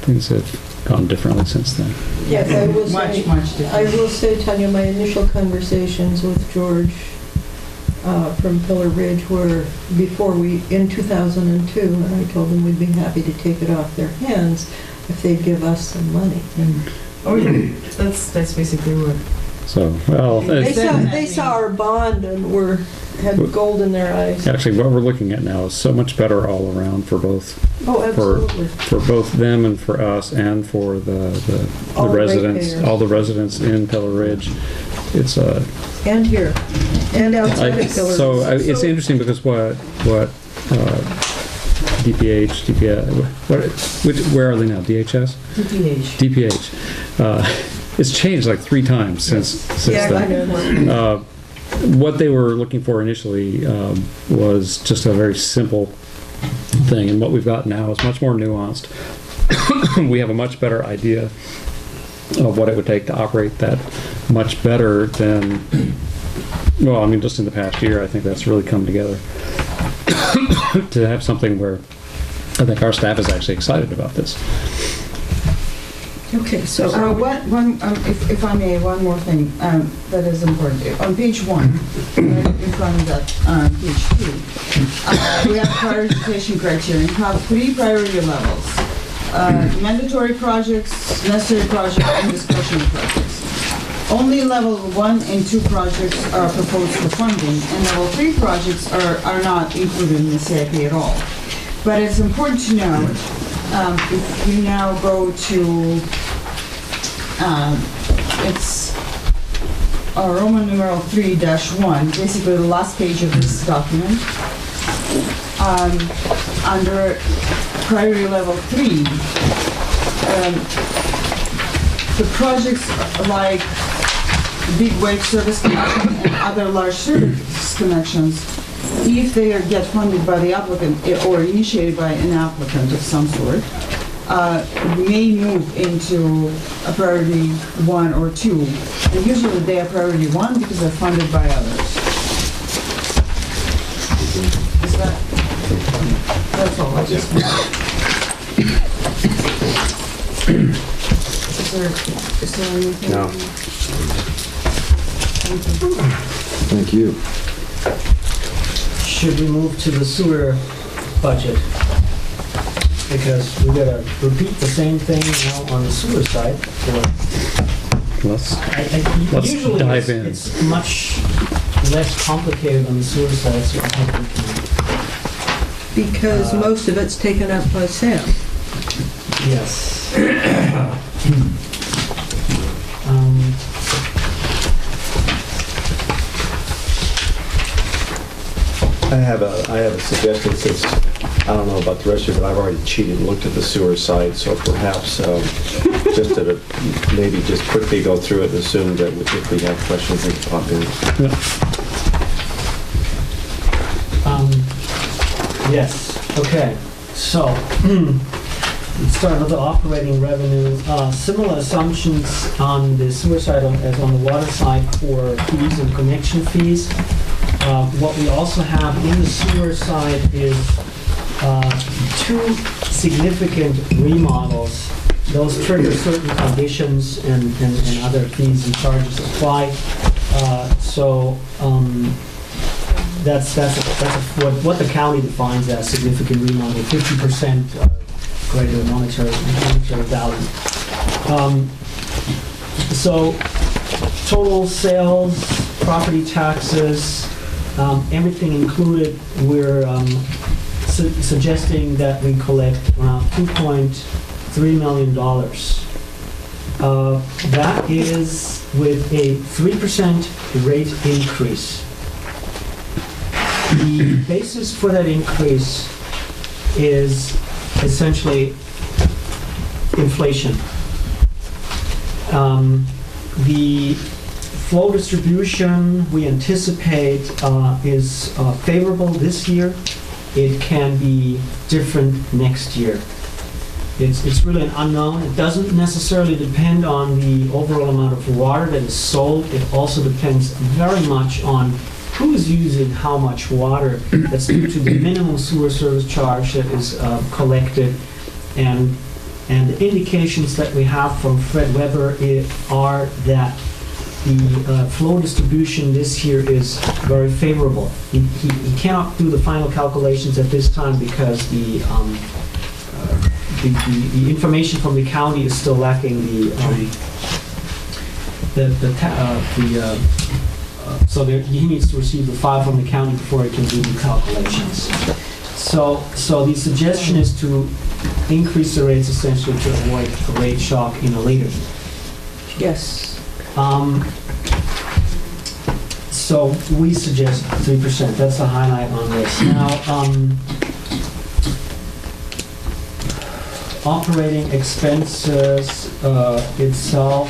Things have gone differently since then. Yes, I will Much, say, much different. I will say, Tanya, my initial conversations with George from Pillar Ridge were in 2002, and I told them we'd be happy to take it off their hands if they'd give us some money. Oh, yeah. That's basically what. So, well, They saw our bond and had gold in their eyes. actually, what we're looking at now is so much better all around for both Oh, absolutely. for both them and for us and for the All the residents, ratepayers. all the residents in Pillar Ridge. It's And here, and outside of Pillar Ridge. it's interesting because what DPH, where are they now? DHS? DPH. DPH. It's changed like 3 times since Yeah, I then. know. What they were looking for initially was just a very simple thing, and what we've got now is much more nuanced. We have a much better idea of what it would take to operate that much better than, well, I mean, just in the past year, I think that's really come together to have something where I think our staff is actually excited about this. Okay, so If I may, one more thing that is important. On page 1, right in front of that, page 2, we have prioritization criteria. We have 3 priority levels. Mandatory projects, necessary projects, and discretionary projects. Only level 1 and 2 projects are proposed for funding, and level 3 projects are not included in the CIP at all. But it's important to note, if you now go to, it's Roman numeral 3-1, basically the last page of this document. Under priority level 3, the projects like big wave service connection and other large service connections, if they get funded by the applicant or initiated by an applicant of some sort, may move into a priority 1 or 2. And usually they are priority 1 because they're funded by others. Is that, that's all. I just. Is there anything? No. Thank you. Thank you. Should we move to the sewer budget? Because we're gonna repeat the same thing now on the sewer side. Let's Usually dive in. it's much less complicated on the sewer side, so I think we can. because most of it's taken up by Sam. Yes. I have a suggestion, since I don't know about the rest of you, but I've already cheated and looked at the sewer side, so perhaps just to maybe just quickly go through it and assume that if we have questions, they can pop in. Yes, okay, so, let's start with the operating revenue. Similar assumptions on the sewer side as on the water side for fees and connection fees. What we also have in the sewer side is 2 significant remodels. Those trigger certain conditions and other fees and charges apply. That's what the county defines as significant remodel, 50% greater than monetary value. So total sales, property taxes, everything included, we're suggesting that we collect around $2.3 million. That is with a 3% rate increase. The basis for that increase is essentially inflation. The flow distribution we anticipate is favorable this year. It can be different next year. It's really an unknown. It doesn't necessarily depend on the overall amount of water that is sold. It also depends very much on who is using how much water. That's due to the minimum sewer service charge that is collected. And the indications that we have from Fred Weber are that the flow distribution this year is very favorable. He cannot do the final calculations at this time because the information from the county is still lacking. So he needs to receive the file from the county before he can do the calculations. So the suggestion is to increase the rates essentially to avoid a rate shock in a later year. Yes. So we suggest 3%. That's the highlight on this. Now, operating expenses itself.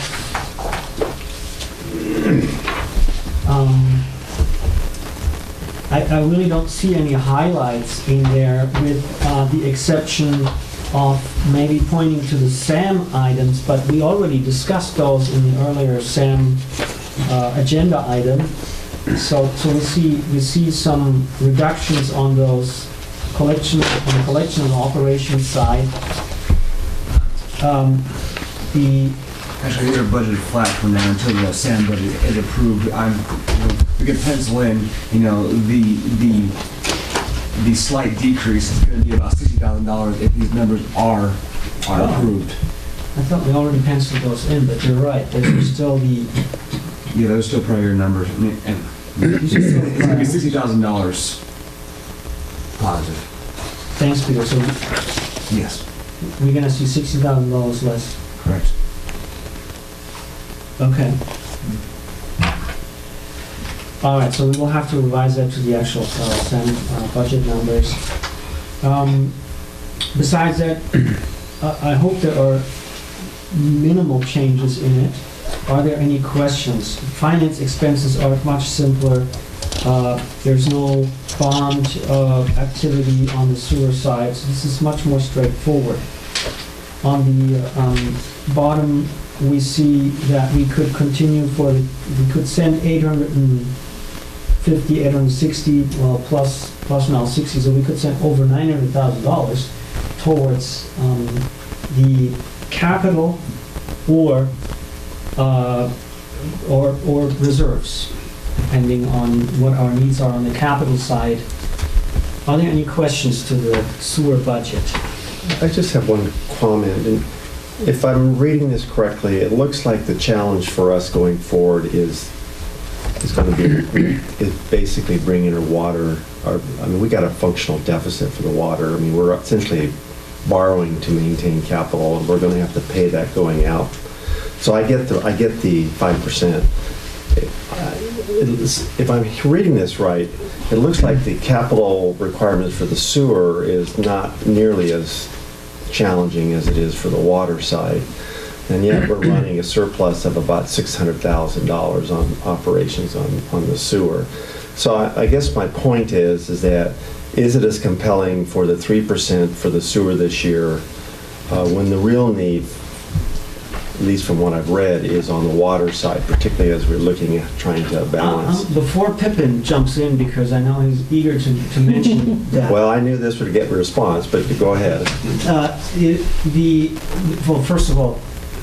I really don't see any highlights in there, with the exception of maybe pointing to the SAM items, but we already discussed those in the earlier SAM agenda item. So we see some reductions on those collection and operations side. Actually, they're budgeted flat from now until the SAM budget is approved. We can pencil in, the slight decrease is going to be about $60,000 if these numbers are approved. I thought we already penciled those in, but you're right. Those are still the... Yeah, those are still prior numbers. And it's going to be $60,000 positive. Thanks, Peter. So Yes. we're going to see $60,000 less. Correct. Okay. All right, so we will have to revise that to the actual SAM budget numbers. Besides that, I hope there are minimal changes in it. Are there any questions? Finance expenses are much simpler. There's no bond activity on the sewer side, so this is much more straightforward. On the bottom, we see that we could continue we could send 850, 860, well, plus now 60, so we could send over $900,000 towards the capital or reserves, depending on what our needs are on the capital side. Are there any questions to the sewer budget? I just have one comment, and if I'm reading this correctly, it looks like the challenge for us going forward is going to be basically bringing our water. We got a functional deficit for the water. We're essentially borrowing to maintain capital, and we're going to have to pay that going out. So I get the 5%. If I'm reading this right, it looks like the capital requirements for the sewer is not nearly as challenging as it is for the water side. And yet we're running a surplus of about $600,000 on operations on the sewer. So I guess my point is that, is it as compelling for the 3% for the sewer this year when the real need, at least from what I've read, is on the water side, particularly as we're looking at trying to balance? Before Pippin jumps in, because I know he's eager to mention that. Well, I knew this would get a response, but go ahead. Well, first of all,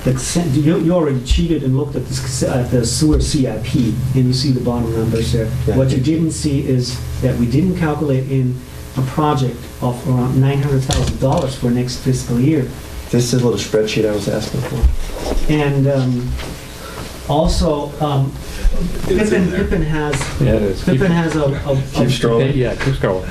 you already cheated and looked at the sewer CIP, and you see the bottom numbers there. Yeah. What you didn't see is that we didn't calculate in a project of around $900,000 for next fiscal year. This is a little spreadsheet I was asking for. And also, It's in there. Pippin has Yeah, it is. Pippin has a Keep scrolling. Yeah, keep scrolling.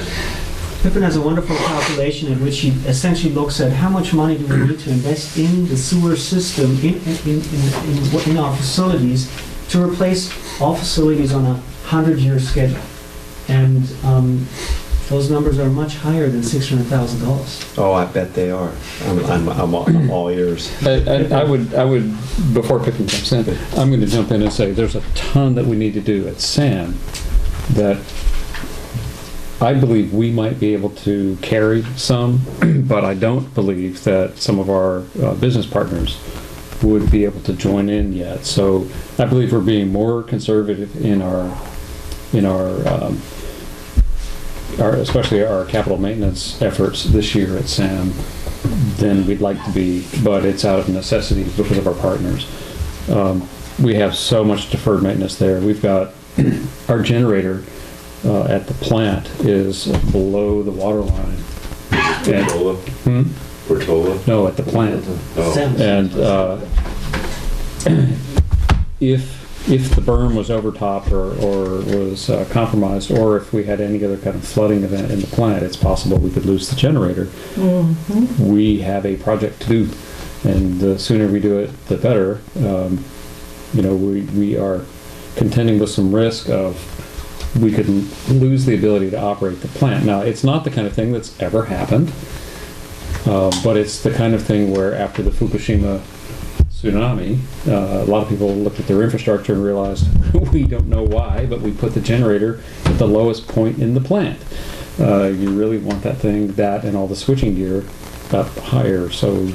Pippin has a wonderful calculation in which he essentially looks at how much money do we need to invest in the sewer system in our facilities to replace all facilities on a 100-year schedule. And those numbers are much higher than $600,000. Oh, I bet they are. I'm all ears. I would, before Pippin jumps in, I'm going to jump in and say there's a ton that we need to do at SAM that I believe we might be able to carry some, but I don't believe that some of our business partners would be able to join in yet. So I believe we're being more conservative in our especially our capital maintenance efforts this year at SAM than we'd like to be, but it's out of necessity because of our partners. We have so much deferred maintenance there. We've got our generator at the plant is below the water line. Portola? Portola? No, at the plant. Oh. And if the berm was overtopped or was compromised, or if we had any other kind of flooding event in the plant, it's possible we could lose the generator. Mm-hmm. We have a project to do, and the sooner we do it, the better. We are contending with some risk of we could lose the ability to operate the plant. Now, it's not the kind of thing that's ever happened, but it's the kind of thing where after the Fukushima tsunami, a lot of people looked at their infrastructure and realized we don't know why, but we put the generator at the lowest point in the plant. You really want that and all the switching gear up higher, so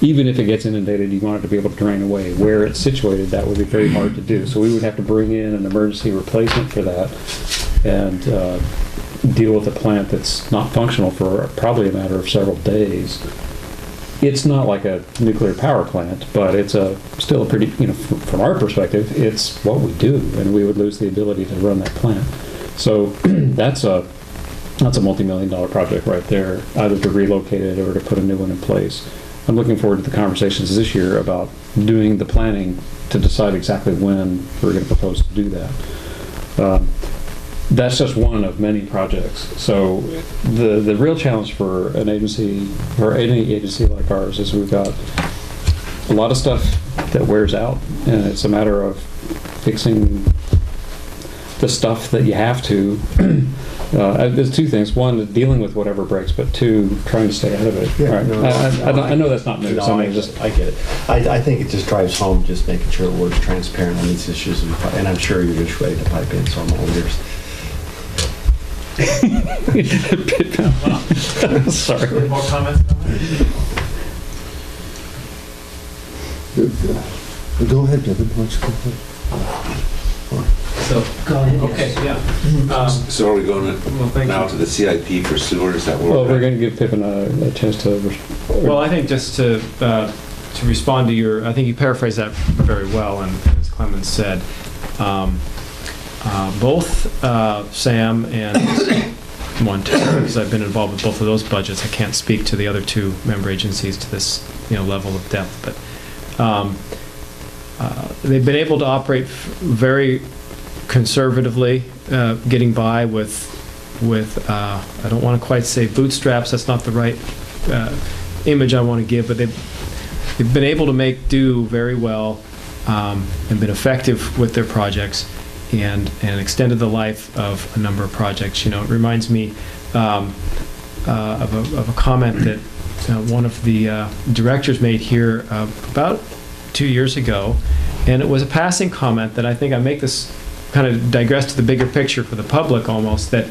even if it gets inundated, you want it to be able to drain away. Where it's situated, that would be very hard to do. So we would have to bring in an emergency replacement for that and deal with a plant that's not functional for probably a matter of several days. It's not like a nuclear power plant, but it's still a pretty, from our perspective, it's what we do, and we would lose the ability to run that plant. So that's a multi-million-dollar project right there, either to relocate it or to put a new one in place. I'm looking forward to the conversations this year about doing the planning to decide exactly when we're going to propose to do that. That's just one of many projects. So the real challenge for an agency, or any agency like ours, is we've got a lot of stuff that wears out, and it's a matter of fixing the stuff that you have to. There's two things. One, dealing with whatever breaks, but two, trying to stay out of it. Yeah, Right. no, I know that's not new. No, so I get it. I think it just drives home just making sure we're transparent on these issues, and I'm sure you're just ready to pipe in, so I'm all ears. Sorry. More comments? Go ahead, Devin. Why don't you go ahead? So, Go ahead. okay, yeah. So are we going thank now you. to the CIP for sewer? Is that what Well, we're going to give Pippin a chance to. Well, I think just to respond to your, I think you paraphrased that very well, and as Clemens said, both Sam and Montara, because I've been involved with both of those budgets. I can't speak to the other two member agencies to this level of depth, but they've been able to operate very conservatively, getting by with I don't want to quite say bootstraps. That's not the right image I want to give, but they've been able to make do very well and been effective with their projects. And extended the life of a number of projects. It reminds me of a comment that one of the directors made here about 2 years ago, and it was a passing comment that I think I make this kind of digress to the bigger picture for the public almost, that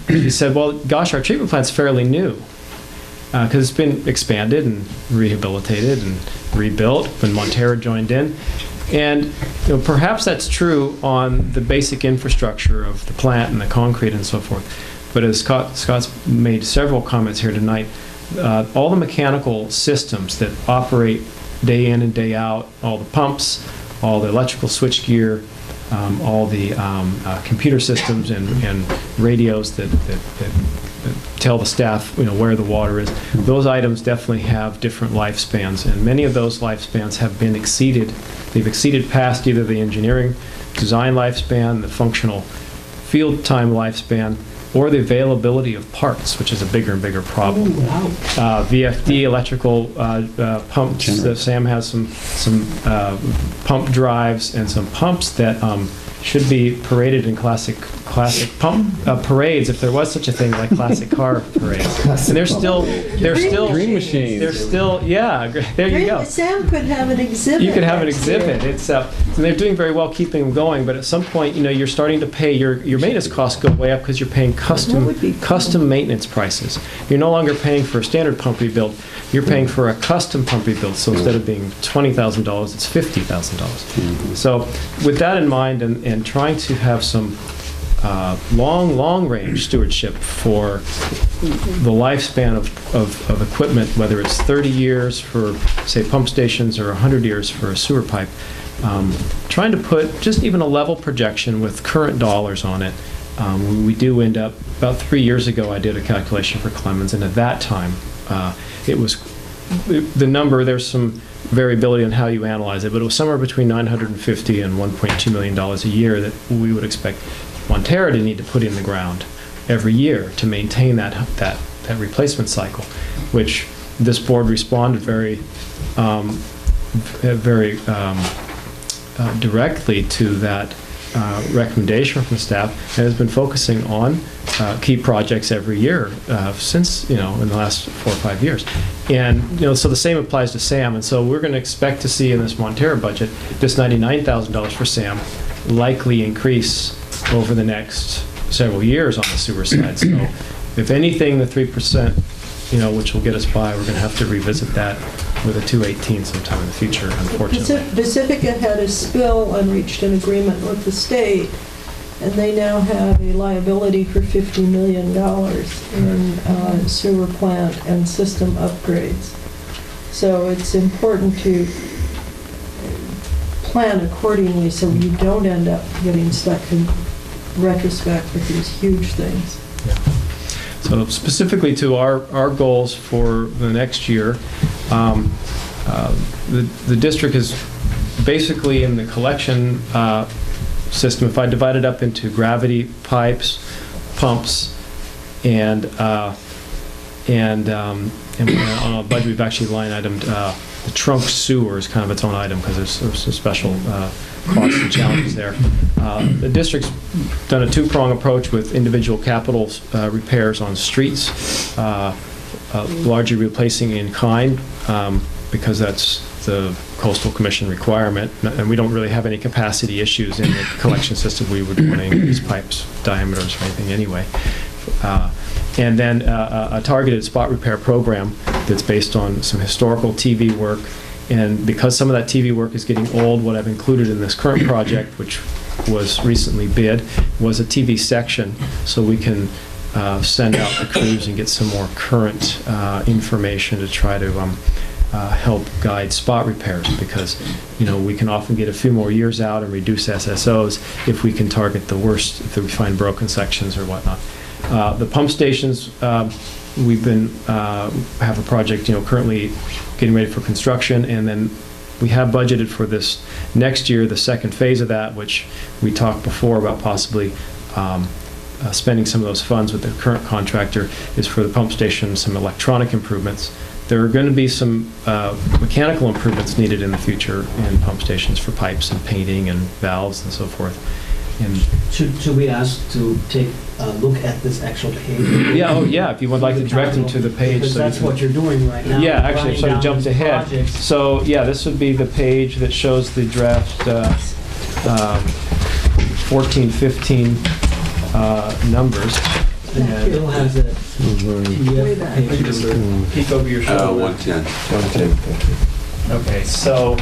he said, well, gosh, our treatment plant's fairly new because it's been expanded and rehabilitated and rebuilt when Montara joined in. And perhaps that's true on the basic infrastructure of the plant and the concrete and so forth. But as Scott's made several comments here tonight, all the mechanical systems that operate day in and day out, all the pumps, all the electrical switchgear, all the computer systems and radios that tell the staff, where the water is. Those items definitely have different lifespans, and many of those lifespans have been exceeded. They've exceeded past either the engineering design lifespan, the functional field time lifespan, or the availability of parts, which is a bigger and bigger problem. VFD electrical pumps. Sam has some pump drives and some pumps that should be paraded in classic pump parades, if there was such a thing like classic car parades. And they're still Dream machines. They're still, yeah. There you go. Sam could have an exhibit. You could have an next year. exhibit. It's they're doing very well keeping them going, but at some point, you're starting to pay your maintenance costs go way up because you're paying That would be cool. custom maintenance prices. You're no longer paying for a standard pump rebuild. You're paying for a custom pump rebuild. So instead of being $20,000, it's $50,000. So with that in mind, and trying to have some long range stewardship for the lifespan of equipment, whether it's 30 years for, say, pump stations or 100 years for a sewer pipe, trying to put just even a level projection with current dollars on it. We do end up, about 3 years ago, I did a calculation for Clemens, and at that time, it was, the number, there's some variability on how you analyze it, but it was somewhere between $950 and $1.2 million a year that we would expect Montara to need to put in the ground every year to maintain that replacement cycle, which this board responded very directly to that recommendation from staff, and has been focusing on key projects every year since, in the last 4 or 5 years. And, so the same applies to SAM. And so we're going to expect to see in this Montara budget, this $99,000 for SAM likely increase over the next several years on the sewer side. So if anything, the 3%, which will get us by, we're going to have to revisit that with a 218 sometime in the future, unfortunately. Pacifica had a spill and reached an agreement with the state, and they now have a liability for $50 million in sewer plant and system upgrades. So it's important to plan accordingly so you don't end up getting stuck in retrospect with these huge things. Yeah. So specifically to our goals for the next year, the district is basically in the collection system. If I divide it up into gravity pipes, pumps, and on a budget we've actually line itemed the trunk sewer is kind of its own item because there's some special costs and challenges there. The district's done a two-prong approach with individual capital repairs on streets, largely replacing in kind because that's the Coastal Commission requirement, and we don't really have any capacity issues in the collection system. We would want to increase pipes diameters or anything anyway. And then a targeted spot repair program that's based on some historical TV work. And because some of that TV work is getting old, what I've included in this current project, which was recently bid, was a TV section, so we can send out the crews and get some more current information to try to help guide spot repairs, because we can often get a few more years out and reduce SSOs if we can target the worst, if we find broken sections or whatnot. The pump stations, we've been have a project currently getting ready for construction, and then we have budgeted for this next year, the second phase of that, which we talked before about possibly spending some of those funds with the current contractor, is for the pump station, some electronic improvements. There are going to be some mechanical improvements needed in the future in pump stations for pipes and painting and valves and so forth. And should we ask to take a look at this actual page? yeah, if you would like to direct them to the page. Because that's what you're doing right now. Yeah, actually, I sort of jumped ahead. Projects. So, yeah, this would be the page that shows the draft 14-15 numbers. Thank you. Bill has a Way back. page number. Peek over your shoulder. 110. Okay, so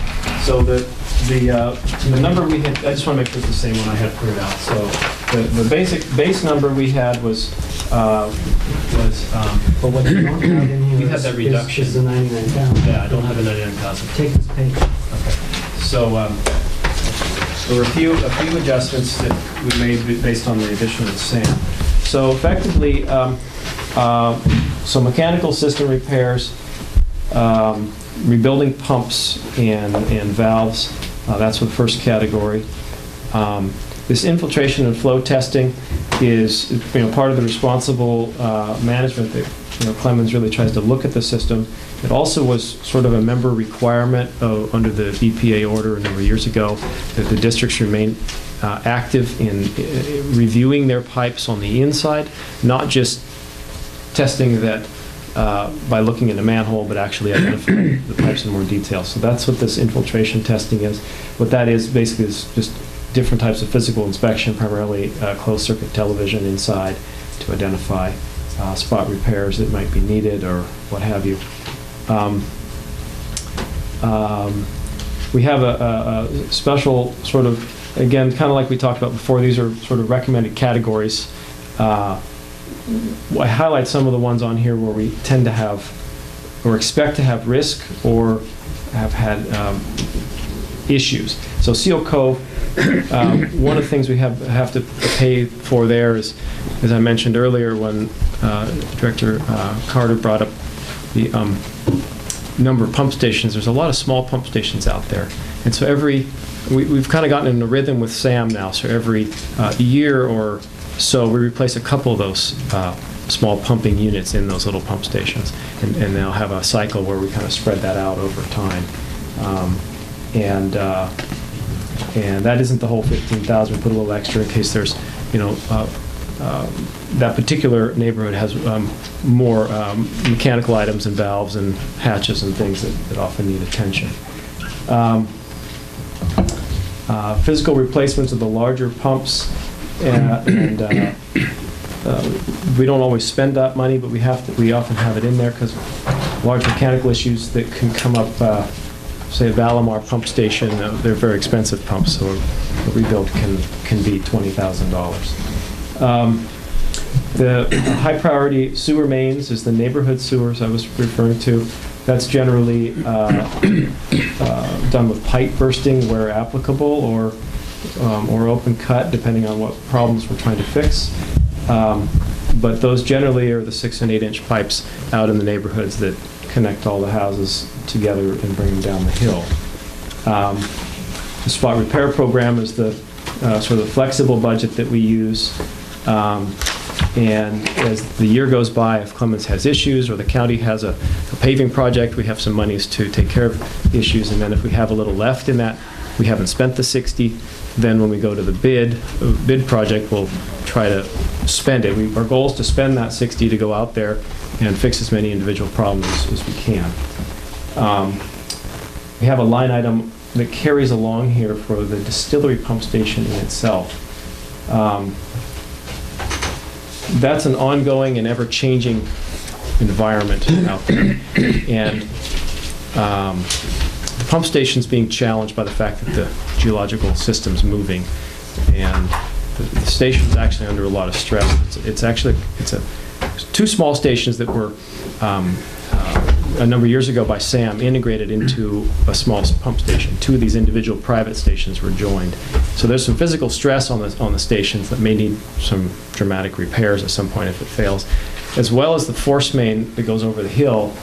the number we had, I just want to make sure it's the same one I had printed out. So the base number we had was, But what you don't have in here We had that reduction. is the 99,000. yeah, I don't have a 99,000. Take this page. So there were a few adjustments that we made based on the addition of SAM. So effectively, some mechanical system repairs, rebuilding pumps and valves. That's the first category. This infiltration and flow testing is, part of the responsible management that, Clemens really tries to look at the system. It also was sort of a member requirement under the EPA order a number of years ago that the districts remain active in reviewing their pipes on the inside, not just testing that by looking in a manhole, but actually identifying the pipes in more detail. So that's what this infiltration testing is. What that is basically is just different types of physical inspection, primarily closed circuit television inside to identify spot repairs that might be needed or what have you. We have a special sort of, again, kind of like we talked about before, these are sort of recommended categories. I highlight some of the ones on here where we tend to have or expect to have risk or have had issues. So Seal Cove, one of the things we have to pay for there is, as I mentioned earlier when Director Carter brought up the number of pump stations, there's a lot of small pump stations out there. And so we've kind of gotten in a rhythm with SAM now, so every year or so we replace a couple of those small pumping units in those little pump stations. And they'll have a cycle where we kind of spread that out over time. And that isn't the whole 15,000. We put a little extra in case there's, that particular neighborhood has more mechanical items and valves and hatches and things that often need attention. Physical replacements of the larger pumps, and we don't always spend that money, but we often have it in there because large mechanical issues that can come up. Say a Valimar pump station, they're very expensive pumps, so a rebuild can be $20,000. The high priority sewer mains is the neighborhood sewers I was referring to. That's generally done with pipe bursting where applicable, or open cut, depending on what problems we're trying to fix. But those generally are the 6 and 8 inch pipes out in the neighborhoods that connect all the houses together and bring them down the hill. The spot repair program is the sort of flexible budget that we use. And as the year goes by, if Clemens has issues or the county has a paving project, we have some monies to take care of issues. And then if we have a little left in that, we haven't spent the 60, then when we go to the bid project, we'll try to spend it. Our goal is to spend that 60 to go out there and fix as many individual problems as we can. We have a line item that carries along here for the distillery pump station in itself. That's an ongoing and ever-changing environment out there. And the pump station's being challenged by the fact that the geological system's moving, and the station's actually under a lot of stress. It's two small stations that were a number of years ago by SAM integrated into a small pump station. Two of these individual private stations were joined. So there's some physical stress on the stations that may need some dramatic repairs at some point if it fails, as well as the force main that goes over the hill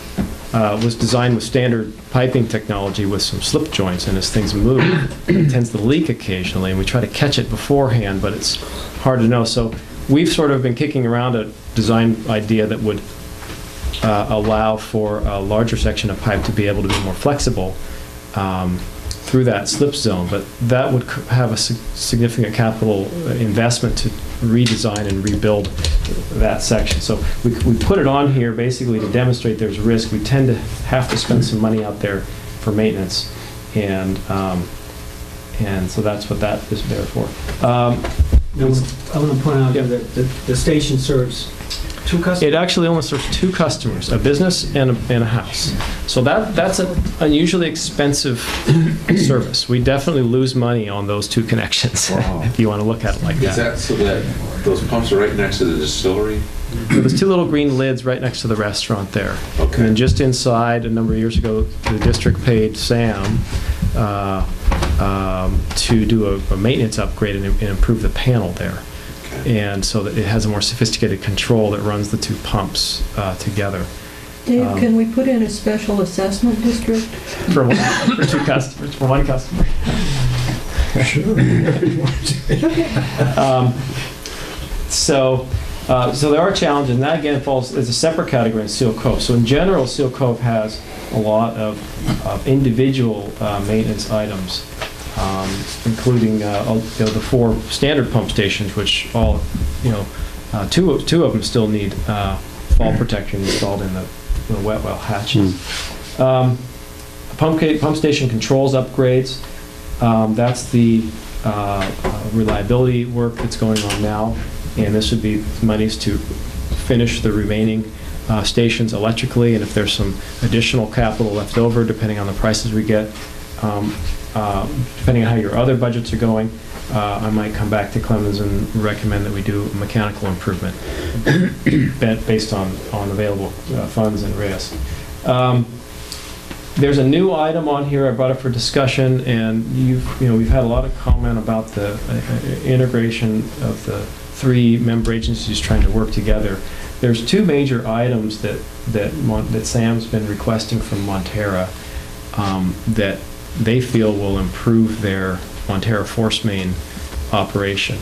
was designed with standard piping technology with some slip joints, and as things move, it tends to leak occasionally, and we try to catch it beforehand, but it's hard to know. So we've sort of been kicking around a design idea that would allow for a larger section of pipe to be able to be more flexible through that slip zone, but that would have a significant capital investment to redesign and rebuild that section. So we put it on here basically to demonstrate there's risk. We tend to have to spend some money out there for maintenance, and so that's what that is there for. I want to point out that the station serves two customers? It actually only serves two customers, a business and a house. So that's an unusually expensive service. We definitely lose money on those two connections, Wow. if you want to look at it like Is that. that so that those pumps are right next to the distillery? So there's two little green lids right next to the restaurant there. Okay. And then just inside, a number of years ago, the district paid Sam to do a maintenance upgrade and improve the panel there. And so that it has a more sophisticated control that runs the two pumps together. Dave, can we put in a special assessment district? For two customers, for one customer. So there are challenges, and that again falls as a separate category in Seal Cove. So in general, Seal Cove has a lot of individual maintenance items, including the 4 standard pump stations, which all, two of them still need fall protection installed in the wet well hatches. Pump station controls upgrades. That's the reliability work that's going on now, and this would be monies to finish the remaining stations electrically, and if there's some additional capital left over, depending on the prices we get, depending on how your other budgets are going, I might come back to Clemens and recommend that we do a mechanical improvement based on available funds and risk. There's a new item on here I brought up for discussion, and we've had a lot of comment about the integration of the 3 member agencies trying to work together. There's 2 major items that Sam's been requesting from Montara that they feel will improve their Montara force main operation.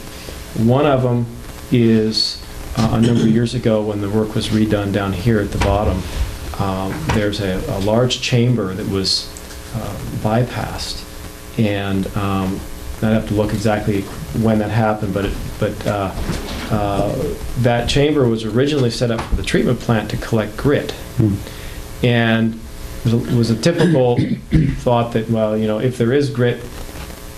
One of them is a number of years ago when the work was redone down here at the bottom. There's a large chamber that was bypassed, and I'd have to look exactly when that happened, but that chamber was originally set up for the treatment plant to collect grit. And it was a typical thought that, well, if there is grit,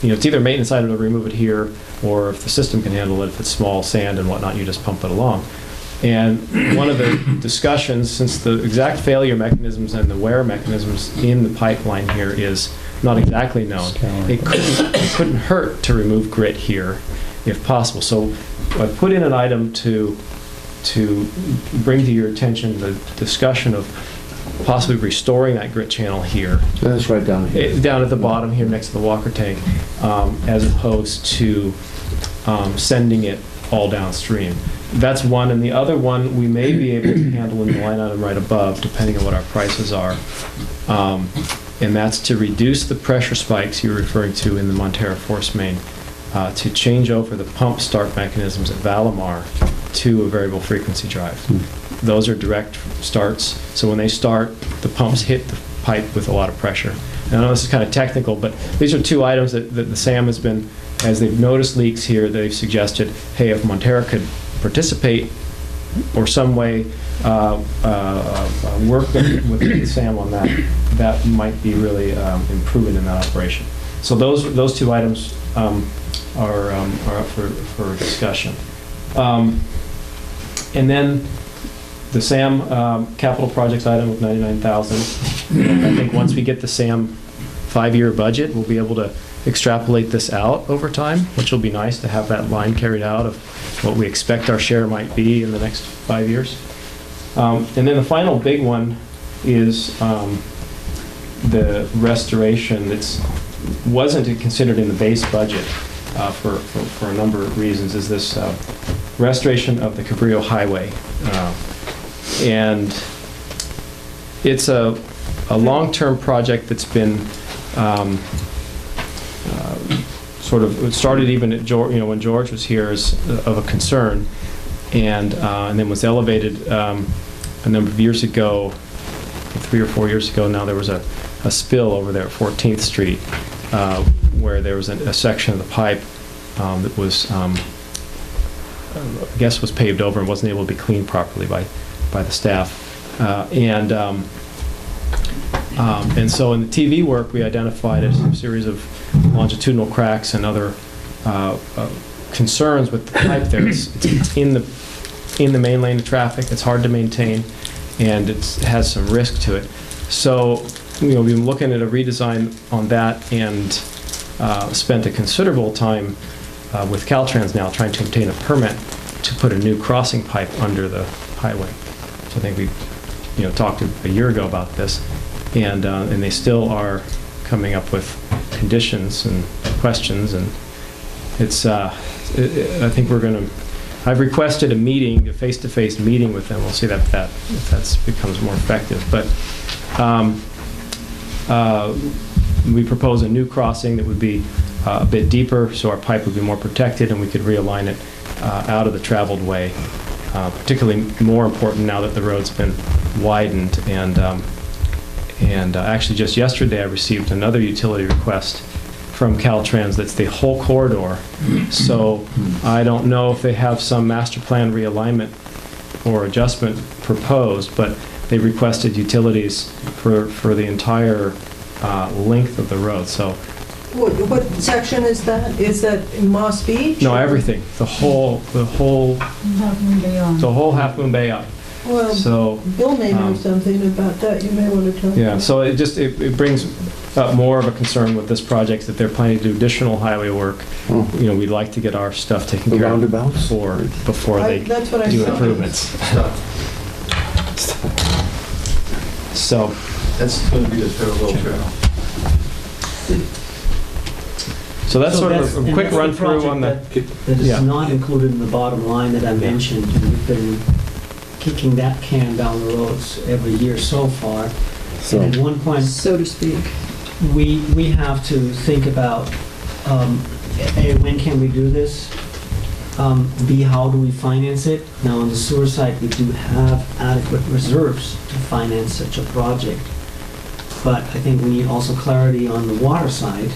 it's either maintenance item to remove it here, or if the system can handle it, if it's small sand and whatnot, you just pump it along. And one of the discussions, since the exact failure mechanisms and the wear mechanisms in the pipeline here is not exactly known, it couldn't hurt to remove grit here if possible. So I put in an item to bring to your attention the discussion of possibly restoring that grit channel here. That's right down here. Down at the bottom here next to the walker tank, as opposed to sending it all downstream. That's one, and the other one we may be able to handle in the line item right above, depending on what our prices are. And that's to reduce the pressure spikes you're referring to in the Montara force main, to change over the pump start mechanisms at Valimar to a variable frequency drive. Those are direct starts, so when they start, the pumps hit the pipe with a lot of pressure. And I know this is kind of technical, but these are 2 items that the SAM has been, as they've noticed leaks here, they've suggested, hey, if Montara could participate or some way work with SAM on that, that might be really improvement in that operation. So those 2 items are up for discussion. And then the SAM capital projects item of $99,000. I think once we get the SAM 5-year budget, we'll be able to extrapolate this out over time, which will be nice to have that line carried out of what we expect our share might be in the next 5 years. And then the final big one is the restoration that wasn't considered in the base budget for a number of reasons, is this restoration of the Cabrillo Highway. And it's a long-term project that's been sort of, it started even at George, when George was here, as of a concern, and then was elevated a number of years ago, 3 or 4 years ago now. There was a spill over there at 14th Street where there was a section of the pipe that was, I guess, was paved over and wasn't able to be cleaned properly by the staff. And so in the TV work, we identified a series of longitudinal cracks and other concerns with the pipe there. It's in the in the main lane of traffic. It's hard to maintain, and it has some risk to it. So, we've been looking at a redesign on that, and spent a considerable time with Caltrans now trying to obtain a permit to put a new crossing pipe under the highway. So I think we, talked a year ago about this, and they still are coming up with conditions and questions, and it's. I think we're going to. I've requested a meeting, a face-to-face meeting with them. We'll see if that becomes more effective. But we propose a new crossing that would be a bit deeper, so our pipe would be more protected, and we could realign it out of the traveled way. Particularly more important now that the road's been widened, and actually just yesterday I received another utility request from Caltrans that's the whole corridor. So I don't know if they have some master plan realignment or adjustment proposed, but they requested utilities for the entire length of the road. So What section is that? Is that in Moss Beach? no, everything, the whole Half Moon Bay up. Well, So Bill may know something about that. You may want to tell. yeah, so it brings up more of a concern with this project that they're planning to do additional highway work. We'd like to get our stuff taken care of before they That's what I do saw. improvements. So That's going to be the parallel trail. so that's sort of a and quick that's the run through on project the. that is Yeah. not included in the bottom line that I mentioned. And we've been kicking that can down the roads every year so far. So, And at one point, So to speak. we have to think about, A, when can we do this? B, how do we finance it? Now, on the sewer side, we do have adequate reserves to finance such a project. But I think we need also clarity on the water side,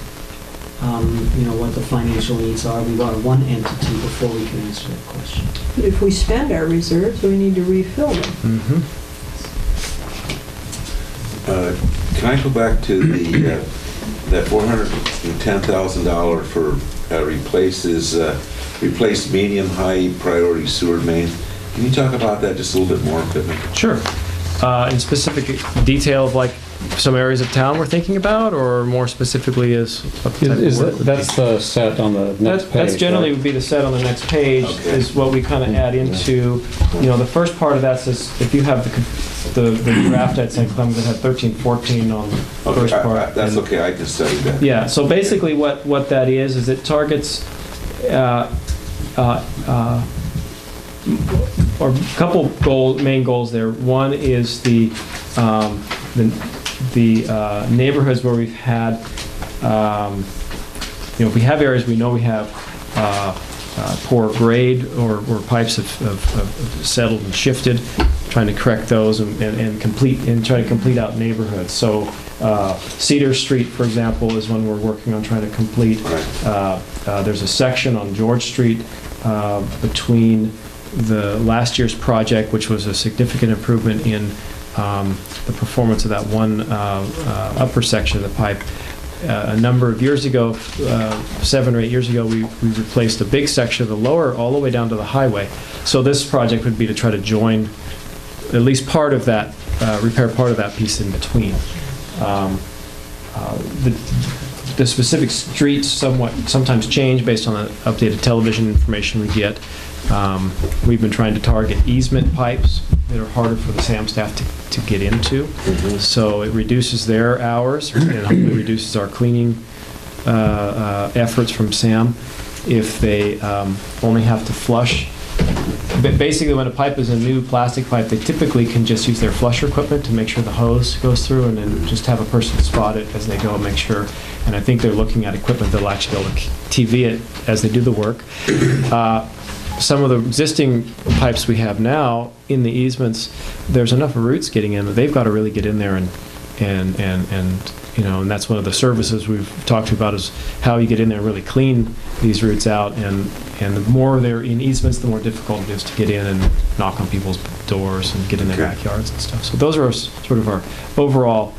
what the financial needs are. We want one entity before we can answer that question. But if we spend our reserves, we need to refill them. Mm-hmm. Can I go back to that $410,000 for replace medium-high priority sewer main? Can you talk about that just a little bit more, Pittman? Sure. In specific detail of like some areas of town we're thinking about, or more specifically is what type of work? That's the set on the next page. That's generally right? would be the set on the next page, Okay. is what we kind of add into, the first part of that says, if you have the draft at St. Clemens that had 13, 14 on the first part. That's and- okay, I can study that. Yeah, so basically what that is it targets, or a couple main goals there. One is the neighborhoods where we've had, if we have areas we know we have poor grade or pipes have settled and shifted, trying to correct those and try to complete out neighborhoods. So Cedar Street, for example, is one we're working on trying to complete. There's a section on George Street between the last year's project, which was a significant improvement in the performance of that one upper section of the pipe. A number of years ago, 7 or 8 years ago, we replaced a big section of the lower all the way down to the highway. So this project would be to try to join at least part of that, repair part of that piece in between. The specific streets sometimes change based on the updated television information we get. We've been trying to target easement pipes that are harder for the SAM staff to get into. So it reduces their hours and hopefully reduces our cleaning efforts from SAM if they only have to flush. But basically, when a pipe is a new plastic pipe, they typically can just use their flusher equipment to make sure the hose goes through, and then just have a person spot it as they go and make sure. And I think they're looking at equipment that'll actually be able to TV it as they do the work. Some of the existing pipes we have now in the easements, there's enough roots getting in that they've got to really get in there and that's one of the services we've talked to you about, is how you get in there and really clean these roots out, and the more they're in easements, the more difficult it is to get in and knock on people's doors and get in their backyards and stuff. So those are sort of our overall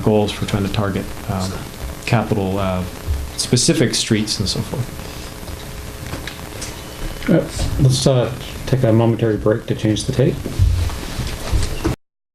goals for trying to target capital specific streets and so forth. Let's take a momentary break to change the tape.